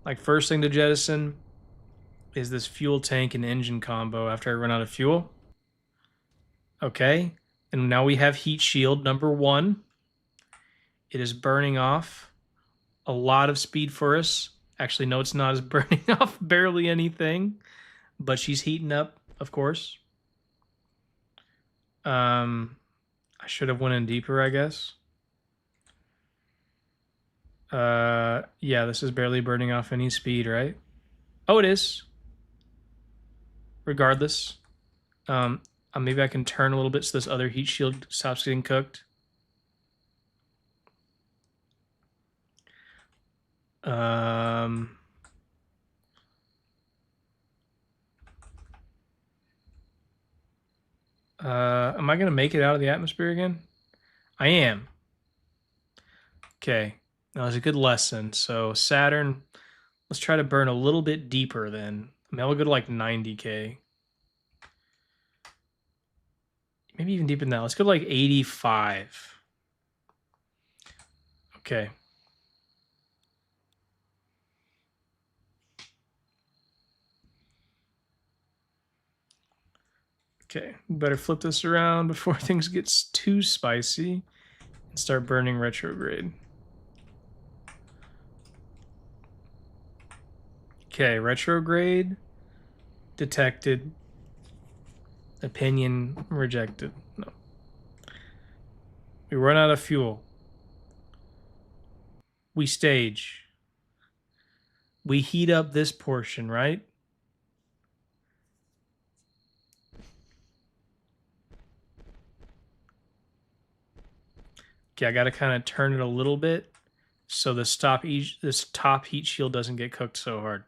Like, first thing to jettison is this fuel tank and engine combo after I run out of fuel. Okay, and now we have heat shield number 1. It is burning off a lot of speed for us. Actually, no, it's not. It's burning off barely anything, but she's heating up, of course. I should have went in deeper, I guess. Yeah, this is barely burning off any speed, right? Oh, it is. Regardless. Maybe I can turn a little bit so this other heat shield stops getting cooked. Am I going to make it out of the atmosphere again? I am. Okay. That was a good lesson. So Saturn, let's try to burn a little bit deeper then. I mean, I'll go to like 90K. Maybe even deeper than that. Let's go to like 85. Okay. Okay, better flip this around before things gets too spicy and start burning retrograde. Okay, retrograde detected. Opinion rejected. No. We run out of fuel. We stage. We heat up this portion, right? Okay, I got to kind of turn it a little bit so this top heat shield doesn't get cooked so hard.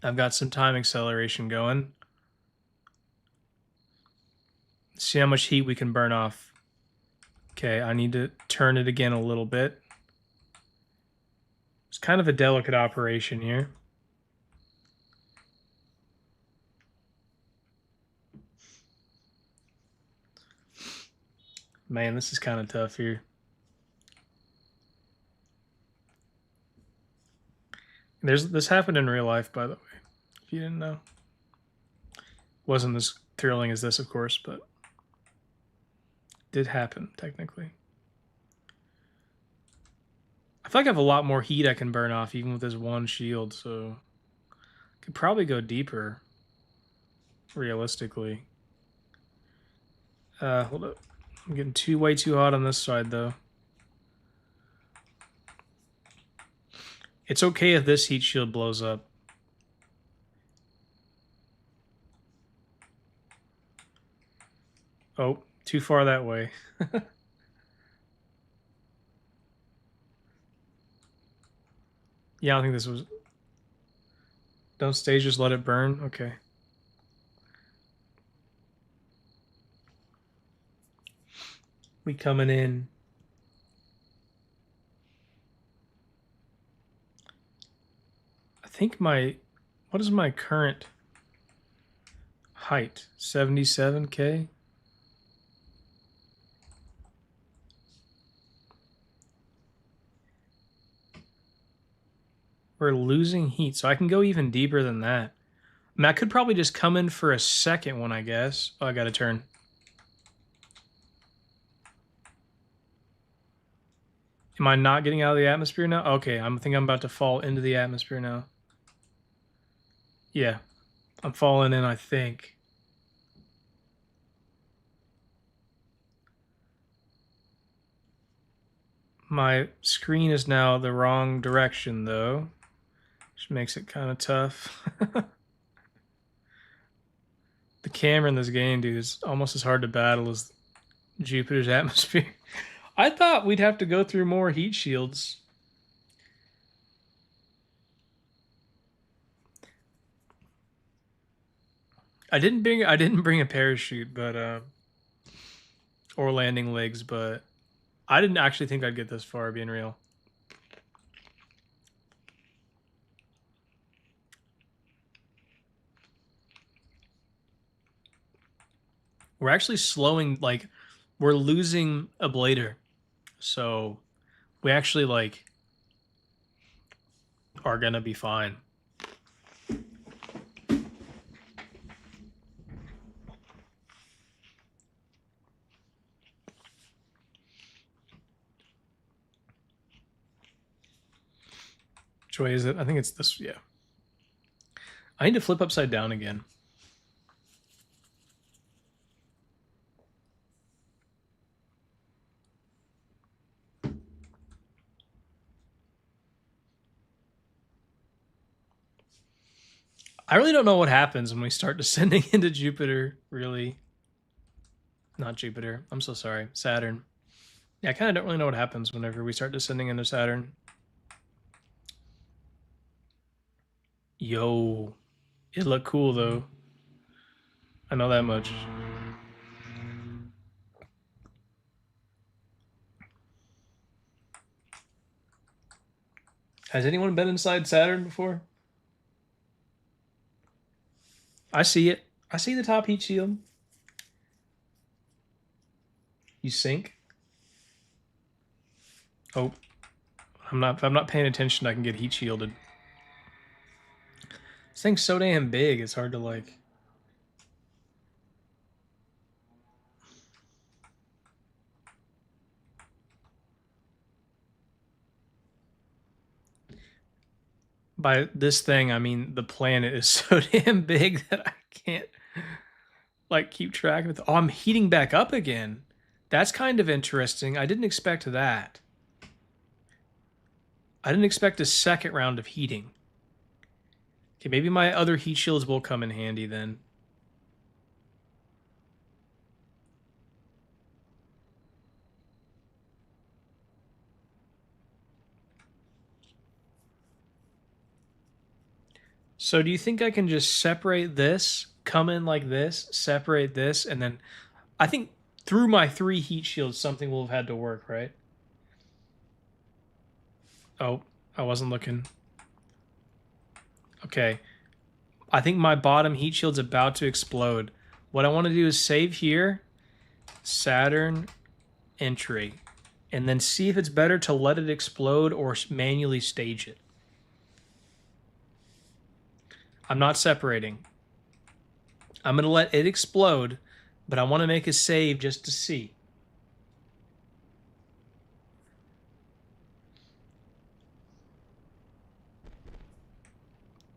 I've got some time acceleration going. See how much heat we can burn off. Okay, I need to turn it again a little bit. It's kind of a delicate operation here. Man, this is kind of tough here. This happened in real life, by the way, if you didn't know. Wasn't as thrilling as this, of course, but did happen, technically. I feel like I have a lot more heat I can burn off, even with this one shield, so I could probably go deeper, realistically. Hold up. I'm getting way too hot on this side, though. It's okay if this heat shield blows up. Oh, too far that way. Yeah, I don't think this was... Don't stage, just let it burn? Okay. We coming in. I think my... What is my current height? 77K? We're losing heat, so I can go even deeper than that. I mean, I could probably just come in for a second one, I guess. Oh, I got to turn. Am I not getting out of the atmosphere now? Okay, I think I'm about to fall into the atmosphere now. Yeah, I'm falling in, I think. My screen is now the wrong direction, though, which makes it kind of tough. The camera in this game, dude, is almost as hard to battle as Jupiter's atmosphere. I thought we'd have to go through more heat shields. I didn't bring a parachute, but or landing legs, but I didn't actually think I'd get this far, being real. We're actually slowing, like, we're losing a blader. So we actually, like, are gonna be fine. Which way is it? I think it's this, yeah. I need to flip upside down again. I really don't know what happens when we start descending into Jupiter, really. Not Jupiter. I'm so sorry. Saturn. Yeah, I kind of don't really know what happens whenever we start descending into Saturn. Yo. It looked cool, though. I know that much. Has anyone been inside Saturn before? I see it. I see the top heat shield. You sink. Oh, if I'm not paying attention, I can get heat shielded. This thing's so damn big, it's hard to like. By this thing, I mean the planet is so damn big that I can't like keep track of it. Oh, I'm heating back up again. That's kind of interesting. I didn't expect that. I didn't expect a second round of heating. Okay, maybe my other heat shields will come in handy then. So do you think I can just separate this, come in like this, separate this, and then I think through my 3 heat shields, something will have had to work, right? Oh, I wasn't looking. Okay. I think my bottom heat shield's about to explode. What I want to do is save here, Saturn, entry, and then see if it's better to let it explode or manually stage it. I'm not separating. I'm going to let it explode, but I want to make a save just to see.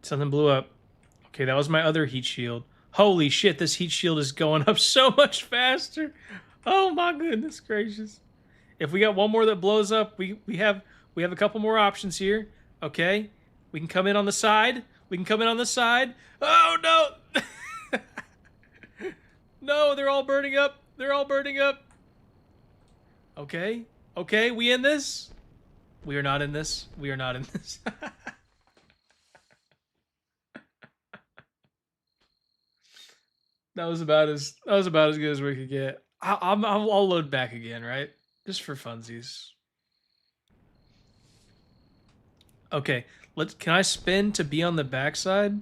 Something blew up. Okay, that was my other heat shield. Holy shit, this heat shield is going up so much faster. Oh my goodness gracious. If we got one more that blows up, we have a couple more options here. Okay? We can come in on the side. We can come in on the side. Oh no! No, they're all burning up. They're all burning up. Okay. Okay, we in this? We are not in this. We are not in this. That was about as good as we could get. I'll load back again, right? Just for funsies. Okay, can I spin to be on the backside?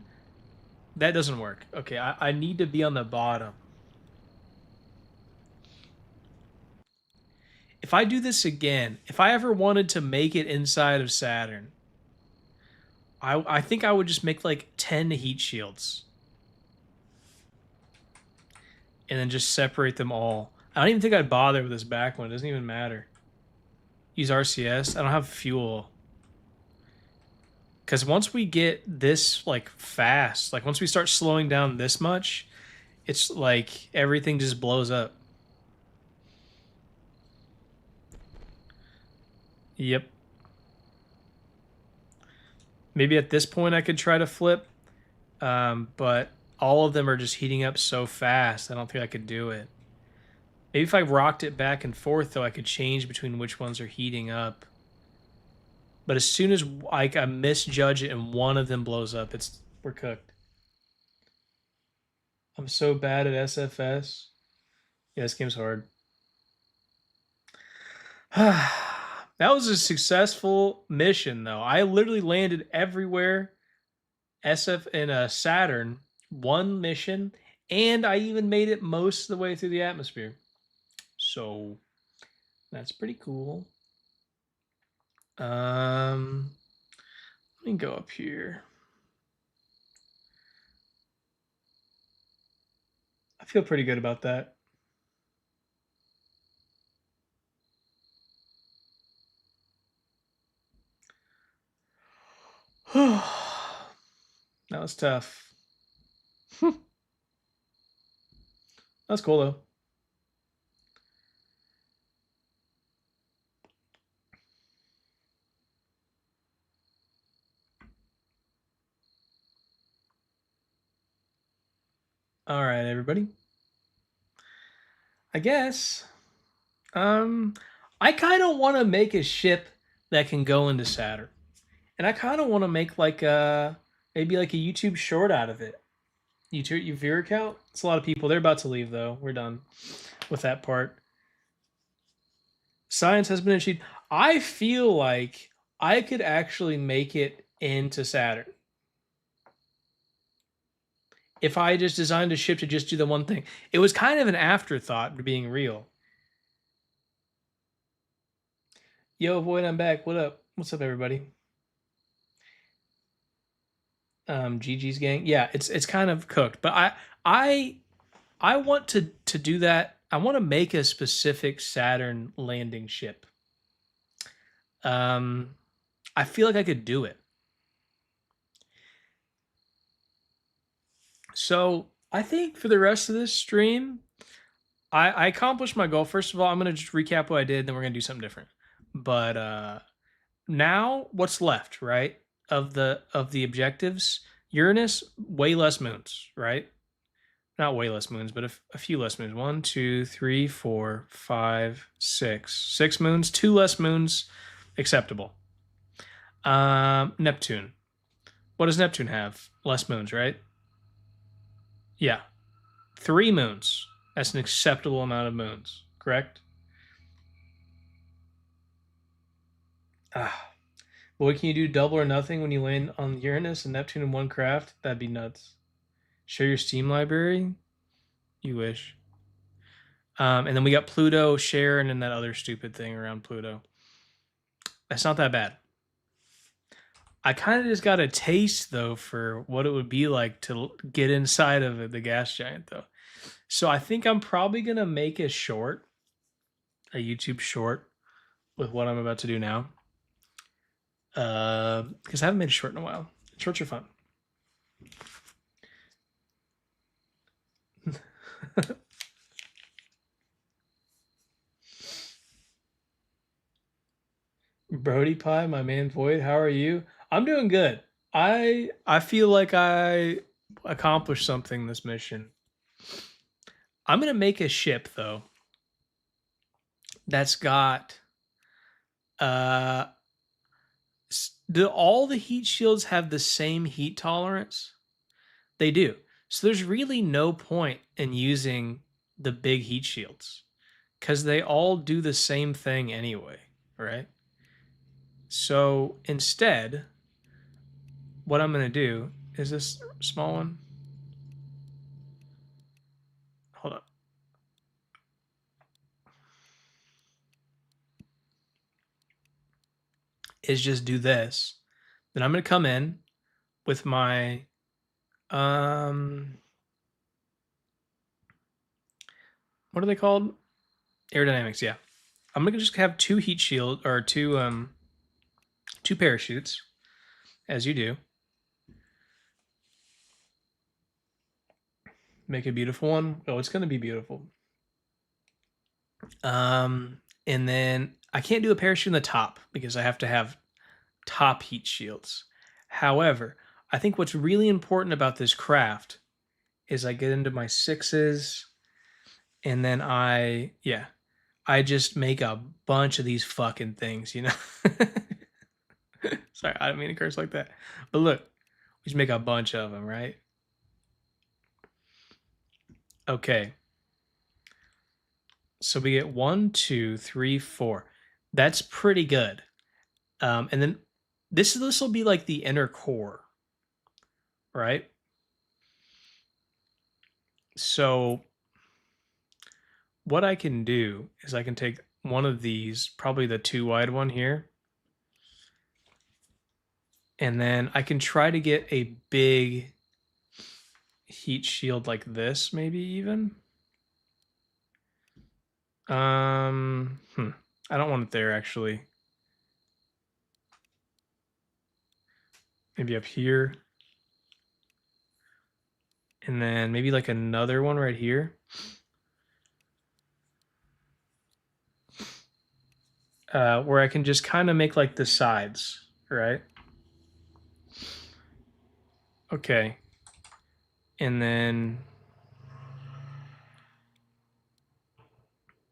That doesn't work. Okay, I need to be on the bottom. If I do this again, if I ever wanted to make it inside of Saturn, I think I would just make like 10 heat shields. And then just separate them all. I don't even think I'd bother with this back one. It doesn't even matter. Use RCS. I don't have fuel. Because once we get this like fast, like once we start slowing down this much, it's like everything just blows up. Yep. Maybe at this point I could try to flip, but all of them are just heating up so fast. I don't think I could do it. Maybe if I rocked it back and forth, though, I could change between which ones are heating up. But as soon as I misjudge it and one of them blows up, we're cooked. I'm so bad at SFS. Yeah, this game's hard. That was a successful mission, though. I literally landed everywhere. SF in Saturn, one mission, and I even made it most of the way through the atmosphere. So that's pretty cool. Let me go up here. I feel pretty good about that. That was tough. That's cool though. All right, everybody. I guess. I kind of want to make a ship that can go into Saturn, and I kind of want to make like maybe like a YouTube short out of it. Your viewer count? It's a lot of people. They're about to leave though. We're done with that part. Science has been achieved. I feel like I could actually make it into Saturn. if I just designed a ship to just do the one thing. It was kind of an afterthought, being real. Yo, Void, I'm back. What up? What's up, everybody? GG's gang. Yeah, it's kind of cooked, but I want to do that. I want to make a specific Saturn landing ship. I feel like I could do it. So I think for the rest of this stream, I accomplished my goal. First of all, I'm gonna just recap what I did, then we're gonna do something different. But now what's left, right? Of the objectives, Uranus, way less moons, right? Not way less moons, but a few less moons. 1, 2, 3, 4, 5, 6. 6 moons, 2 less moons, acceptable. Neptune. What does Neptune have? Less moons, right? Yeah. 3 moons. That's an acceptable amount of moons, correct? Boy, can you do double or nothing when you land on Uranus and Neptune in one craft? That'd be nuts. Share your Steam library? You wish. And then we got Pluto, share, and then that other stupid thing around Pluto. That's not that bad. I kind of just got a taste, though, for what it would be like to get inside of the gas giant, though. So I think I'm probably going to make a short, a YouTube short, with what I'm about to do now. Because I haven't made a short in a while. Shorts are fun. Brody Pie, my man Void, how are you? I'm doing good. I feel like I accomplished something this mission. I'm gonna make a ship though that's got do all the heat shields have the same heat tolerance? They do. So there's really no point in using the big heat shields because they all do the same thing anyway, right? So instead, what I'm going to do is this small one. Hold up. Is just do this. Then I'm going to come in with my what are they called? Aerodynamics, yeah. I'm going to just have 2 heat shield or 2 parachutes as you do. Make a beautiful one. Oh, it's going to be beautiful. And then I can't do a parachute in the top because I have to have top heat shields. However, I think what's really important about this craft is I get into my 6s and then I just make a bunch of these fucking things, you know? Sorry, I don't mean to curse like that. But look, we just make a bunch of them, right? Okay. So we get 1, 2, 3, 4. That's pretty good. And then this will be like the inner core, right? So what I can do is I can take one of these, probably the 2 wide one here, and then I can try to get a big heat shield like this, maybe even. I don't want it there actually. Maybe up here. And then maybe like another one right here. Where I can just kind of make like the sides, right? Okay. And then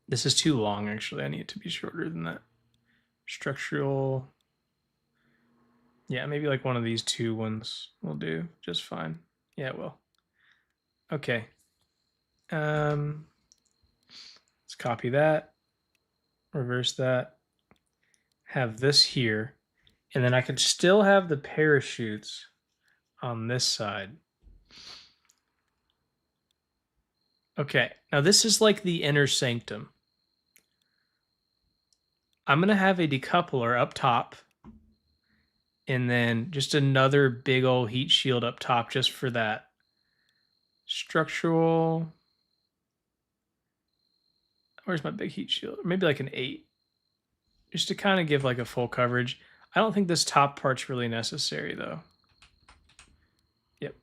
this is too long, actually. I need it to be shorter than that. Structural. Yeah, maybe like one of these 2 ones will do just fine. Yeah, it will. Okay. Let's copy that. Reverse that. Have this here. And then I can still have the parachutes on this side. Okay, now this is like the inner sanctum. I'm going to have a decoupler up top. And then just another big old heat shield up top just for that. Structural. Where's my big heat shield? Maybe like an 8. Just to kind of give like a full coverage. I don't think this top part's really necessary though. Yep.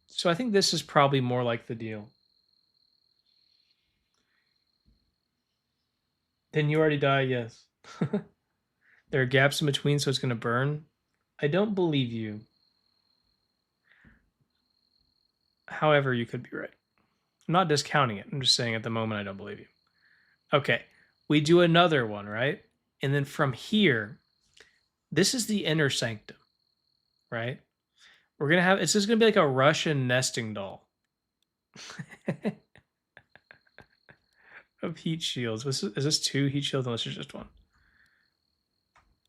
So I think this is probably more like the deal. Then you already die, yes. There are gaps in between, so it's going to burn. I don't believe you. However, you could be right. I'm not discounting it. I'm just saying at the moment I don't believe you. Okay. We do another one, right? And then from here, this is the inner sanctum, right? We're going to have, it's just going to be like a Russian nesting doll of heat shields. Is this 2 heat shields? Unless it's just 1.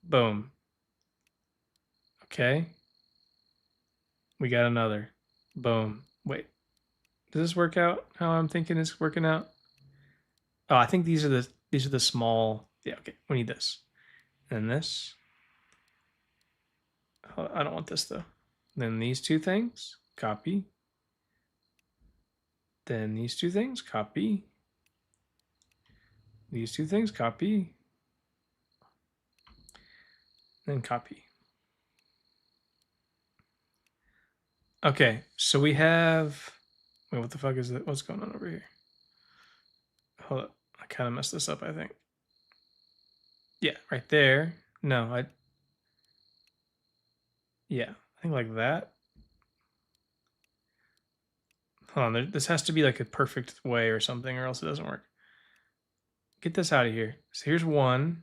Boom. Okay. We got another. Boom. Wait. Does this work out how I'm thinking it's working out? Oh, I think these are the small. Yeah, okay. We need this. And this. Oh, I don't want this though. Then these 2 things, copy. Then these 2 things, copy. These 2 things, copy. Then copy. Okay, so we have. Wait, what the fuck is that? What's going on over here? Hold up. I kind of messed this up, I think. Yeah, right there. No, yeah, I think like that. Hold on, this has to be like a perfect way or something, or else it doesn't work. Get this out of here. So here's 1,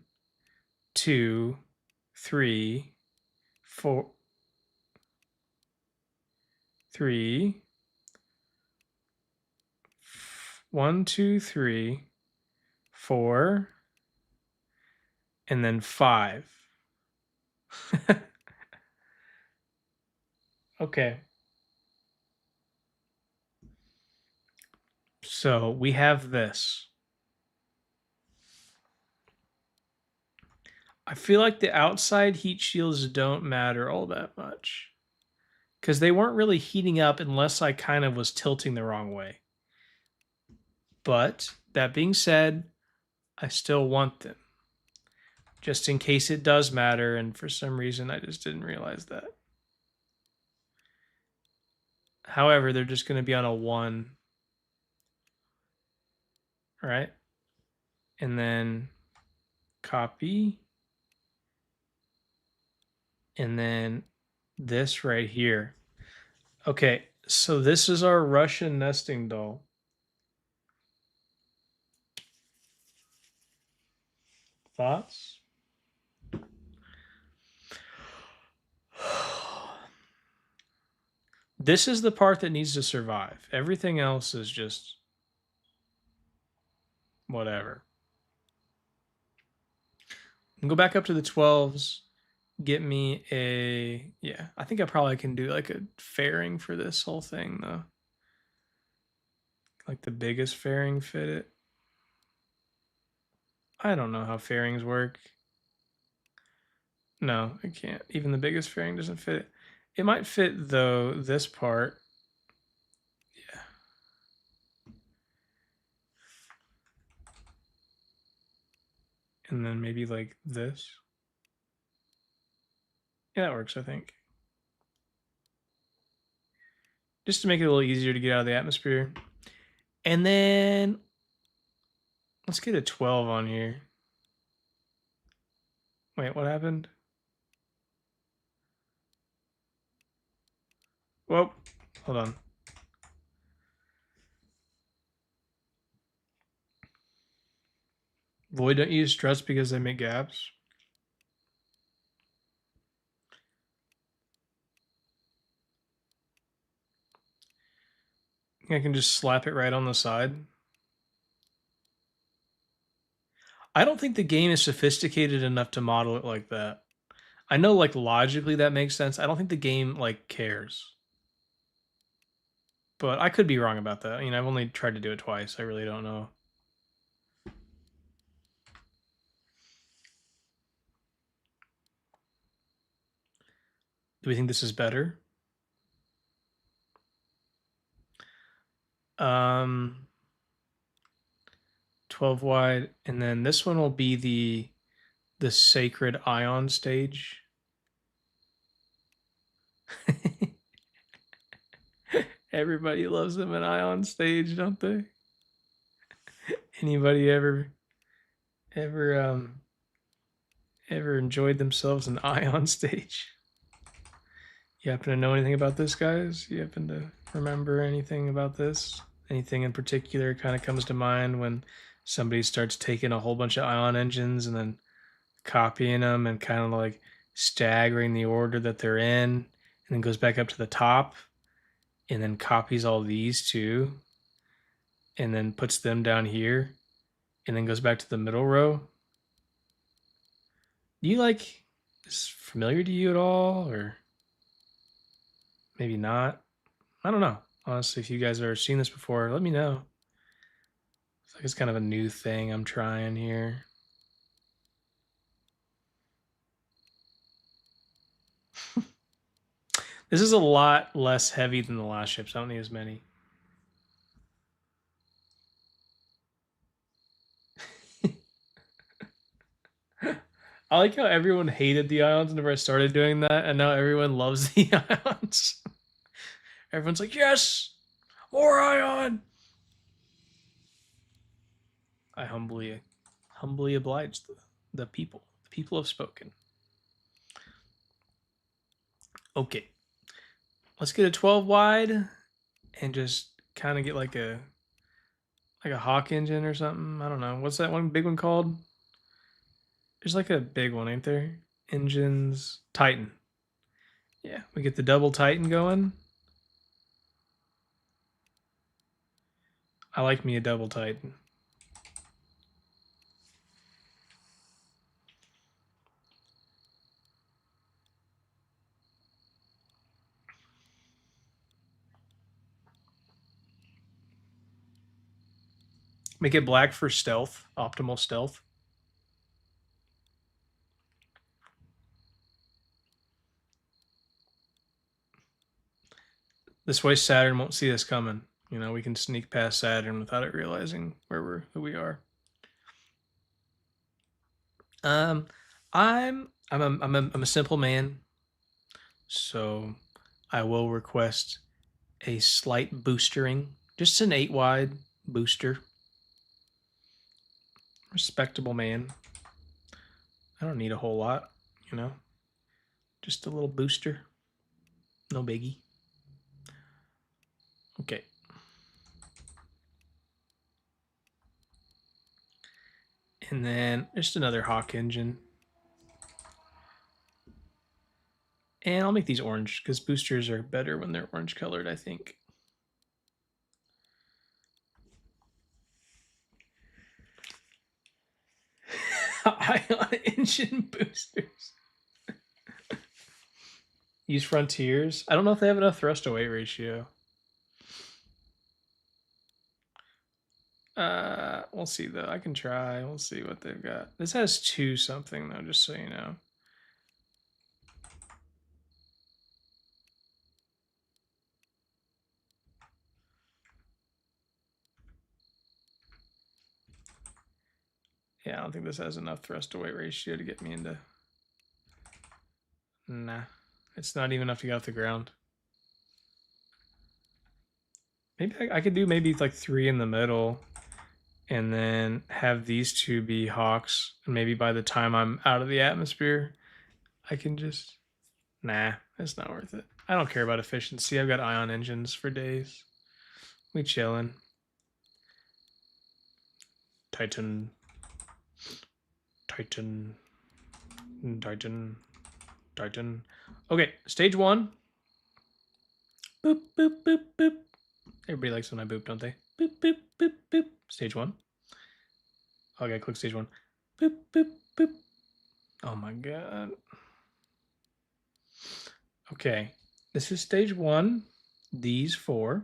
2, 3, 4, 3, 1, 2, 3, 4, and then 5. Okay. So we have this. I feel like the outside heat shields don't matter all that much because they weren't really heating up unless I kind of was tilting the wrong way. But that being said, I still want them just in case it does matter. And for some reason, I just didn't realize that. However, they're just going to be on a 1. Right? And then copy. And then this right here. Okay, so this is our Russian nesting doll. Thoughts? This is the part that needs to survive. Everything else is just whatever. Go back up to the 12s. Get me a, yeah, I think I probably can do like a fairing for this whole thing though. Like the biggest fairing fit it. I don't know how fairings work. No, it can't. Even the biggest fairing doesn't fit it. It might fit though this part. Yeah. And then maybe like this. Yeah, that works, I think. Just to make it a little easier to get out of the atmosphere. And then let's get a 12 on here. Wait, what happened? Whoa, hold on. Void don't use struts because they make gaps. I can just slap it right on the side. I don't think the game is sophisticated enough to model it like that. I know like logically that makes sense. I don't think the game like cares. But I could be wrong about that. You know, I've only tried to do it twice. I really don't know. Do we think this is better? 12 wide, and then this one will be the sacred ion stage. Everybody loves them an ion stage, don't they? Anybody ever enjoyed themselves an ion stage? You happen to know anything about this, guys? You happen to remember anything about this? Anything in particular kind of comes to mind when somebody starts taking a whole bunch of ion engines and then copying them and kind of like staggering the order that they're in, and then goes back up to the top and then copies all these too, and then puts them down here, and then goes back to the middle row? Do you like, is familiar to you at all, or maybe not? I don't know. Honestly, if you guys have ever seen this before, let me know. It's like it's kind of a new thing I'm trying here. This is a lot less heavy than the last ships. I don't need as many. I like how everyone hated the ions whenever I started doing that, and now everyone loves the ions. Everyone's like, yes, more ion. I humbly oblige the people. The people have spoken. Okay, let's get a 12 wide and just kind of get like a Hawk engine or something. I don't know. What's that one big one called? There's like a big one, ain't there? Engines, Titan. Yeah, we get the double Titan going. I like me a double Titan. Make it black for stealth, optimal stealth. This way Saturn won't see us coming. You know, we can sneak past Saturn without it realizing who we are. I'm a simple man, so I will request a slight boostering, just an 8 wide booster. Respectable man. I don't need a whole lot, you know, just a little booster. No biggie. Okay. And then just another Hawk engine. And I'll make these orange because boosters are better when they're orange colored, I think. Ion engine boosters. Use Frontiers. I don't know if they have enough thrust to weight ratio. We'll see though. I can try. We'll see what they've got. This has 2 something though, just so you know. Yeah, I don't think this has enough thrust to weight ratio to get me into. Nah, it's not even enough to get off the ground. Maybe I could do maybe like 3 in the middle, and then have these 2 be Hawks. And maybe by the time I'm out of the atmosphere, I can just. Nah, it's not worth it. I don't care about efficiency. I've got ion engines for days. We chillin'. Titan. Titan. Titan. Titan. Okay, stage 1. Boop, boop, boop, boop. Everybody likes when I boop, don't they? Boop, boop, boop, boop. Stage 1. Okay, click stage 1. Boop, boop, boop. Oh my god. Okay, this is stage 1. These 4.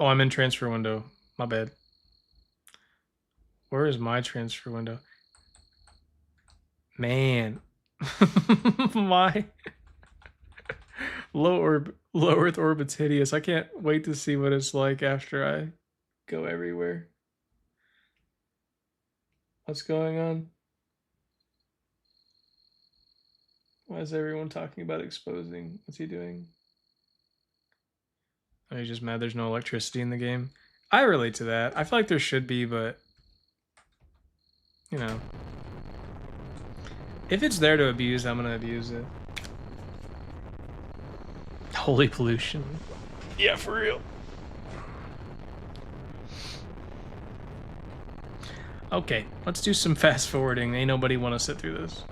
Oh, I'm in transfer window. My bad. Where is my transfer window? Man. My low Earth orbit's hideous. I can't wait to see what it's like after I go everywhere. What's going on? Why is everyone talking about exposing? What's he doing? Oh, he's just mad there's no electricity in the game. I relate to that. I feel like there should be, but you know, if it's there to abuse, I'm gonna abuse it. Holy pollution. Yeah, for real. Okay, let's do some fast forwarding. Ain't nobody want to sit through this.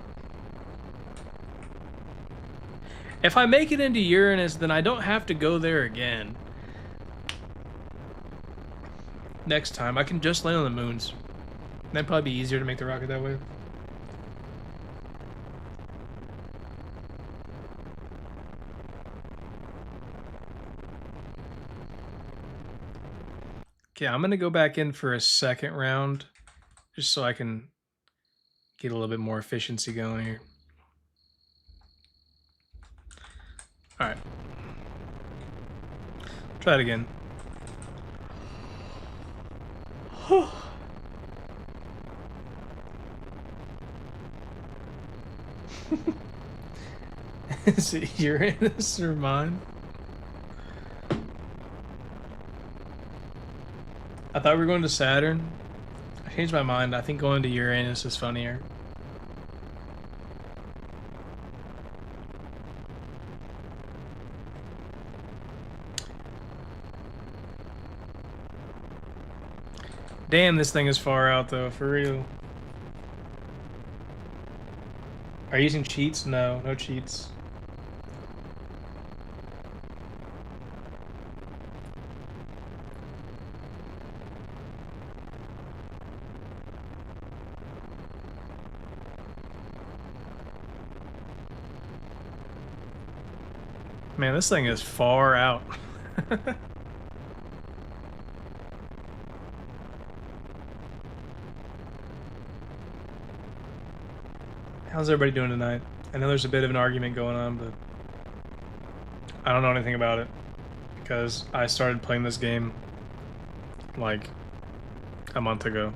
If I make it into Uranus, then I don't have to go there again. Next time, I can just land on the moons. That'd probably be easier to make the rocket that way. Okay, I'm gonna go back in for a second round, just so I can get a little bit more efficiency going here. All right. Try it again. Is it Uranus or mine? I thought we were going to Saturn. I changed my mind. I think going to Uranus is funnier. Damn, this thing is far out though, for real. Are you using cheats? No, no cheats. Man, this thing is far out. How's everybody doing tonight? I know there's a bit of an argument going on, but I don't know anything about it because I started playing this game like a month ago.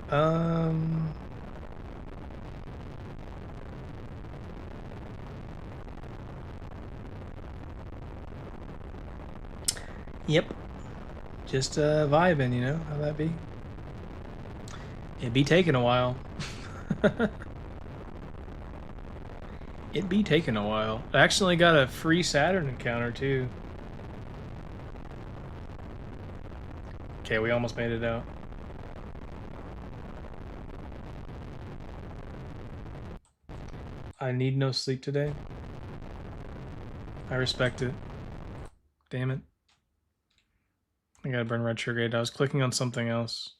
Um, Yep. Just vibing, you know how that be? It'd be taking a while. It'd be taking a while. I actually got a free Saturn encounter too. Okay, we almost made it out. I need no sleep today. I respect it. Damn it. I gotta burn retrograde. I was clicking on something else.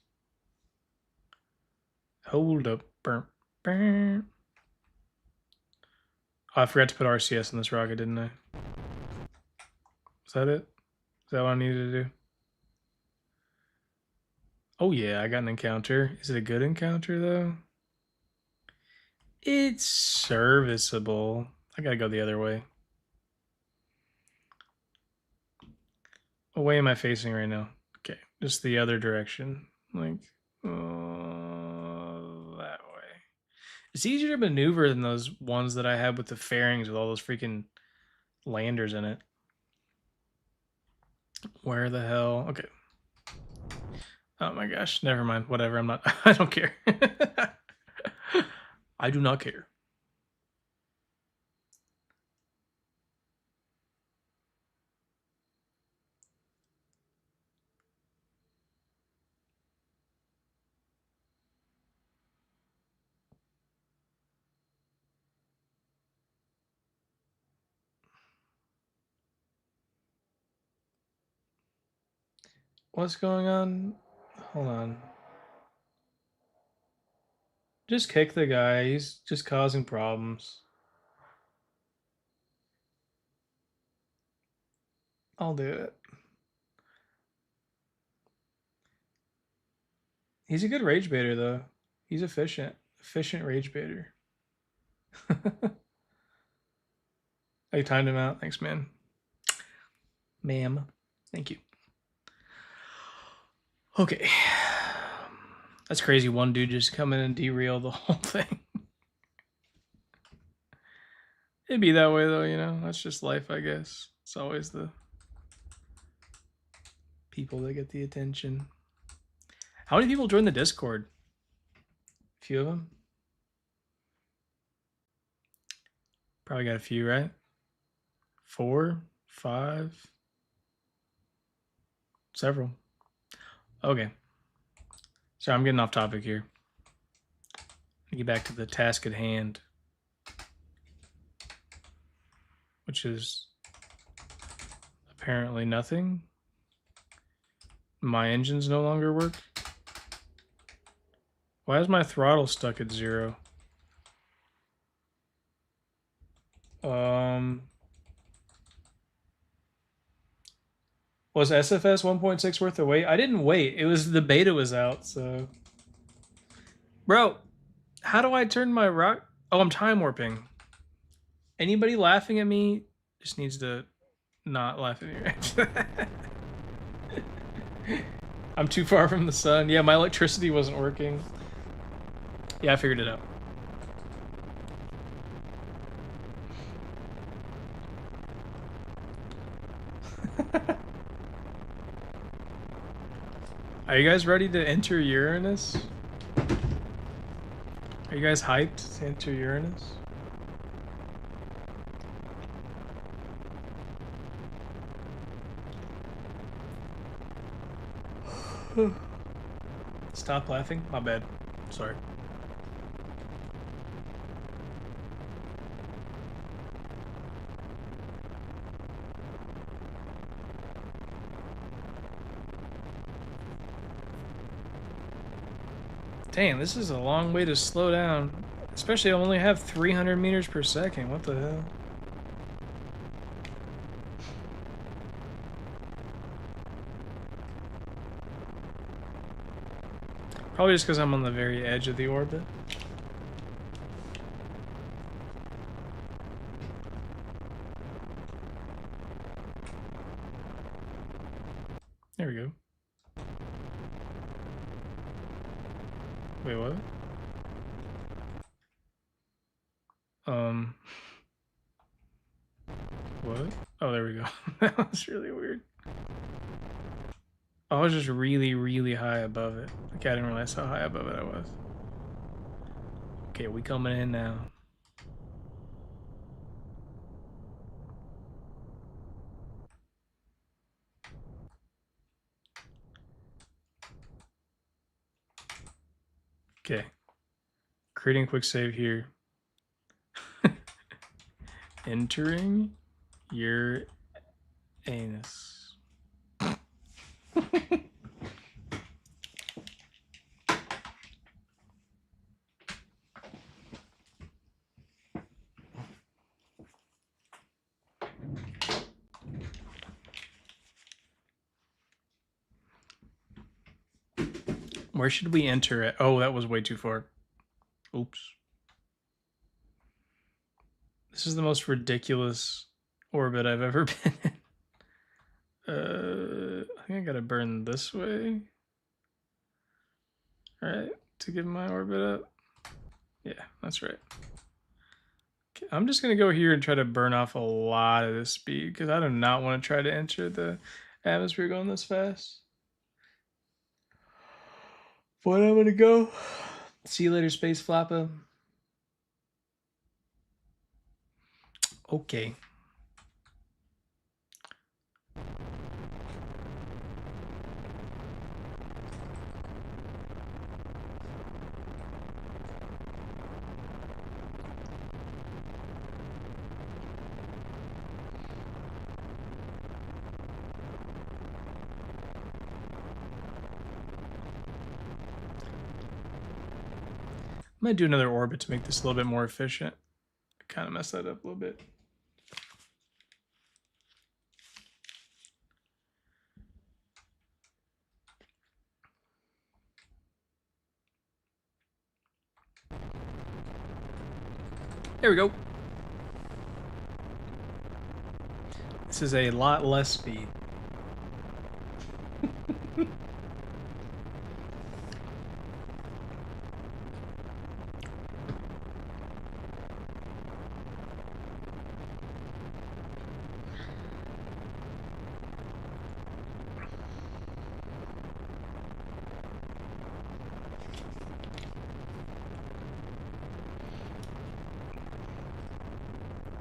Hold up. Burn. Burn. Oh, I forgot to put RCS in this rocket, didn't I? Is that it? Is that what I needed to do? Oh yeah, I got an encounter. Is it a good encounter though? It's serviceable. I gotta go the other way. What way am I facing right now? Okay, just the other direction. Like, that way. It's easier to maneuver than those ones that I had with the fairings with all those freaking landers in it. Where the hell? Okay. Oh my gosh, never mind. Whatever, I'm not, I don't care. I do not care. What's going on? Hold on. Just kick the guy. He's just causing problems. I'll do it. He's a good rage baiter, though. He's efficient. Efficient rage baiter. I timed him out. Thanks, man. Ma'am. Thank you. Okay. That's crazy. One dude just come in and derail the whole thing. It'd be that way, though, you know? That's just life, I guess. It's always the people that get the attention. How many people joined the Discord? A few of them? Probably got a few, right? 4, 5, several. Okay. So I'm getting off topic here. Get back to the task at hand, which is apparently nothing. My engines no longer work. Why is my throttle stuck at 0? Was SFS 1.6 worth the wait? I didn't wait. It was the beta was out, so. Bro, how do I turn my rock? Oh, I'm time warping. Anybody laughing at me just needs to not laugh at me. I'm too far from the sun. Yeah, my electricity wasn't working. Yeah, I figured it out. Are you guys ready to enter Uranus? Are you guys hyped to enter Uranus? Stop laughing. My bad. Sorry. Dang, this is a long way to slow down. Especially I only have 300 meters per second. What the hell? Probably just because I'm on the very edge of the orbit. There we go. Wait, what? What? Oh, there we go. That was really weird. I was just really, really high above it. Like, I didn't realize how high above it I was. Okay, we coming in now. Okay. Creating a quick save here. Entering your anus. Where should we enter it? Oh, that was way too far. Oops. This is the most ridiculous orbit I've ever been in. I think I gotta burn this way. Alright, to give my orbit up. Yeah, that's right. Okay, I'm just gonna go here and try to burn off a lot of this speed because I do not want to try to enter the atmosphere going this fast. But I'm gonna go. See you later, Space Flappa. Okay. might do another orbit to make this a little bit more efficient. Kind of mess that up a little bit. There we go. This is a lot less speed.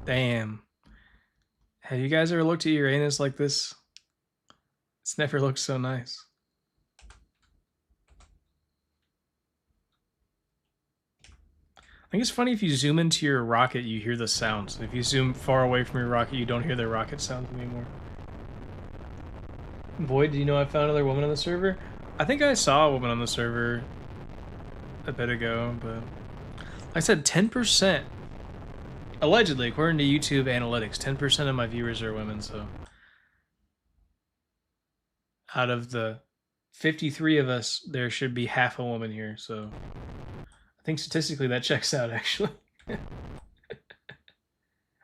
Damn. Have you guys ever looked at Uranus like this? It's never looked so nice. I think it's funny if you zoom into your rocket, you hear the sounds. If you zoom far away from your rocket, you don't hear the rocket sounds anymore. Void, do you know I found another woman on the server? I think I saw a woman on the server a bit ago, but like I said, 10%. Allegedly, according to YouTube analytics, 10% of my viewers are women, so out of the 53 of us, there should be half a woman here, so I think statistically that checks out, actually.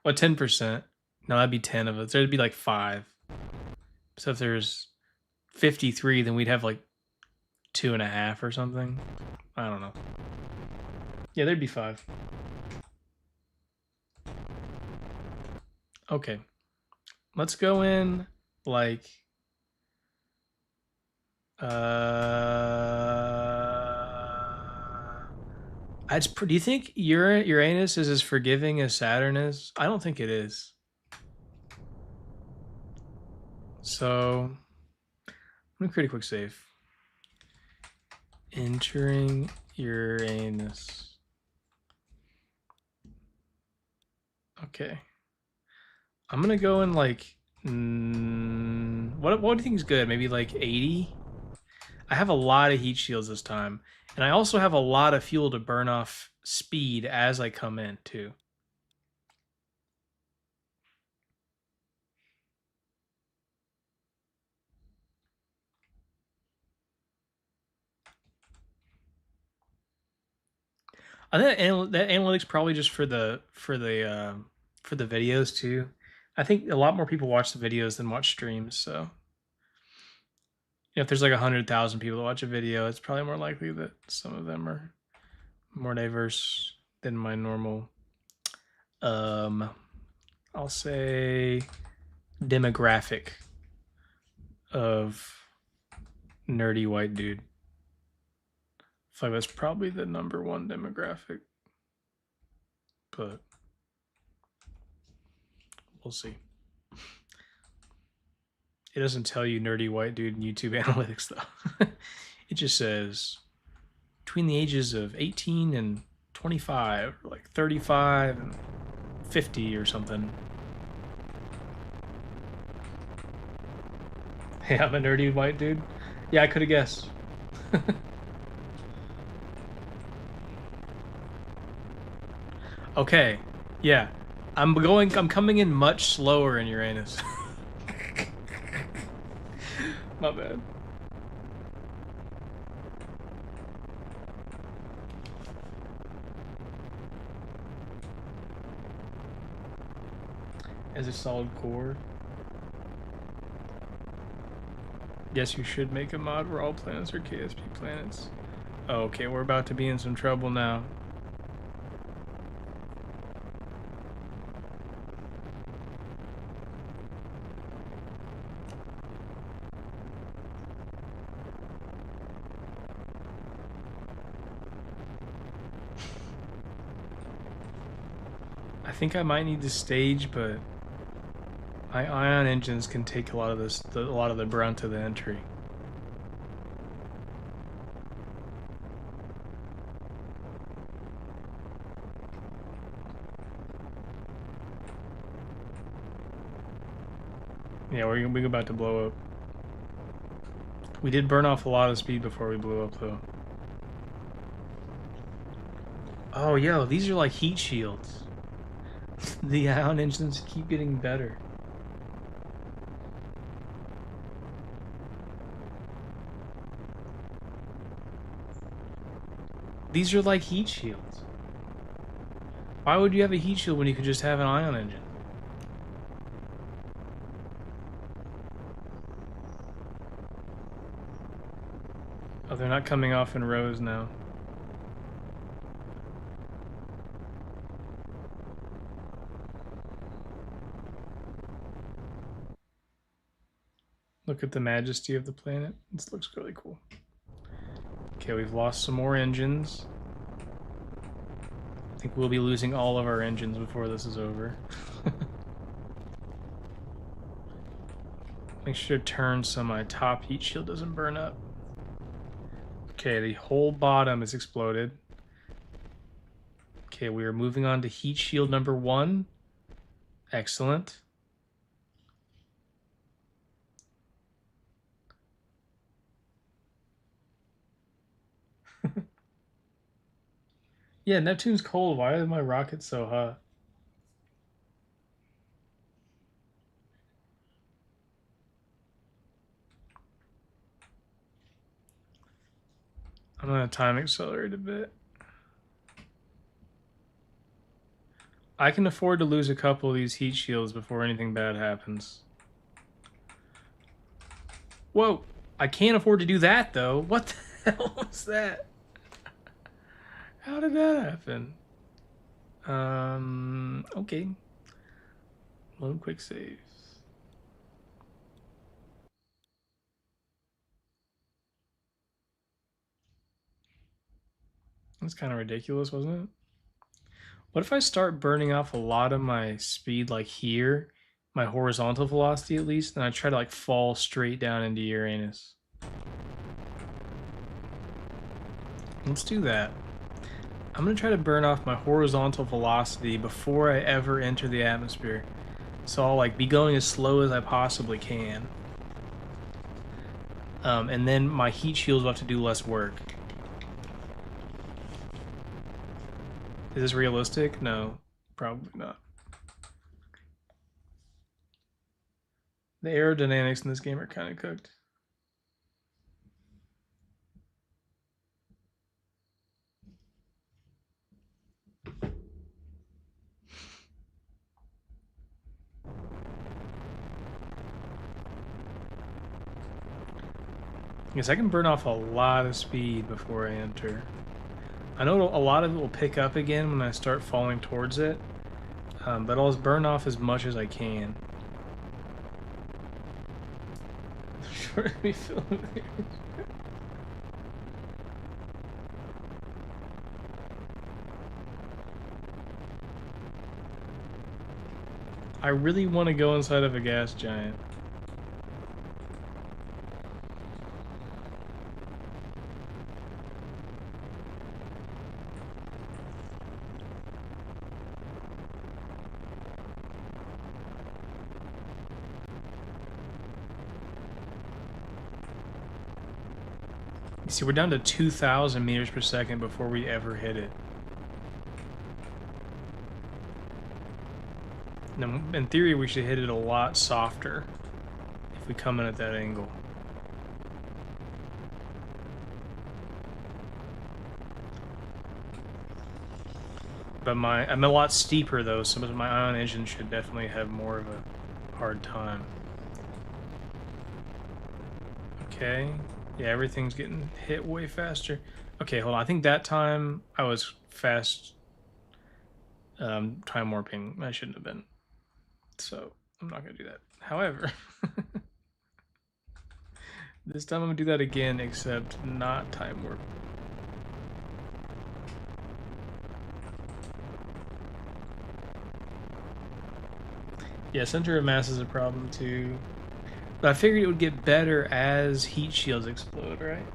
What, 10%? No, that'd be 10 of us. There'd be like 5. So if there's 53, then we'd have like 2.5 or something. I don't know. Yeah, there'd be 5. Okay. Let's go in like do you think Uranus is as forgiving as Saturn is? I don't think it is. So I'm gonna create a quick save. Entering Uranus. Okay. I'm gonna go in like what do you think is good? Maybe like 80? I have a lot of heat shields this time. And I also have a lot of fuel to burn off speed as I come in, too. I think that analytics probably just for the videos too. I think a lot more people watch the videos than watch streams. So if there's like 100,000 people that watch a video, it's probably more likely that some of them are more diverse than my normal. I'll say demographic of nerdy white dude. I feel like that's probably the #1 demographic, but we'll see. It doesn't tell you nerdy white dude in YouTube analytics though. It just says between the ages of 18 and 25, or like 35 and 50 or something. Hey, I'm a nerdy white dude. Yeah, I could have guessed. Okay, yeah. I'm coming in much slower in Uranus. My bad. As a solid core. Yes, you should make a mod where all planets are KSP planets. Oh, okay, we're about to be in some trouble now. I think I might need to stage, but my ion engines can take a lot of this, a lot of the brunt of the entry. Yeah, we're about to blow up. We did burn off a lot of speed before we blew up, though. Oh, yo, these are like heat shields. The ion engines keep getting better. These are like heat shields. Why would you have a heat shield when you could just have an ion engine? Oh, they're not coming off in rows now. Look at the majesty of the planet. This looks really cool. Okay, we've lost some more engines. I think we'll be losing all of our engines before this is over. Make sure to turn so my top heat shield doesn't burn up. Okay, the whole bottom is exploded. Okay, we are moving on to heat shield number 1. Excellent. Yeah, Neptune's cold. Why are my rockets so hot? I'm gonna time accelerate a bit. I can afford to lose a couple of these heat shields before anything bad happens. Whoa! I can't afford to do that, though. What the hell was that? How did that happen? Okay. Load quick saves. That's kind of ridiculous, wasn't it? What if I start burning off a lot of my speed, like here, my horizontal velocity at least, and I try to like fall straight down into Uranus? Let's do that. I'm gonna try to burn off my horizontal velocity before I ever enter the atmosphere. So I'll like be going as slow as I possibly can. And then my heat shields will have to do less work. Is this realistic? No, probably not. The aerodynamics in this game are kind of cooked. Yes, I can burn off a lot of speed before I enter. I know a lot of it will pick up again when I start falling towards it, but I'll just burn off as much as I can. Sure, we film it. I really want to go inside of a gas giant. You see, we're down to 2,000 meters per second before we ever hit it. Now, in theory, we should hit it a lot softer if we come in at that angle. But I'm a lot steeper though, so my ion engine should definitely have more of a hard time. Okay. Yeah, everything's getting hit way faster. Okay, hold on. I think that time I was fast time warping. I shouldn't have been. So I'm not gonna do that. However, this time I'm gonna do that again, except not time warp. Yeah, center of mass is a problem too. But I figured it would get better as heat shields explode, right?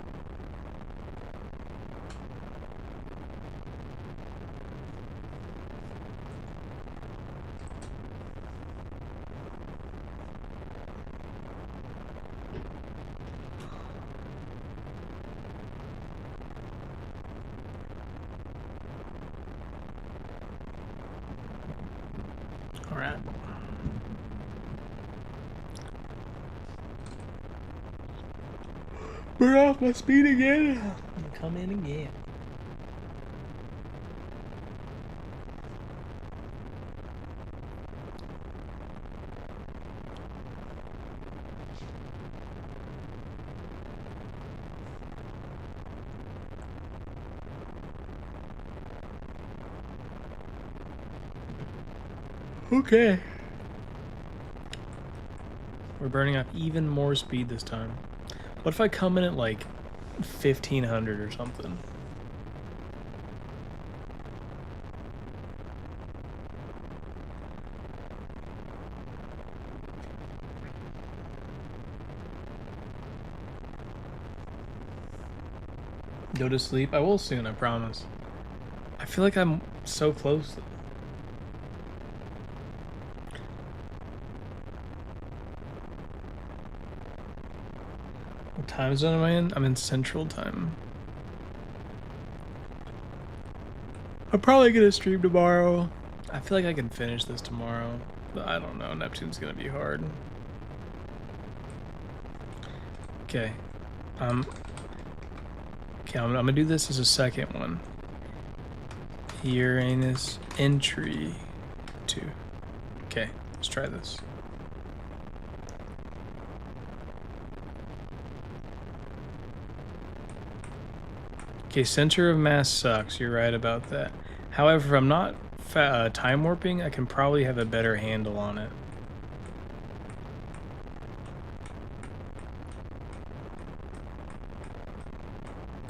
Burn off my speed again. Come in again. Okay. We're burning off even more speed this time. What if I come in at like 1500 or something? Go to sleep? I will soon, I promise. I feel like I'm so close. What time zone am I in? I'm in Central Time. I'm probably gonna stream tomorrow. I feel like I can finish this tomorrow, but I don't know. Neptune's gonna be hard. Okay. Okay, I'm gonna do this as a second one. Uranus entry 2. Okay, let's try this. Okay, center of mass sucks. You're right about that. However, if I'm not time warping, I can probably have a better handle on it.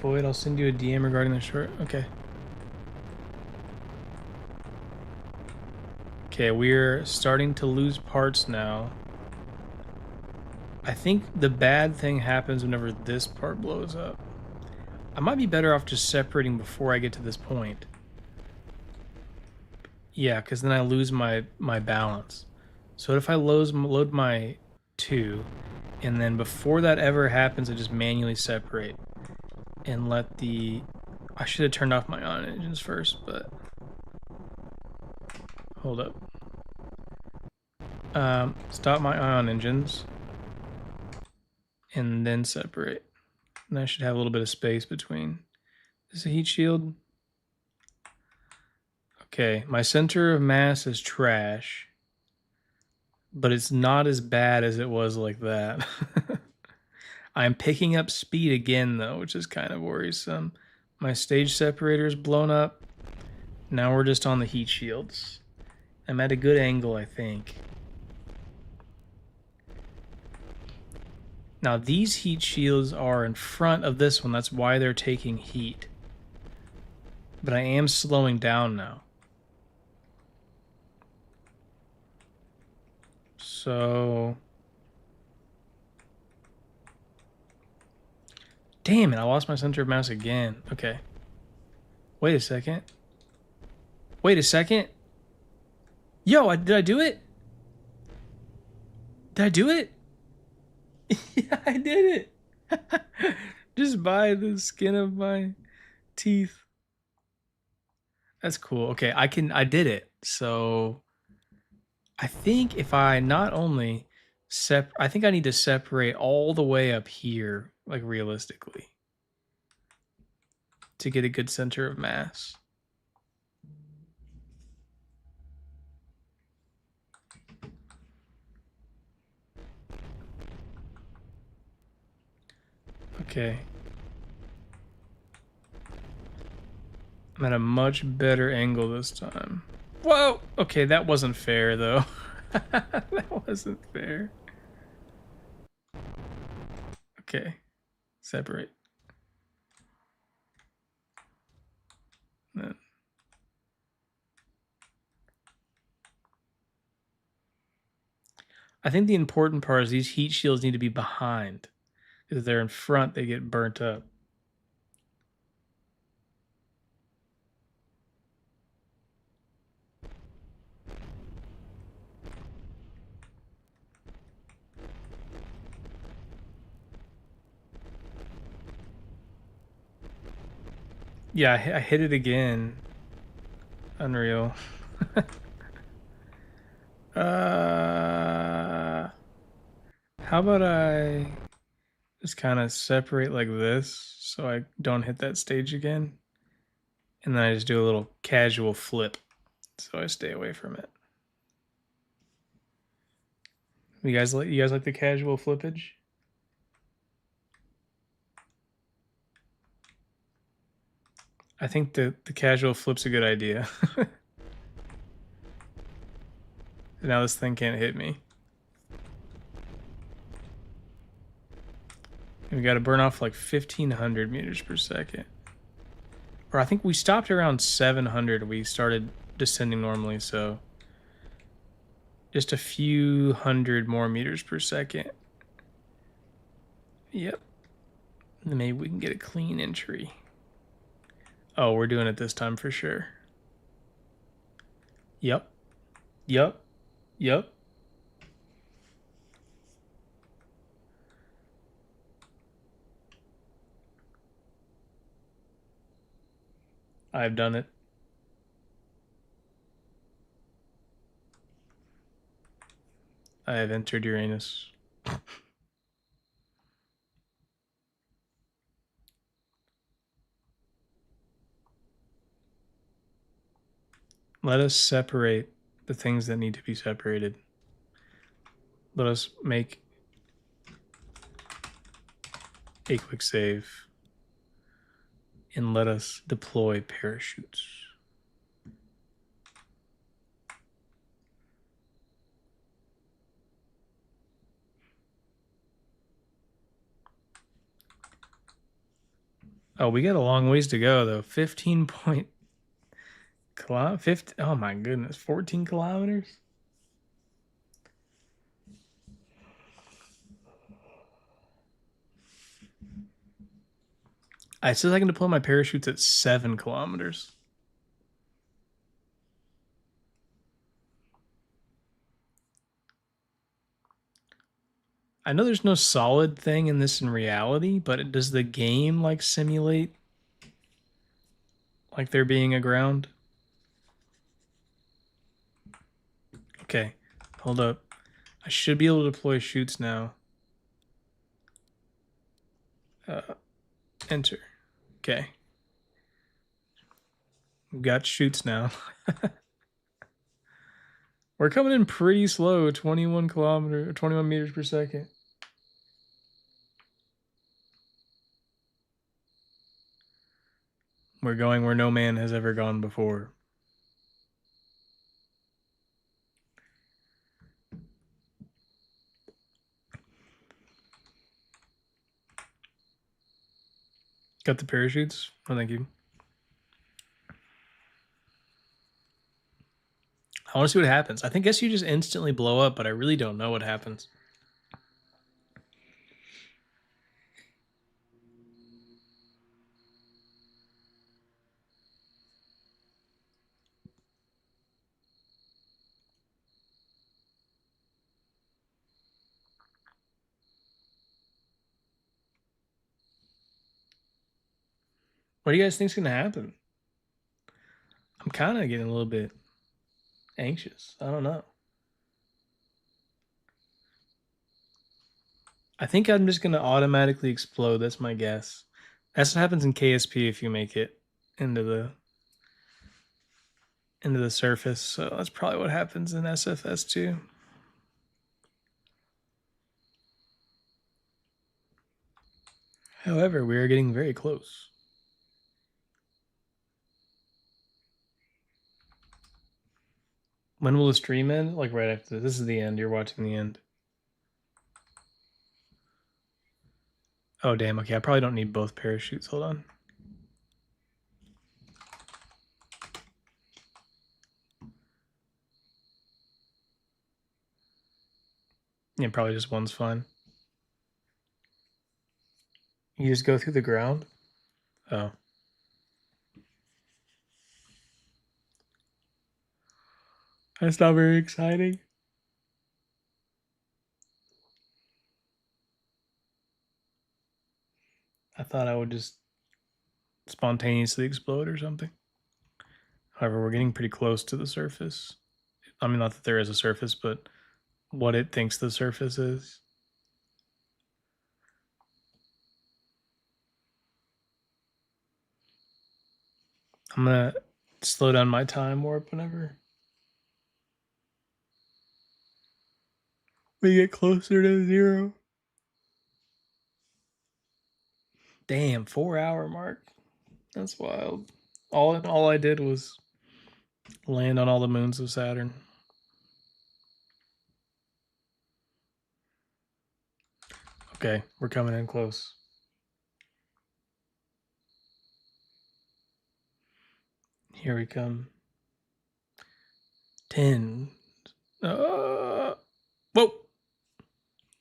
Boyd, I'll send you a DM regarding the short. Okay. Okay, we're starting to lose parts now. I think the bad thing happens whenever this part blows up. I might be better off just separating before I get to this point. Yeah, because then I lose my balance. So what if I load my 2, and then before that ever happens, I just manually separate and let the... I should have turned off my ion engines first, but... Hold up. Stop my ion engines. And then separate. And I should have a little bit of space between. Is this a heat shield? Okay, my center of mass is trash. But it's not as bad as it was like that. I'm picking up speed again, though, which is kind of worrisome. My stage separator is blown up. Now we're just on the heat shields. I'm at a good angle, I think. Now, these heat shields are in front of this one. That's why they're taking heat. But I am slowing down now. So... Damn it, I lost my center of mass again. Okay. Wait a second. Wait a second. Yo, did I do it? Did I do it? Yeah, I did it. Just by the skin of my teeth. That's cool. Okay, I did it. So I think if I not only I think I need to separate all the way up here, like realistically, to get a good center of mass. Okay. I'm at a much better angle this time. Whoa! Okay, that wasn't fair, though. That wasn't fair. Okay. Separate. Then. I think the important part is these heat shields need to be behind. If they're in front, they get burnt up. Yeah, I hit it again. Unreal. How about I just kind of separate like this so I don't hit that stage again. And then I just do a little casual flip so I stay away from it. You guys like the casual flippage? I think the casual flip's a good idea. Now this thing can't hit me. And we got to burn off like 1,500 meters per second. Or I think we stopped around 700. We started descending normally, so just a few hundred more meters per second. Yep. And maybe we can get a clean entry. Oh, we're doing it this time for sure. Yep. Yep. Yep. I've done it. I have entered Uranus. Let us separate the things that need to be separated. Let us make a quick save. And let us deploy parachutes. Oh, we got a long ways to go though. 15 point oh my goodness, 14 kilometers. It says I can deploy my parachutes at 7 kilometers. I know there's no solid thing in this in reality, but does the game like simulate like there being a ground? Okay, hold up. I should be able to deploy chutes now. Enter. Okay. We've got chutes now. We're coming in pretty slow, 21 meters per second. We're going where no man has ever gone before. Got the parachutes? Oh, thank you. I want to see what happens. I guess you just instantly blow up, but I really don't know what happens. What do you guys think's gonna happen? I'm kind of getting a little bit anxious. I don't know. I think I'm just gonna automatically explode. That's my guess. That's what happens in KSP if you make it into the surface. So that's probably what happens in SFS too. However, we are getting very close. When will the stream end? Like right after this is the end. You're watching the end. Oh, damn. Okay, I probably don't need both parachutes. Hold on. Yeah, probably just one's fine. You just go through the ground? Oh. That's not very exciting. I thought I would just spontaneously explode or something. However, we're getting pretty close to the surface. I mean, not that there is a surface, but what it thinks the surface is. I'm gonna slow down my time warp whenever we get closer to 0. Damn, 4-hour mark. That's wild. All I did was land on all the moons of Saturn. Okay, we're coming in close. Here we come. 10. Whoa!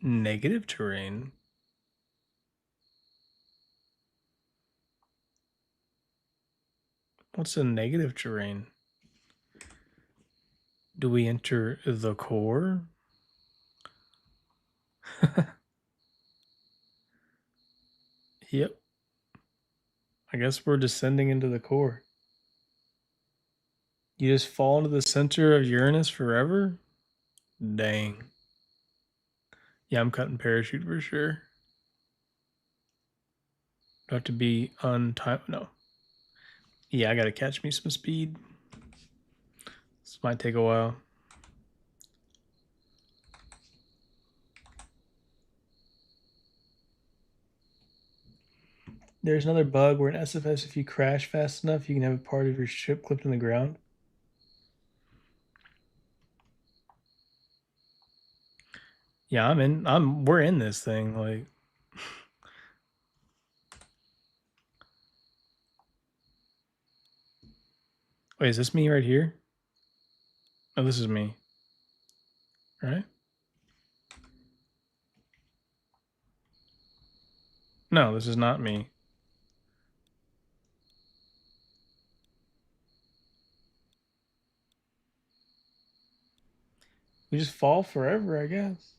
Negative terrain. What's a negative terrain? Do we enter the core? Yep. I guess we're descending into the core. You just fall into the center of Uranus forever? Dang. Yeah, I'm cutting parachute for sure. Do I have to be on time? No. Yeah, I gotta catch me some speed. This might take a while. There's another bug where in SFS, if you crash fast enough, you can have a part of your ship clipped in the ground. Yeah, we're in this thing. Like, wait, is this me right here? Oh, this is me. Right? No, this is not me. We just fall forever, I guess.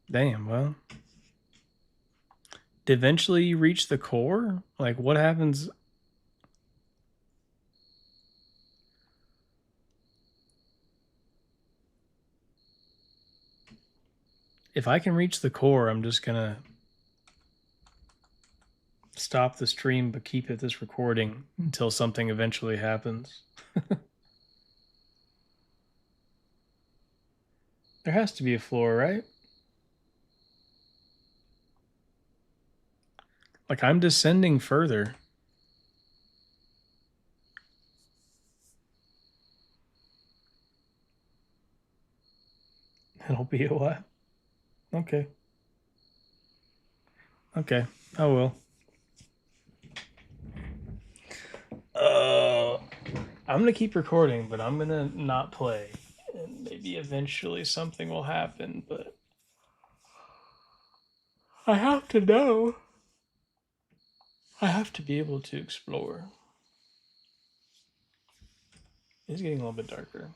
Damn, well. To eventually reach the core? Like, what happens? If I can reach the core, I'm just gonna stop the stream but keep this recording until something eventually happens. There has to be a floor, right? Like, I'm descending further. It'll be a while. Okay. Okay, I will. I'm gonna keep recording, but I'm gonna not play. And maybe eventually something will happen, but I have to know. I have to be able to explore. It's getting a little bit darker.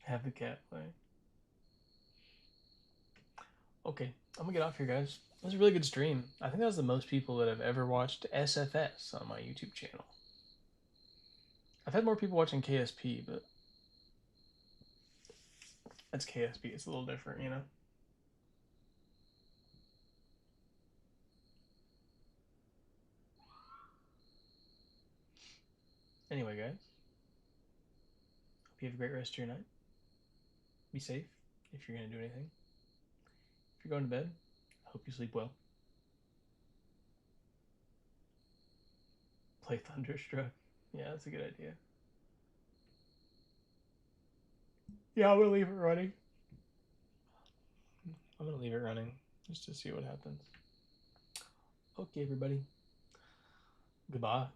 Have the cat play. Okay, I'm gonna get off here, guys. It was a really good stream. I think that was the most people that have ever watched SFS on my YouTube channel. I've had more people watching KSP, but that's KSP. It's a little different, you know? Anyway, guys, hope you have a great rest of your night. Be safe if you're gonna do anything. If you're going to bed, I hope you sleep well. Play Thunderstruck. Yeah, that's a good idea. Yeah, I'm gonna leave it running. I'm gonna leave it running just to see what happens. Okay, everybody. Goodbye.